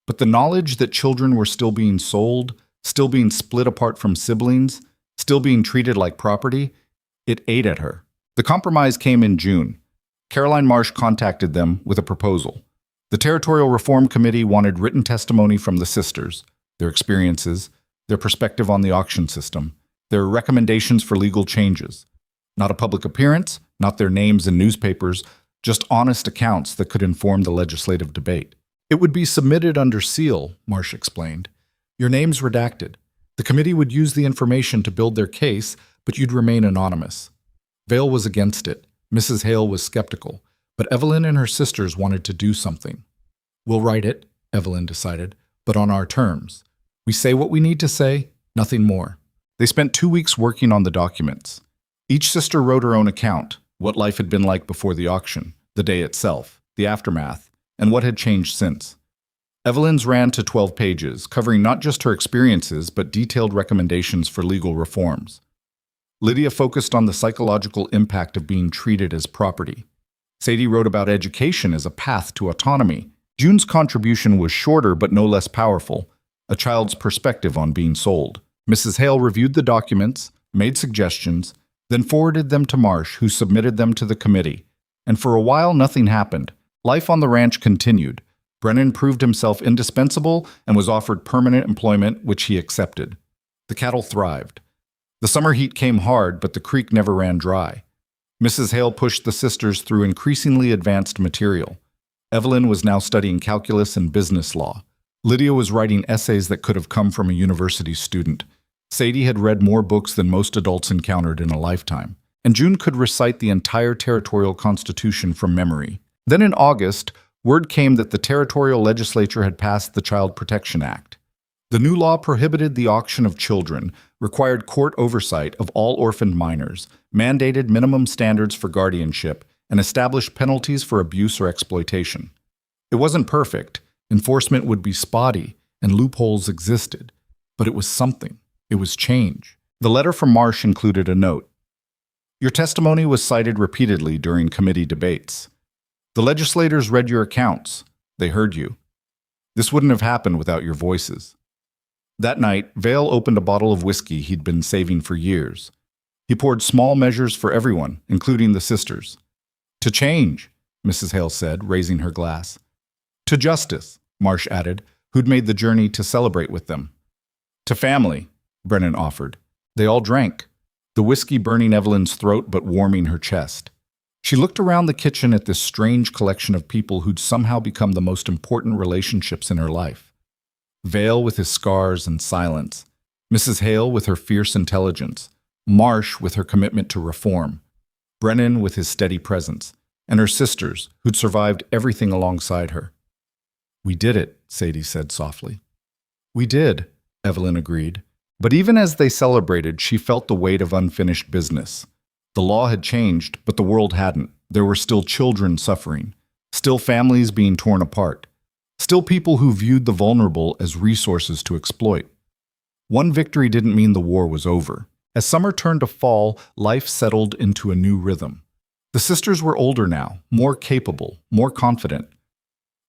but the knowledge that children were still being sold, still being split apart from siblings, still being treated like property, it ate at her. The compromise came in June. Caroline Marsh contacted them with a proposal. The Territorial Reform Committee wanted written testimony from the sisters, their experiences, their perspective on the auction system, their recommendations for legal changes. Not a public appearance, not their names in newspapers, just honest accounts that could inform the legislative debate. "It would be submitted under seal," Marsh explained. "Your name's redacted. The committee would use the information to build their case, but you'd remain anonymous." Vale was against it. Mrs. Hale was skeptical, but Evelyn and her sisters wanted to do something. "We'll write it," Evelyn decided, "but on our terms. We say what we need to say, nothing more." They spent 2 weeks working on the documents. Each sister wrote her own account, what life had been like before the auction, the day itself, the aftermath, and what had changed since. Evelyn's ran to 12 pages, covering not just her experiences, but detailed recommendations for legal reforms. Lydia focused on the psychological impact of being treated as property. Sadie wrote about education as a path to autonomy. June's contribution was shorter but no less powerful, a child's perspective on being sold. Mrs. Hale reviewed the documents, made suggestions, then forwarded them to Marsh, who submitted them to the committee. And for a while, nothing happened. Life on the ranch continued. Brennan proved himself indispensable and was offered permanent employment, which he accepted. The cattle thrived. The summer heat came hard, but the creek never ran dry. Mrs. Hale pushed the sisters through increasingly advanced material. Evelyn was now studying calculus and business law. Lydia was writing essays that could have come from a university student. Sadie had read more books than most adults encountered in a lifetime. And June could recite the entire territorial constitution from memory. Then in August, word came that the territorial legislature had passed the Child Protection Act. The new law prohibited the auction of children, required court oversight of all orphaned minors, mandated minimum standards for guardianship, and established penalties for abuse or exploitation. It wasn't perfect. Enforcement would be spotty, and loopholes existed, but it was something. It was change. The letter from Marsh included a note. Your testimony was cited repeatedly during committee debates. The legislators read your accounts. They heard you. This wouldn't have happened without your voices. That night, Vale opened a bottle of whiskey he'd been saving for years. He poured small measures for everyone, including the sisters. To change, Mrs. Hale said, raising her glass. To justice, Marsh added, who'd made the journey to celebrate with them. To family, Brennan offered. They all drank, the whiskey burning Evelyn's throat but warming her chest. She looked around the kitchen at this strange collection of people who'd somehow become the most important relationships in her life. Vale with his scars and silence, Mrs. Hale with her fierce intelligence, Marsh with her commitment to reform, Brennan with his steady presence, and her sisters, who'd survived everything alongside her. We did it, Sadie said softly. We did, Evelyn agreed. But even as they celebrated, she felt the weight of unfinished business. The law had changed, but the world hadn't. There were still children suffering, still families being torn apart, still people who viewed the vulnerable as resources to exploit. One victory didn't mean the war was over. As summer turned to fall, life settled into a new rhythm. The sisters were older now, more capable, more confident.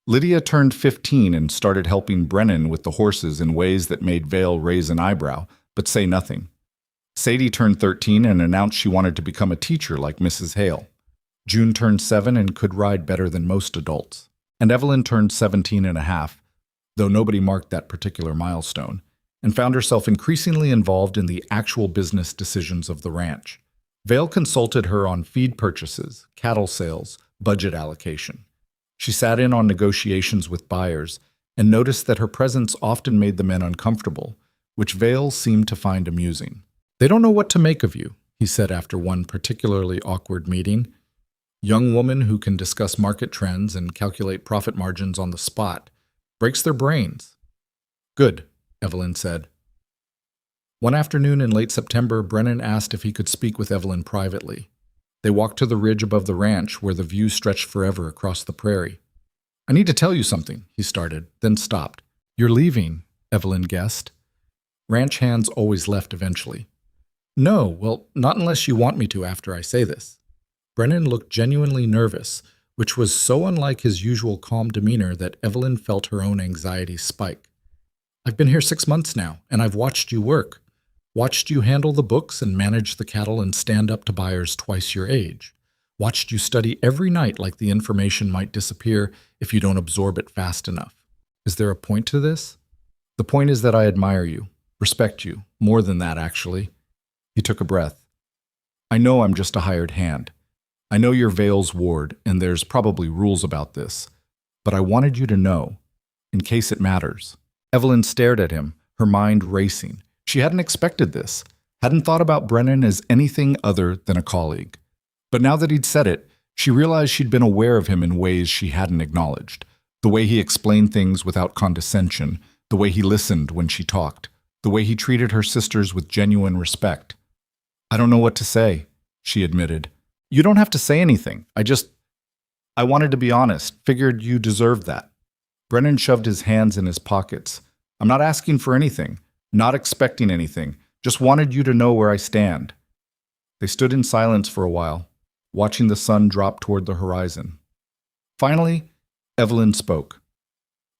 Lydia turned 15 and started helping Brennan with the horses in ways that made Vale raise an eyebrow, but say nothing. Sadie turned 13 and announced she wanted to become a teacher like Mrs. Hale. June turned 7 and could ride better than most adults. And Evelyn turned 17 and a half, though nobody marked that particular milestone, and found herself increasingly involved in the actual business decisions of the ranch. Vale consulted her on feed purchases, cattle sales, budget allocation. She sat in on negotiations with buyers and noticed that her presence often made the men uncomfortable, which Vale seemed to find amusing. They don't know what to make of you, he said after one particularly awkward meeting. Young woman who can discuss market trends and calculate profit margins on the spot. Breaks their brains. Good, Evelyn said. One afternoon in late September, Brennan asked if he could speak with Evelyn privately. They walked to the ridge above the ranch where the view stretched forever across the prairie. I need to tell you something, he started, then stopped. You're leaving, Evelyn guessed. Ranch hands always left eventually. No, well, not unless you want me to after I say this. Brennan looked genuinely nervous, which was so unlike his usual calm demeanor that Evelyn felt her own anxiety spike. I've been here 6 months now, and I've watched you work. Watched you handle the books and manage the cattle and stand up to buyers twice your age. Watched you study every night like the information might disappear if you don't absorb it fast enough. Is there a point to this? The point is that I admire you, respect you, more than that actually. He took a breath. I know I'm just a hired hand. I know you're Vale's ward, and there's probably rules about this. But I wanted you to know, in case it matters. Evelyn stared at him, her mind racing. She hadn't expected this, hadn't thought about Brennan as anything other than a colleague. But now that he'd said it, she realized she'd been aware of him in ways she hadn't acknowledged. The way he explained things without condescension, the way he listened when she talked, the way he treated her sisters with genuine respect. I don't know what to say, she admitted. You don't have to say anything. I wanted to be honest, figured you deserved that. Brennan shoved his hands in his pockets. I'm not asking for anything. Not expecting anything, just wanted you to know where I stand. They stood in silence for a while, watching the sun drop toward the horizon. Finally, Evelyn spoke.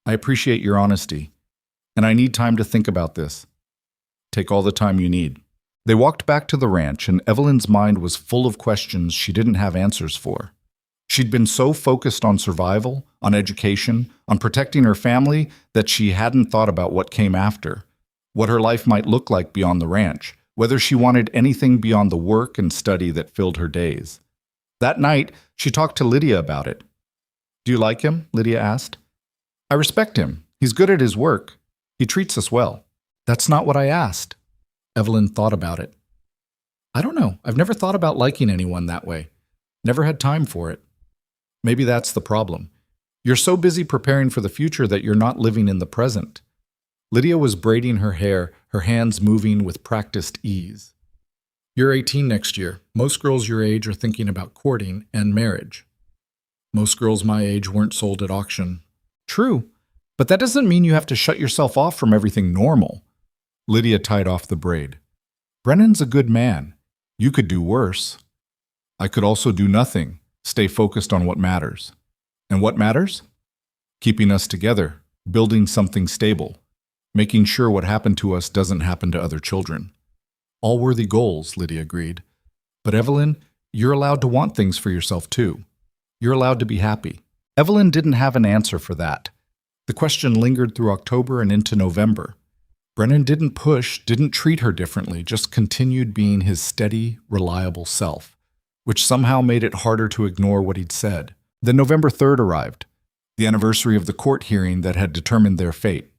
I appreciate your honesty, and I need time to think about this. Take all the time you need. They walked back to the ranch, and Evelyn's mind was full of questions she didn't have answers for. She'd been so focused on survival, on education, on protecting her family, that she hadn't thought about what came after. What her life might look like beyond the ranch, whether she wanted anything beyond the work and study that filled her days. That night, she talked to Lydia about it. Do you like him? Lydia asked. I respect him. He's good at his work. He treats us well. That's not what I asked. Evelyn thought about it. I don't know. I've never thought about liking anyone that way. Never had time for it. Maybe that's the problem. You're so busy preparing for the future that you're not living in the present. Lydia was braiding her hair, her hands moving with practiced ease. You're 18 next year. Most girls your age are thinking about courting and marriage. Most girls my age weren't sold at auction. True, But that doesn't mean you have to shut yourself off from everything normal. Lydia tied off the braid. Brennan's a good man. You could do worse. I could also do nothing, stay focused on what matters. And what matters? Keeping us together, building something stable, making sure what happened to us doesn't happen to other children. All worthy goals, Lydia agreed. But Evelyn, you're allowed to want things for yourself too. You're allowed to be happy. Evelyn didn't have an answer for that. The question lingered through October and into November. Brennan didn't push, didn't treat her differently, just continued being his steady, reliable self, which somehow made it harder to ignore what he'd said. Then November 3rd arrived, the anniversary of the court hearing that had determined their fate.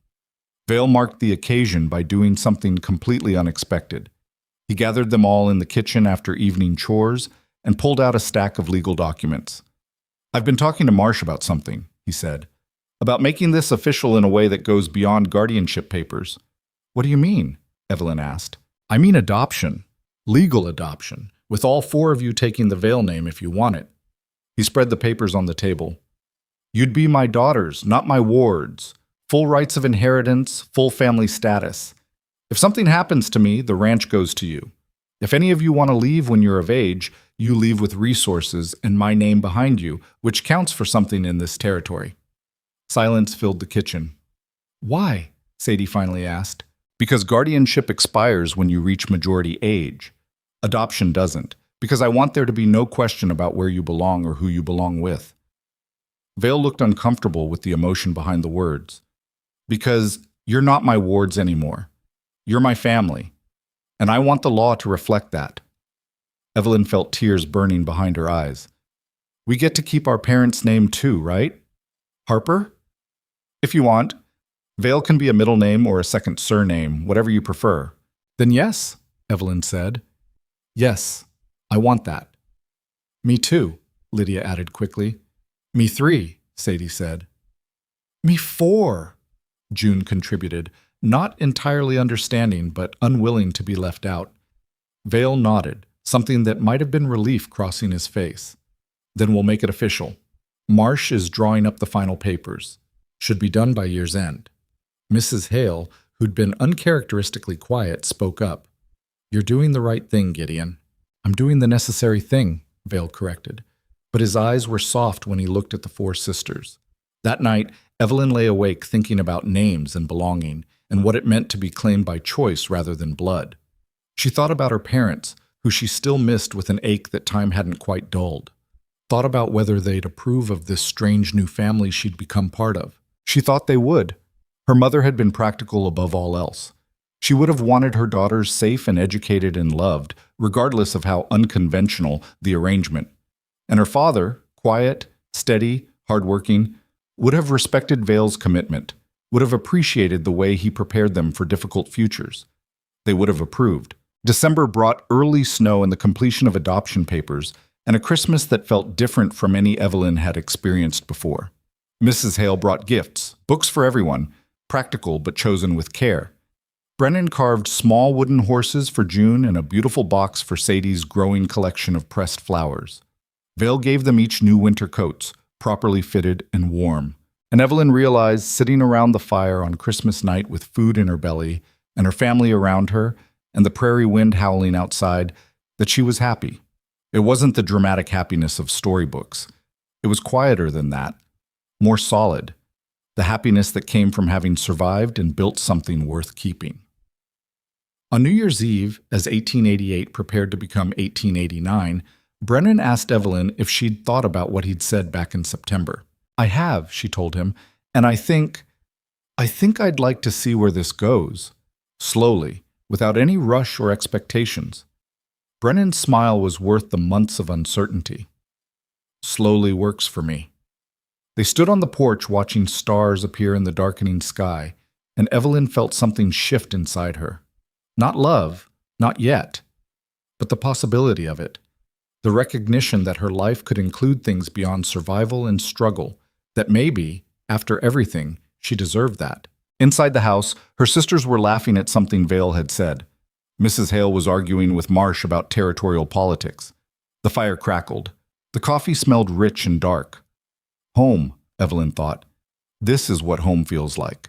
Vale marked the occasion by doing something completely unexpected. He gathered them all in the kitchen after evening chores and pulled out a stack of legal documents. I've been talking to Marsh about something, he said, about making this official in a way that goes beyond guardianship papers. What do you mean? Evelyn asked. I mean adoption. Legal adoption, with all four of you taking the Vale name if you want it. He spread the papers on the table. You'd be my daughters, not my wards. Full rights of inheritance, full family status. If something happens to me, the ranch goes to you. If any of you want to leave when you're of age, you leave with resources and my name behind you, which counts for something in this territory. Silence filled the kitchen. Why? Sadie finally asked. Because guardianship expires when you reach majority age. Adoption doesn't, because I want there to be no question about where you belong or who you belong with. Vale looked uncomfortable with the emotion behind the words. Because you're not my wards anymore. You're my family, and I want the law to reflect that. Evelyn felt tears burning behind her eyes. We get to keep our parents' name too, right? Harper? If you want. Vale can be a middle name or a second surname, whatever you prefer. Then yes, Evelyn said. Yes, I want that. Me too, Lydia added quickly. Me 3, Sadie said. Me 4, June contributed, not entirely understanding but unwilling to be left out. Vale nodded, something that might have been relief crossing his face. Then we'll make it official. Marsh is drawing up the final papers. Should be done by year's end. Mrs. Hale, who'd been uncharacteristically quiet, spoke up. You're doing the right thing, Gideon. I'm doing the necessary thing, Vale corrected. But his eyes were soft when he looked at the 4 sisters. That night, Evelyn lay awake thinking about names and belonging, and what it meant to be claimed by choice rather than blood. She thought about her parents, who she still missed with an ache that time hadn't quite dulled. Thought about whether they'd approve of this strange new family she'd become part of. She thought they would. Her mother had been practical above all else. She would have wanted her daughters safe and educated and loved, regardless of how unconventional the arrangement. And her father, quiet, steady, hardworking, would have respected Vale's commitment, would have appreciated the way he prepared them for difficult futures. They would have approved. December brought early snow and the completion of adoption papers, and a Christmas that felt different from any Evelyn had experienced before. Mrs. Hale brought gifts, books for everyone, practical but chosen with care. Brennan carved small wooden horses for June and a beautiful box for Sadie's growing collection of pressed flowers. Vale gave them each new winter coats, properly fitted and warm. And Evelyn realized, sitting around the fire on Christmas night with food in her belly and her family around her and the prairie wind howling outside, that she was happy. It wasn't the dramatic happiness of storybooks. It was quieter than that, more solid, the happiness that came from having survived and built something worth keeping. On New Year's Eve, as 1888 prepared to become 1889, Brennan asked Evelyn if she'd thought about what he'd said back in September. I have, she told him, and I think I'd like to see where this goes, slowly, without any rush or expectations. Brennan's smile was worth the months of uncertainty. Slowly works for me. They stood on the porch watching stars appear in the darkening sky, and Evelyn felt something shift inside her. Not love, not yet, but the possibility of it. The recognition that her life could include things beyond survival and struggle, that maybe, after everything, she deserved that. Inside the house, her sisters were laughing at something Vale had said. Mrs. Hale was arguing with Marsh about territorial politics. The fire crackled. The coffee smelled rich and dark. Home, Evelyn thought. This is what home feels like.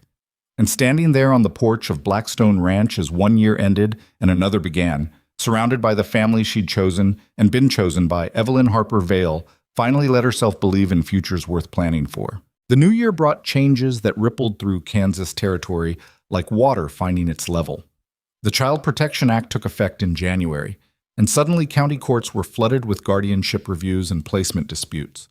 And standing there on the porch of Blackstone Ranch as one year ended and another began, surrounded by the family she'd chosen and been chosen by, Evelyn Harper Vale finally let herself believe in futures worth planning for. The new year brought changes that rippled through Kansas territory like water finding its level. The Child Protection Act took effect in January, and suddenly county courts were flooded with guardianship reviews and placement disputes.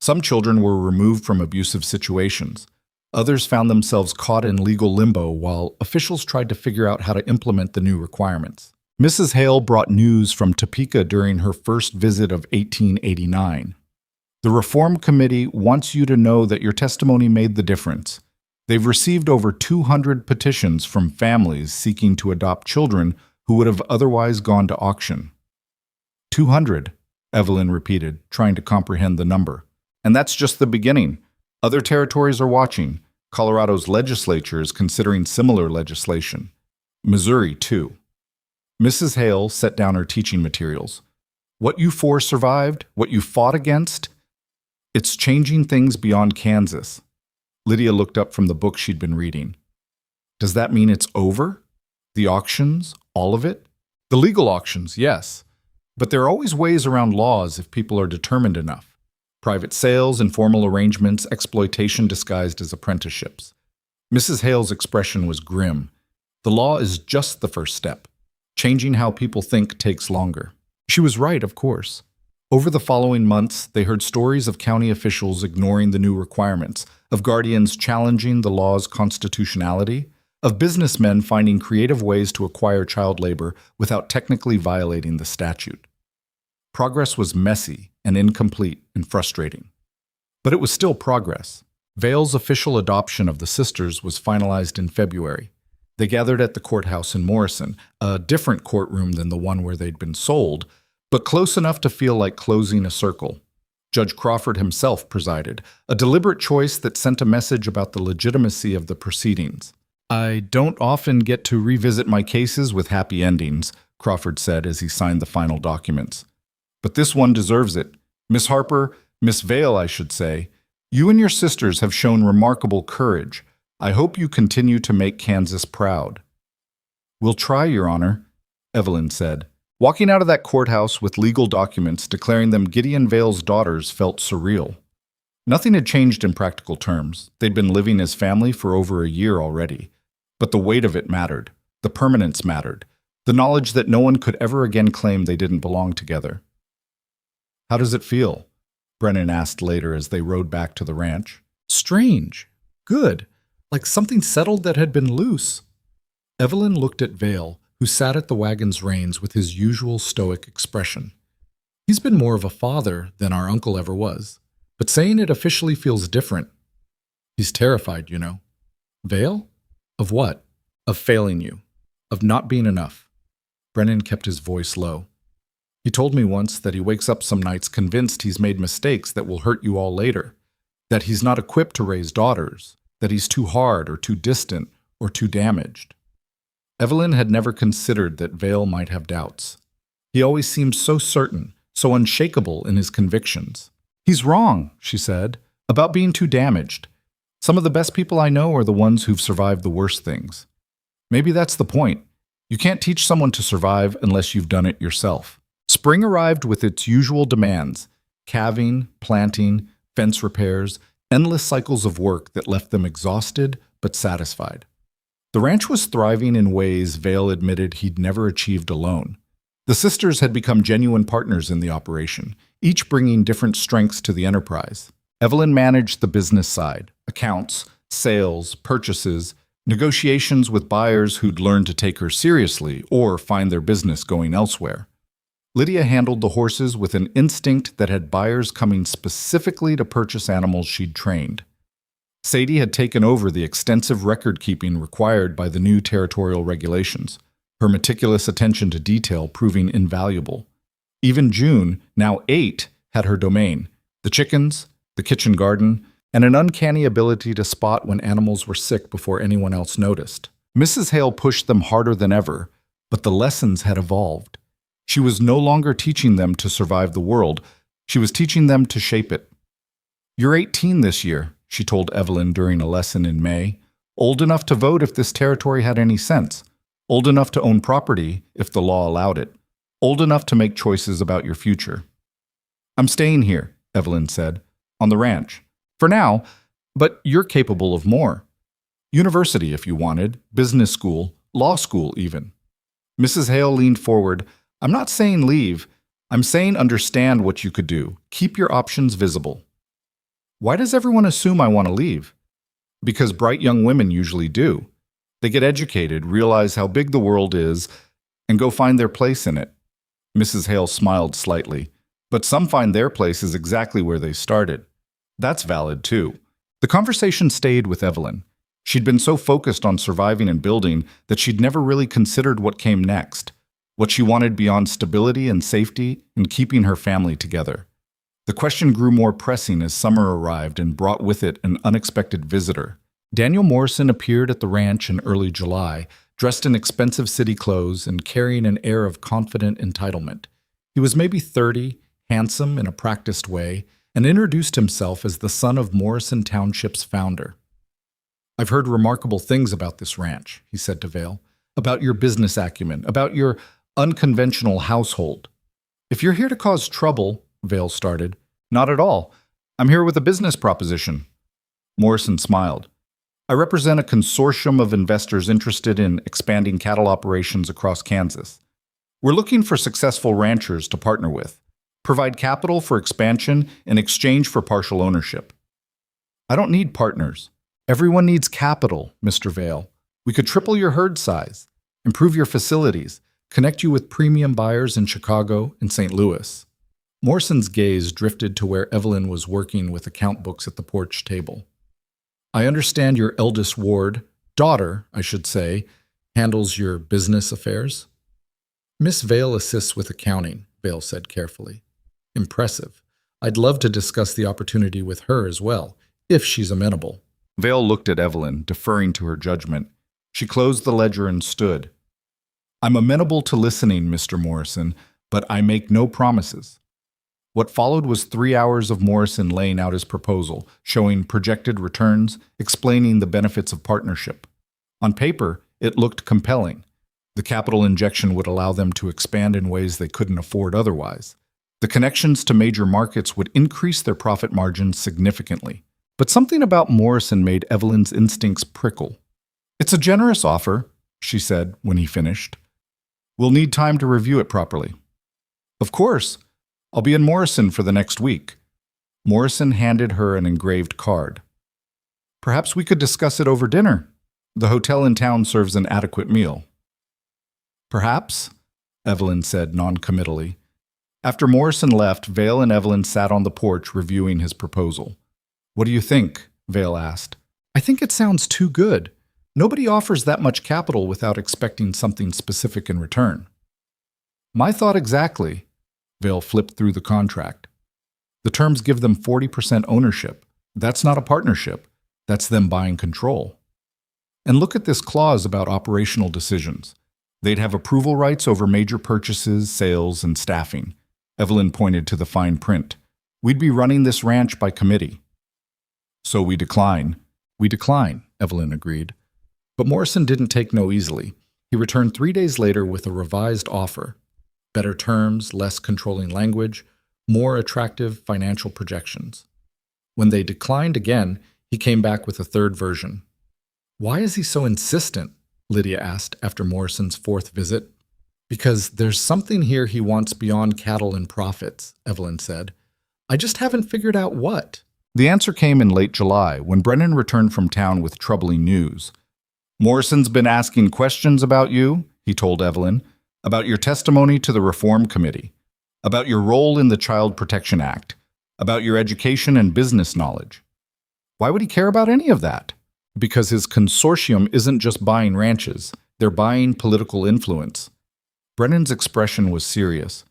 Some children were removed from abusive situations. Others found themselves caught in legal limbo while officials tried to figure out how to implement the new requirements. Mrs. Hale brought news from Topeka during her first visit of 1889. The Reform Committee wants you to know that your testimony made the difference. They've received over 200 petitions from families seeking to adopt children who would have otherwise gone to auction. 200, Evelyn repeated, trying to comprehend the number. And that's just the beginning. Other territories are watching. Colorado's legislature is considering similar legislation. Missouri, too. Mrs. Hale set down her teaching materials. What you four survived, what you fought against, it's changing things beyond Kansas. Lydia looked up from the book she'd been reading. Does that mean it's over? The auctions, all of it? The legal auctions, yes. But there are always ways around laws if people are determined enough. Private sales, informal arrangements, exploitation disguised as apprenticeships. Mrs. Hale's expression was grim. The law is just the first step. Changing how people think takes longer. She was right, of course. Over the following months, they heard stories of county officials ignoring the new requirements, of guardians challenging the law's constitutionality, of businessmen finding creative ways to acquire child labor without technically violating the statute. Progress was messy and incomplete and frustrating. But it was still progress. Vale's official adoption of the sisters was finalized in February. They gathered at the courthouse in Morrison, a different courtroom than the one where they'd been sold, but close enough to feel like closing a circle. Judge Crawford himself presided, a deliberate choice that sent a message about the legitimacy of the proceedings. I don't often get to revisit my cases with happy endings, Crawford said as he signed the final documents. But this one deserves it. Miss Harper, Miss Vale, I should say, you and your sisters have shown remarkable courage. I hope you continue to make Kansas proud. We'll try, Your Honor, Evelyn said. Walking out of that courthouse with legal documents declaring them Gideon Vale's daughters felt surreal. Nothing had changed in practical terms. They'd been living as family for over a year already. But the weight of it mattered. The permanence mattered. The knowledge that no one could ever again claim they didn't belong together. How does it feel? Brennan asked later as they rode back to the ranch. Strange. Good. Like something settled that had been loose. Evelyn looked at Vale, who sat at the wagon's reins with his usual stoic expression. He's been more of a father than our uncle ever was, but saying it officially feels different. He's terrified, you know. Vale? Of what? Of failing you. Of not being enough. Brennan kept his voice low. He told me once that he wakes up some nights convinced he's made mistakes that will hurt you all later, that he's not equipped to raise daughters, that he's too hard or too distant or too damaged. Evelyn had never considered that Vale might have doubts. He always seemed so certain, so unshakable in his convictions. He's wrong, she said, about being too damaged. Some of the best people I know are the ones who've survived the worst things. Maybe that's the point. You can't teach someone to survive unless you've done it yourself. Spring arrived with its usual demands, calving, planting, fence repairs, endless cycles of work that left them exhausted but satisfied. The ranch was thriving in ways Vale admitted he'd never achieved alone. The sisters had become genuine partners in the operation, each bringing different strengths to the enterprise. Evelyn managed the business side, accounts, sales, purchases, negotiations with buyers who'd learned to take her seriously or find their business going elsewhere. Lydia handled the horses with an instinct that had buyers coming specifically to purchase animals she'd trained. Sadie had taken over the extensive record-keeping required by the new territorial regulations, her meticulous attention to detail proving invaluable. Even June, now 8, had her domain, the chickens, the kitchen garden, and an uncanny ability to spot when animals were sick before anyone else noticed. Mrs. Hale pushed them harder than ever, but the lessons had evolved. She was no longer teaching them to survive the world. She was teaching them to shape it. You're 18 this year, she told Evelyn during a lesson in May. Old enough to vote if this territory had any sense. Old enough to own property if the law allowed it. Old enough to make choices about your future. I'm staying here, Evelyn said, on the ranch. For now, but you're capable of more. University if you wanted, business school, law school even. Mrs. Hale leaned forward. I'm not saying leave. I'm saying understand what you could do. Keep your options visible. Why does everyone assume I want to leave? Because bright young women usually do. They get educated, realize how big the world is, and go find their place in it. Mrs. Hale smiled slightly. But some find their place is exactly where they started. That's valid too. The conversation stayed with Evelyn. She'd been so focused on surviving and building that she'd never really considered what came next, what she wanted beyond stability and safety and keeping her family together. The question grew more pressing as summer arrived and brought with it an unexpected visitor. Daniel Morrison appeared at the ranch in early July, dressed in expensive city clothes and carrying an air of confident entitlement. He was maybe 30, handsome in a practiced way, and introduced himself as the son of Morrison Township's founder. I've heard remarkable things about this ranch, he said to Vale, about your business acumen, about your unconventional household. If you're here to cause trouble, Vale started. Not at all. I'm here with a business proposition. Morrison smiled. I represent a consortium of investors interested in expanding cattle operations across Kansas. We're looking for successful ranchers to partner with, provide capital for expansion in exchange for partial ownership. I don't need partners. Everyone needs capital, Mr. Vale. We could triple your herd size, improve your facilities, connect you with premium buyers in Chicago and St. Louis. Morrison's gaze drifted to where Evelyn was working with account books at the porch table. I understand your eldest ward, daughter, I should say, handles your business affairs? Miss Vale assists with accounting, Vale said carefully. Impressive. I'd love to discuss the opportunity with her as well, if she's amenable. Vale looked at Evelyn, deferring to her judgment. She closed the ledger and stood. I'm amenable to listening, Mr. Morrison, but I make no promises. What followed was 3 hours of Morrison laying out his proposal, showing projected returns, explaining the benefits of partnership. On paper, it looked compelling. The capital injection would allow them to expand in ways they couldn't afford otherwise. The connections to major markets would increase their profit margins significantly. But something about Morrison made Evelyn's instincts prickle. It's a generous offer, she said when he finished. We'll need time to review it properly. Of course. I'll be in Morrison for the next week. Morrison handed her an engraved card. Perhaps we could discuss it over dinner. The hotel in town serves an adequate meal. Perhaps, Evelyn said noncommittally. After Morrison left, Vale and Evelyn sat on the porch reviewing his proposal. What do you think? Vale asked. I think it sounds too good. Nobody offers that much capital without expecting something specific in return. My thought exactly. Vale flipped through the contract. The terms give them 40% ownership. That's not a partnership. That's them buying control. And look at this clause about operational decisions. They'd have approval rights over major purchases, sales, and staffing. Evelyn pointed to the fine print. We'd be running this ranch by committee. So we decline. We decline, Evelyn agreed. But Morrison didn't take no easily. He returned 3 days later with a revised offer. Better terms, less controlling language, more attractive financial projections. When they declined again, he came back with a third version. Why is he so insistent? Lydia asked after Morrison's fourth visit. Because there's something here he wants beyond cattle and profits, Evelyn said. I just haven't figured out what. The answer came in late July, when Brennan returned from town with troubling news. Morrison's been asking questions about you, he told Evelyn. About your testimony to the Reform Committee, about your role in the Child Protection Act, about your education and business knowledge. Why would he care about any of that? Because his consortium isn't just buying ranches, they're buying political influence. Brennan's expression was serious.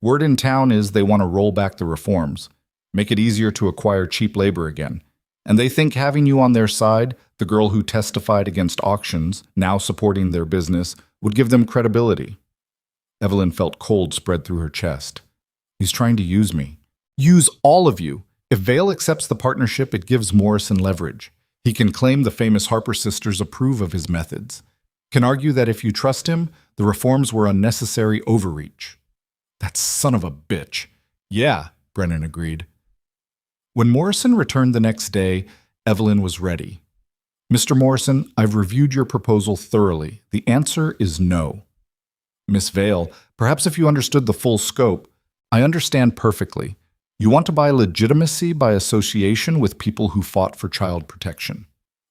Word in town is they want to roll back the reforms, make it easier to acquire cheap labor again, and they think having you on their side, the girl who testified against auctions, now supporting their business, would give them credibility. Evelyn felt cold spread through her chest. He's trying to use me. Use all of you. If Vale accepts the partnership, it gives Morrison leverage. He can claim the famous Harper sisters approve of his methods. Can argue that if you trust him, the reforms were unnecessary overreach. That son of a bitch. Yeah, Brennan agreed. When Morrison returned the next day, Evelyn was ready. Mr. Morrison, I've reviewed your proposal thoroughly. The answer is no. Miss Vale, perhaps if you understood the full scope, I understand perfectly. You want to buy legitimacy by association with people who fought for child protection.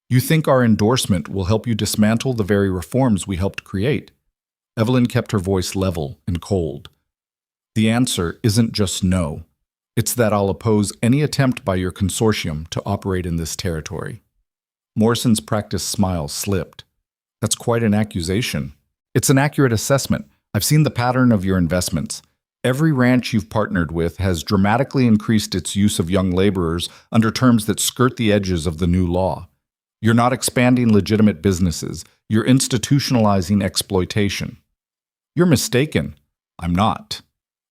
You think our endorsement will help you dismantle the very reforms we helped create. Evelyn kept her voice level and cold. The answer isn't just no. It's that I'll oppose any attempt by your consortium to operate in this territory. Morrison's practiced smile slipped. That's quite an accusation. It's an accurate assessment. I've seen the pattern of your investments. Every ranch you've partnered with has dramatically increased its use of young laborers under terms that skirt the edges of the new law. You're not expanding legitimate businesses. You're institutionalizing exploitation. You're mistaken. I'm not.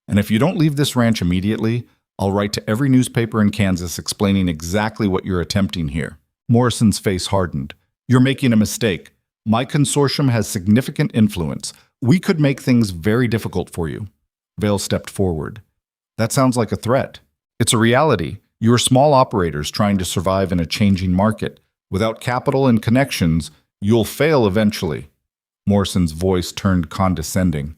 And if you don't leave this ranch immediately, I'll write to every newspaper in Kansas explaining exactly what you're attempting here. Morrison's face hardened. You're making a mistake. My consortium has significant influence. We could make things very difficult for you. Vale stepped forward. That sounds like a threat. It's a reality. You are small operators trying to survive in a changing market. Without capital and connections, you'll fail eventually. Morrison's voice turned condescending.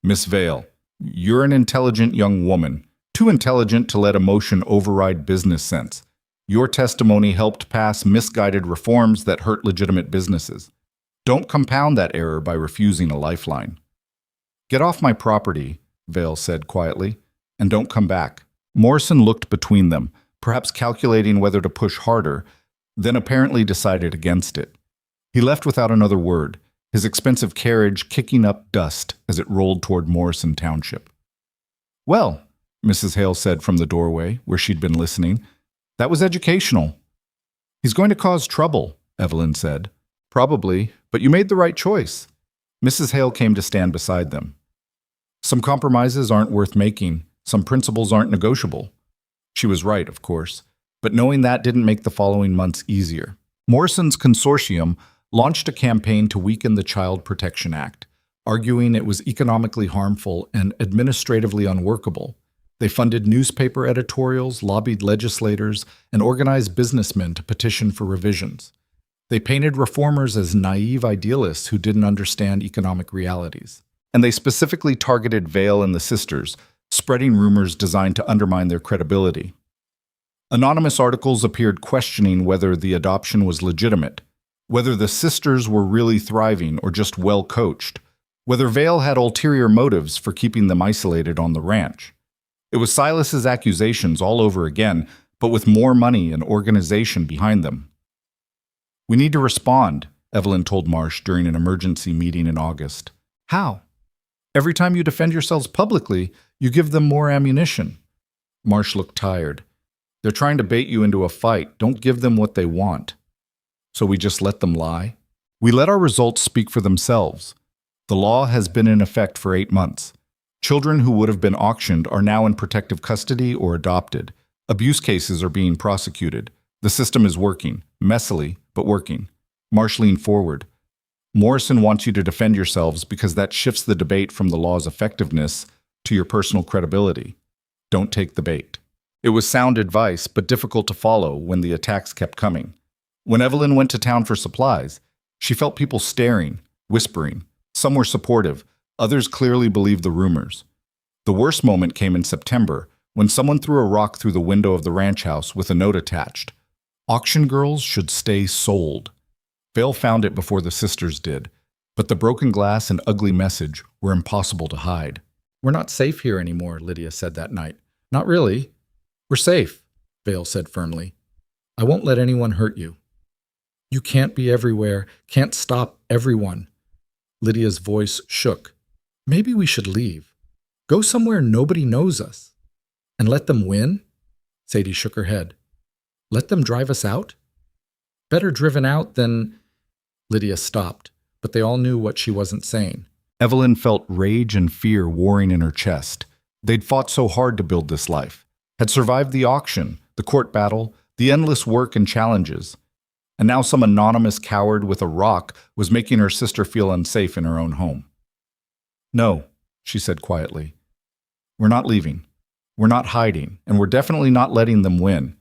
Miss Vale, you're an intelligent young woman, too intelligent to let emotion override business sense. Your testimony helped pass misguided reforms that hurt legitimate businesses. Don't compound that error by refusing a lifeline. Get off my property, Vale said quietly, and don't come back. Morrison looked between them, perhaps calculating whether to push harder, then apparently decided against it. He left without another word, his expensive carriage kicking up dust as it rolled toward Morrison Township. Well, Mrs. Hale said from the doorway, where she'd been listening, that was educational. He's going to cause trouble, Evelyn said. Probably, but you made the right choice. Mrs. Hale came to stand beside them. Some compromises aren't worth making. Some principles aren't negotiable. She was right, of course, but knowing that didn't make the following months easier. Morrison's consortium launched a campaign to weaken the Child Protection Act, arguing it was economically harmful and administratively unworkable. They funded newspaper editorials, lobbied legislators, and organized businessmen to petition for revisions. They painted reformers as naive idealists who didn't understand economic realities. And they specifically targeted Vale and the sisters, spreading rumors designed to undermine their credibility. Anonymous articles appeared questioning whether the adoption was legitimate, whether the sisters were really thriving or just well coached, whether Vale had ulterior motives for keeping them isolated on the ranch. It was Silas's accusations all over again, but with more money and organization behind them. We need to respond, Evelyn told Marsh during an emergency meeting in August. How? Every time you defend yourselves publicly, you give them more ammunition. Marsh looked tired. They're trying to bait you into a fight. Don't give them what they want. So we just let them lie? We let our results speak for themselves. The law has been in effect for 8 months. Children who would have been auctioned are now in protective custody or adopted. Abuse cases are being prosecuted. The system is working, messily, but working. Marsh leaned forward. Morrison wants you to defend yourselves because that shifts the debate from the law's effectiveness to your personal credibility. Don't take the bait. It was sound advice, but difficult to follow when the attacks kept coming. When Evelyn went to town for supplies, she felt people staring, whispering. Some were supportive. Others clearly believed the rumors. The worst moment came in September, when someone threw a rock through the window of the ranch house with a note attached. Auction girls should stay sold. Vale found it before the sisters did, but the broken glass and ugly message were impossible to hide. We're not safe here anymore, Lydia said that night. Not really. We're safe, Vale said firmly. I won't let anyone hurt you. You can't be everywhere, can't stop everyone. Lydia's voice shook. Maybe we should leave. Go somewhere nobody knows us. And let them win? Sadie shook her head. Let them drive us out? Better driven out than... Lydia stopped, but they all knew what she wasn't saying. Evelyn felt rage and fear warring in her chest. They'd fought so hard to build this life. had survived the auction, the court battle, the endless work and challenges. And now some anonymous coward with a rock was making her sister feel unsafe in her own home. "No," she said quietly. "We're not leaving. We're not hiding, and we're definitely not letting them win."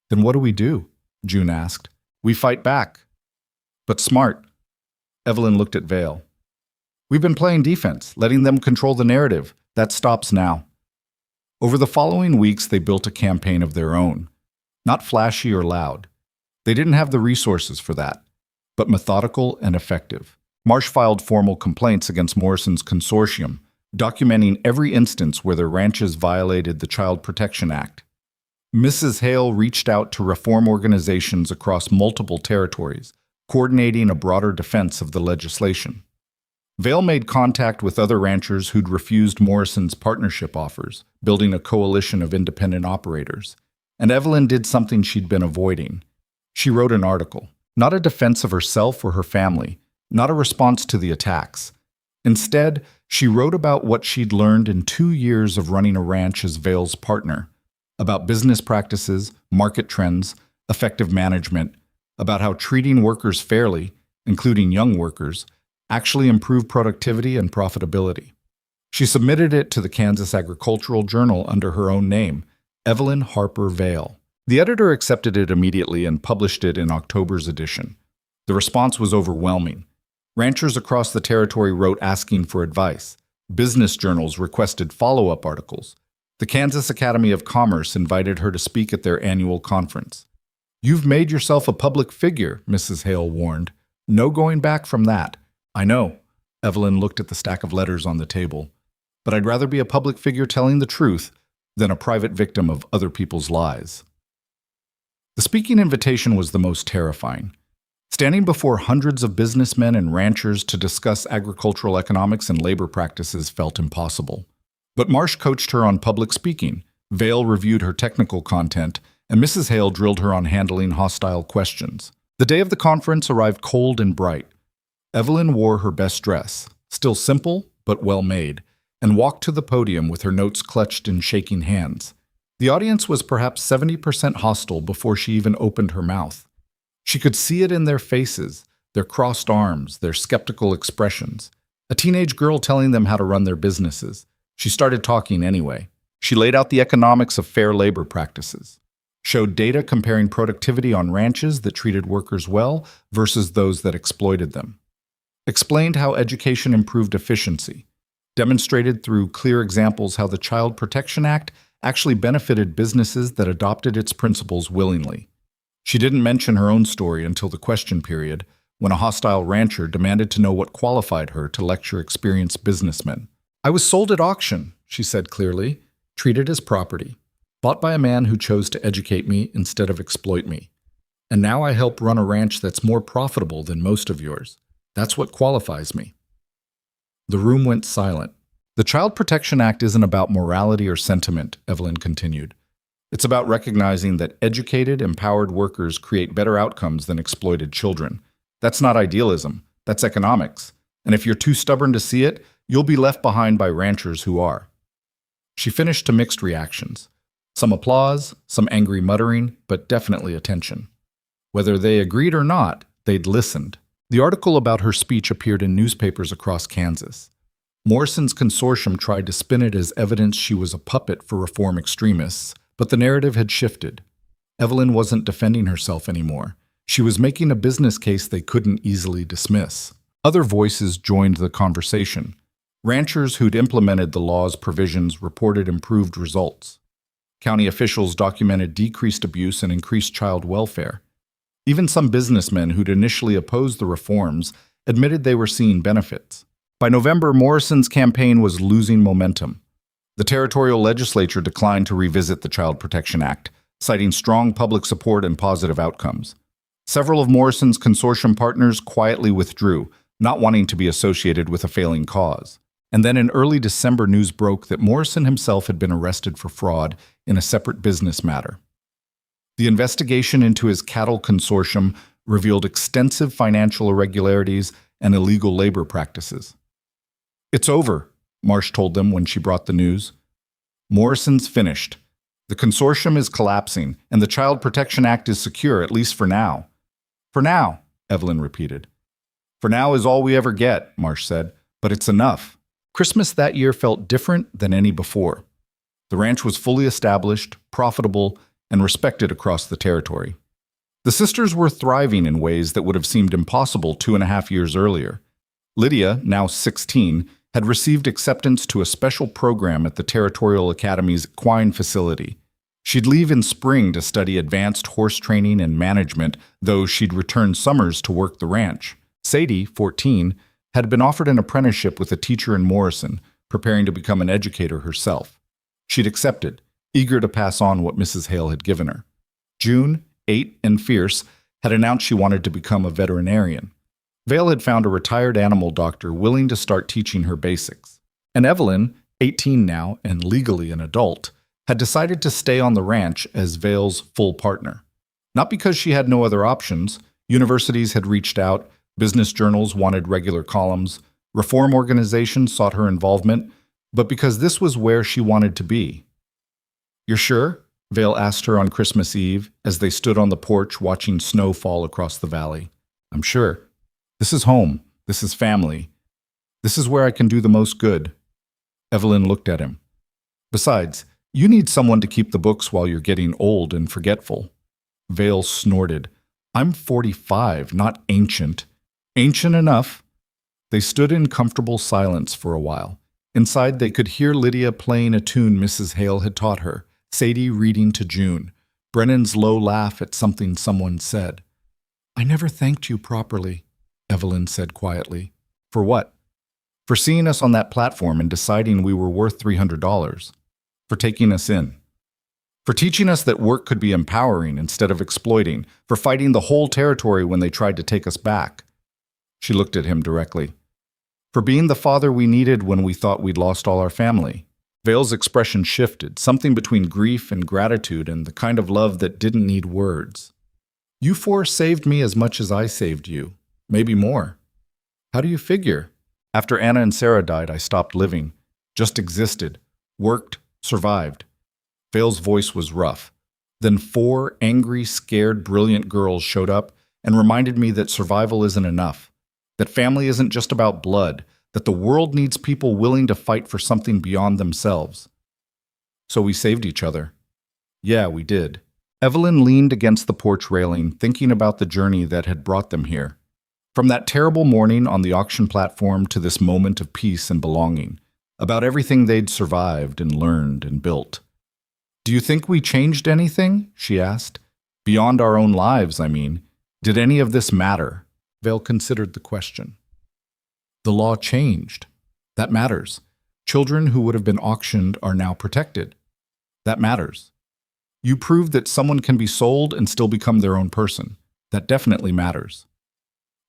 "Then what do we do?" June asked. "We fight back." "But smart." Evelyn looked at Vale. "We've been playing defense, letting them control the narrative. That stops now." Over the following weeks, they built a campaign of their own. Not flashy or loud. They didn't have the resources for that, but methodical and effective. Marsh filed formal complaints against Morrison's consortium, documenting every instance where their ranches violated the Child Protection Act. Mrs. Hale reached out to reform organizations across multiple territories, coordinating a broader defense of the legislation. Vale made contact with other ranchers who'd refused Morrison's partnership offers, building a coalition of independent operators. And Evelyn did something she'd been avoiding. She wrote an article, not a defense of herself or her family, not a response to the attacks. Instead, she wrote about what she'd learned in 2 years of running a ranch as Vale's partner, about business practices, market trends, effective management, about how treating workers fairly, including young workers, actually improved productivity and profitability. She submitted it to the Kansas Agricultural Journal under her own name, Evelyn Harper Vale. The editor accepted it immediately and published it in October's edition. The response was overwhelming. Ranchers across the territory wrote asking for advice. Business journals requested follow-up articles. The Kansas Academy of Commerce invited her to speak at their annual conference. "You've made yourself a public figure," Mrs. Hale warned. "No going back from that." "I know." Evelyn looked at the stack of letters on the table. "But I'd rather be a public figure telling the truth than a private victim of other people's lies." The speaking invitation was the most terrifying. Standing before hundreds of businessmen and ranchers to discuss agricultural economics and labor practices felt impossible. But Marsh coached her on public speaking, Vale reviewed her technical content, and Mrs. Hale drilled her on handling hostile questions. The day of the conference arrived cold and bright. Evelyn wore her best dress, still simple but well made, and walked to the podium with her notes clutched in shaking hands. The audience was perhaps 70% hostile before she even opened her mouth. She could see it in their faces, their crossed arms, their skeptical expressions. A teenage girl telling them how to run their businesses. She started talking anyway. She laid out the economics of fair labor practices, showed data comparing productivity on ranches that treated workers well versus those that exploited them, explained how education improved efficiency, demonstrated through clear examples how the Child Protection Act actually benefited businesses that adopted its principles willingly. She didn't mention her own story until the question period, when a hostile rancher demanded to know what qualified her to lecture experienced businessmen. "I was sold at auction," she said clearly, "treated as property, bought by a man who chose to educate me instead of exploit me. And now I help run a ranch that's more profitable than most of yours. That's what qualifies me." The room went silent. "The Child Protection Act isn't about morality or sentiment," Evelyn continued. "It's about recognizing that educated, empowered workers create better outcomes than exploited children. That's not idealism, that's economics. And if you're too stubborn to see it, you'll be left behind by ranchers who are." She finished to mixed reactions. Some applause, some angry muttering, but definitely attention. Whether they agreed or not, they'd listened. The article about her speech appeared in newspapers across Kansas. Morrison's consortium tried to spin it as evidence she was a puppet for reform extremists, but the narrative had shifted. Evelyn wasn't defending herself anymore. She was making a business case they couldn't easily dismiss. Other voices joined the conversation. Ranchers who'd implemented the law's provisions reported improved results. County officials documented decreased abuse and increased child welfare. Even some businessmen who'd initially opposed the reforms admitted they were seeing benefits. By November, Morrison's campaign was losing momentum. The territorial legislature declined to revisit the Child Protection Act, citing strong public support and positive outcomes. Several of Morrison's consortium partners quietly withdrew, not wanting to be associated with a failing cause. And then in early December, news broke that Morrison himself had been arrested for fraud in a separate business matter. The investigation into his cattle consortium revealed extensive financial irregularities and illegal labor practices. "It's over," Marsh told them when she brought the news. "Morrison's finished. The consortium is collapsing, and the Child Protection Act is secure, at least for now. For now, Evelyn repeated. For now is all we ever get, Marsh said, but it's enough. Christmas that year felt different than any before. The ranch was fully established, profitable, and respected across the territory. The sisters were thriving in ways that would have seemed impossible 2.5 years earlier. Lydia, now 16, had received acceptance to a special program at the Territorial Academy's equine facility. She'd leave in spring to study advanced horse training and management, though she'd return summers to work the ranch. Sadie, 14, had been offered an apprenticeship with a teacher in Morrison, preparing to become an educator herself. She'd accepted, eager to pass on what Mrs. Hale had given her. June, 8 and fierce, had announced she wanted to become a veterinarian. Vale had found a retired animal doctor willing to start teaching her basics. And Evelyn, 18 now and legally an adult, had decided to stay on the ranch as Vale's full partner. Not because she had no other options. Universities had reached out, business journals wanted regular columns, reform organizations sought her involvement, but because this was where she wanted to be. "You're sure?" Vale asked her on Christmas Eve as they stood on the porch watching snow fall across the valley. "I'm sure. This is home. This is family. This is where I can do the most good." Evelyn looked at him. "Besides, you need someone to keep the books while you're getting old and forgetful." Vale snorted. "I'm 45, not ancient." "Ancient enough." They stood in comfortable silence for a while. Inside, they could hear Lydia playing a tune Mrs. Hale had taught her, Sadie reading to June, Brennan's low laugh at something someone said. "I never thanked you properly," Evelyn said quietly. "For what?" "For seeing us on that platform and deciding we were worth $300. For taking us in. For teaching us that work could be empowering instead of exploiting. For fighting the whole territory when they tried to take us back." She looked at him directly. "For being the father we needed when we thought we'd lost all our family." Vale's expression shifted, something between grief and gratitude and the kind of love that didn't need words. "You four saved me as much as I saved you. Maybe more." "How do you figure?" "After Anna and Sarah died, I stopped living. Just existed. Worked. Survived." Vale's voice was rough. Then 4 angry, scared, brilliant girls showed up and reminded me that survival isn't enough. That family isn't just about blood. That the world needs people willing to fight for something beyond themselves. So we saved each other. Yeah, we did. Evelyn leaned against the porch railing, thinking about the journey that had brought them here. From that terrible morning on the auction platform to this moment of peace and belonging. About everything they'd survived and learned and built. "Do you think we changed anything?" she asked. "Beyond our own lives, I mean. Did any of this matter?" Vale considered the question. "The law changed. That matters. Children who would have been auctioned are now protected. That matters. You proved that someone can be sold and still become their own person. That definitely matters.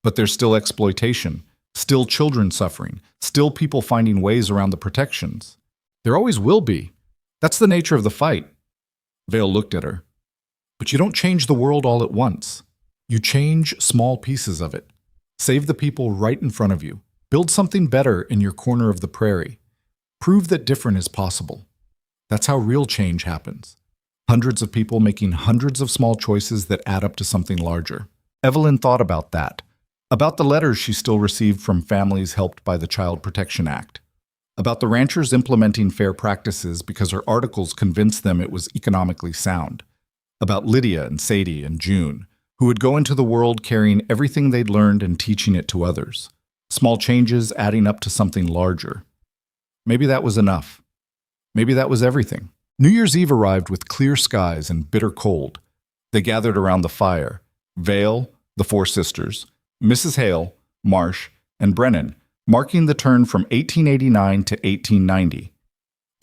But there's still exploitation, still children suffering, still people finding ways around the protections. There always will be. That's the nature of the fight." Vale looked at her. "But you don't change the world all at once. You change small pieces of it. Save the people right in front of you. Build something better in your corner of the prairie. Prove that different is possible. That's how real change happens. Hundreds of people making hundreds of small choices that add up to something larger." Evelyn thought about that. About the letters she still received from families helped by the Child Protection Act. About the ranchers implementing fair practices because her articles convinced them it was economically sound. About Lydia and Sadie and June, who would go into the world carrying everything they'd learned and teaching it to others. Small changes adding up to something larger. Maybe that was enough. Maybe that was everything. New Year's Eve arrived with clear skies and bitter cold. They gathered around the fire. Vale, the 4 sisters, Mrs. Hale, Marsh, and Brennan, marking the turn from 1889 to 1890.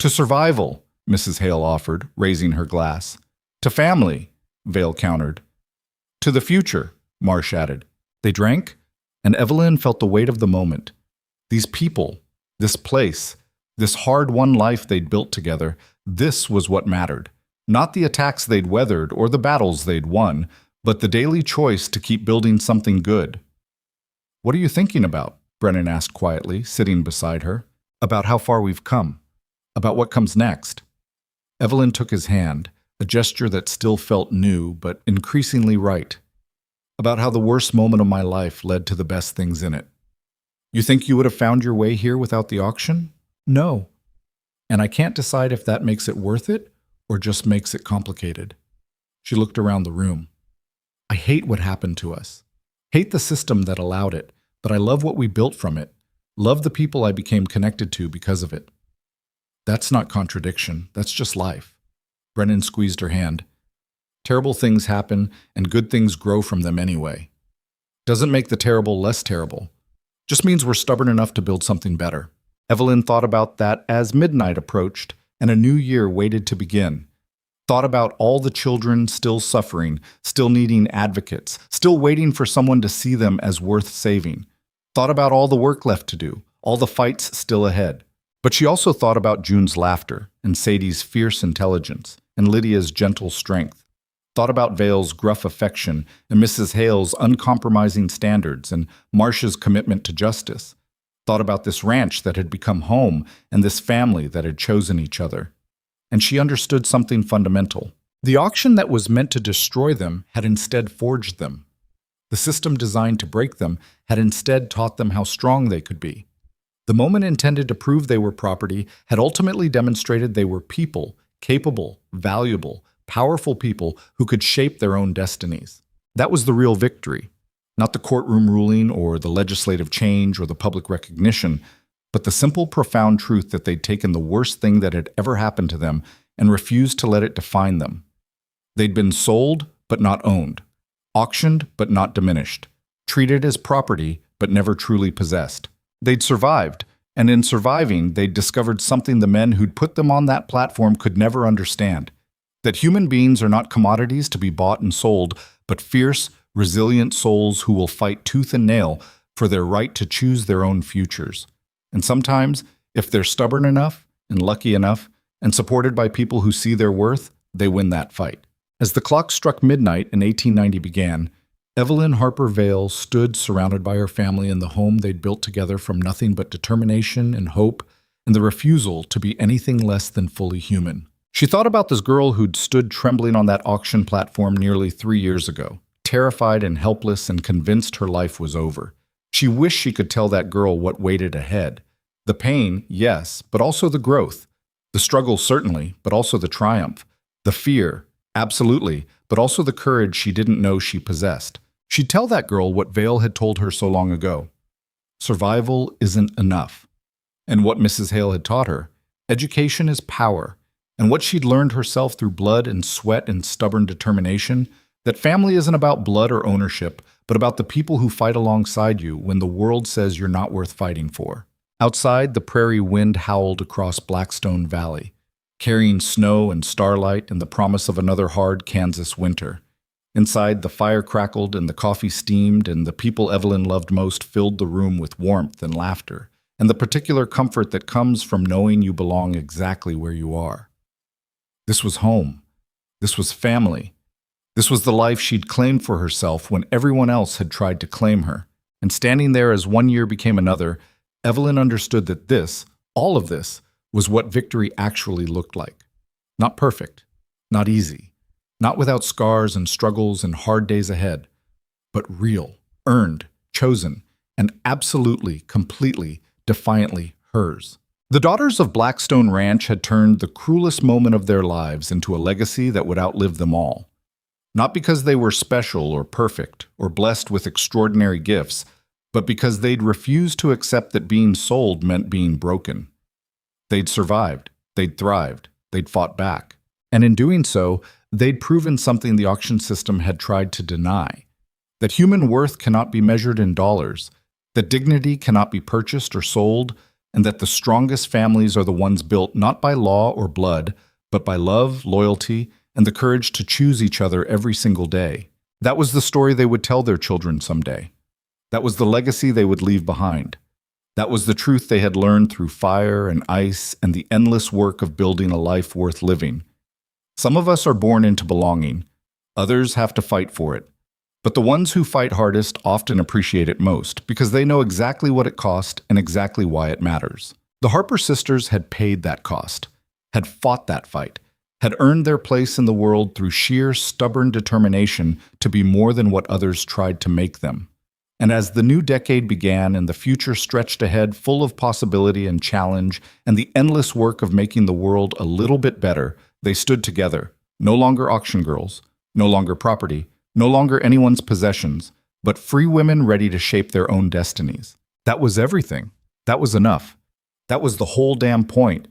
"To survival," Mrs. Hale offered, raising her glass. "To family," Vale countered. "To the future," Marsh added. They drank, and Evelyn felt the weight of the moment. These people, this place, this hard-won life they'd built together, this was what mattered. Not the attacks they'd weathered or the battles they'd won, but the daily choice to keep building something good. "What are you thinking about?" Brennan asked quietly, sitting beside her. "About how far we've come. About what comes next." Evelyn took his hand, a gesture that still felt new, but increasingly right. About how the worst moment of my life led to the best things in it. You think you would have found your way here without the auction? No. And I can't decide if that makes it worth it or just makes it complicated. She looked around the room. I hate what happened to us. Hate the system that allowed it, but I love what we built from it. Love the people I became connected to because of it. That's not contradiction. That's just life. Brennan squeezed her hand. Terrible things happen, and good things grow from them anyway. Doesn't make the terrible less terrible. Just means we're stubborn enough to build something better. Evelyn thought about that as midnight approached and a new year waited to begin. Thought about all the children still suffering, still needing advocates, still waiting for someone to see them as worth saving. Thought about all the work left to do, all the fights still ahead. But she also thought about June's laughter and Sadie's fierce intelligence and Lydia's gentle strength. Thought about Vale's gruff affection and Mrs. Hale's uncompromising standards and Marcia's commitment to justice. Thought about this ranch that had become home and this family that had chosen each other. And she understood something fundamental. The auction that was meant to destroy them had instead forged them. The system designed to break them had instead taught them how strong they could be. The moment intended to prove they were property had ultimately demonstrated they were people, capable, valuable, powerful people who could shape their own destinies. That was the real victory, not the courtroom ruling or the legislative change or the public recognition, but the simple, profound truth that they'd taken the worst thing that had ever happened to them and refused to let it define them. They'd been sold but not owned, auctioned but not diminished, treated as property but never truly possessed. They'd survived, and in surviving, they'd discovered something the men who'd put them on that platform could never understand. That human beings are not commodities to be bought and sold, but fierce, resilient souls who will fight tooth and nail for their right to choose their own futures. And sometimes, if they're stubborn enough and lucky enough and supported by people who see their worth, they win that fight. As the clock struck midnight and 1890 began, Evelyn Harper Vale stood surrounded by her family in the home they'd built together from nothing but determination and hope and the refusal to be anything less than fully human. She thought about this girl who'd stood trembling on that auction platform nearly 3 years ago, terrified and helpless and convinced her life was over. She wished she could tell that girl what waited ahead. The pain, yes, but also the growth. The struggle, certainly, but also the triumph. The fear, absolutely, but also the courage she didn't know she possessed. She'd tell that girl what Vale had told her so long ago. Survival isn't enough. And what Mrs. Hale had taught her, education is power. And what she'd learned herself through blood and sweat and stubborn determination, that family isn't about blood or ownership, but about the people who fight alongside you when the world says you're not worth fighting for. Outside, the prairie wind howled across Blackstone Valley, carrying snow and starlight and the promise of another hard Kansas winter. Inside, the fire crackled and the coffee steamed and the people Evelyn loved most filled the room with warmth and laughter, and the particular comfort that comes from knowing you belong exactly where you are. This was home. This was family. This was the life she'd claimed for herself when everyone else had tried to claim her. And standing there as 1 year became another, Evelyn understood that this, all of this, was what victory actually looked like. Not perfect, not easy, not without scars and struggles and hard days ahead, but real, earned, chosen, and absolutely, completely, defiantly hers. The daughters of Blackstone Ranch had turned the cruelest moment of their lives into a legacy that would outlive them all. Not because they were special or perfect or blessed with extraordinary gifts, but because they'd refused to accept that being sold meant being broken. They'd survived, they'd thrived, they'd fought back. And in doing so, they'd proven something the auction system had tried to deny. That human worth cannot be measured in dollars, that dignity cannot be purchased or sold, and that the strongest families are the ones built not by law or blood, but by love, loyalty, and the courage to choose each other every single day. That was the story they would tell their children someday. That was the legacy they would leave behind. That was the truth they had learned through fire and ice and the endless work of building a life worth living. Some of us are born into belonging. Others have to fight for it. But the ones who fight hardest often appreciate it most because they know exactly what it cost and exactly why it matters. The Harper sisters had paid that cost, had fought that fight, had earned their place in the world through sheer stubborn determination to be more than what others tried to make them. And as the new decade began and the future stretched ahead full of possibility and challenge and the endless work of making the world a little bit better, they stood together, no longer auction girls, no longer property, no longer anyone's possessions, but free women ready to shape their own destinies. That was everything. That was enough. That was the whole damn point.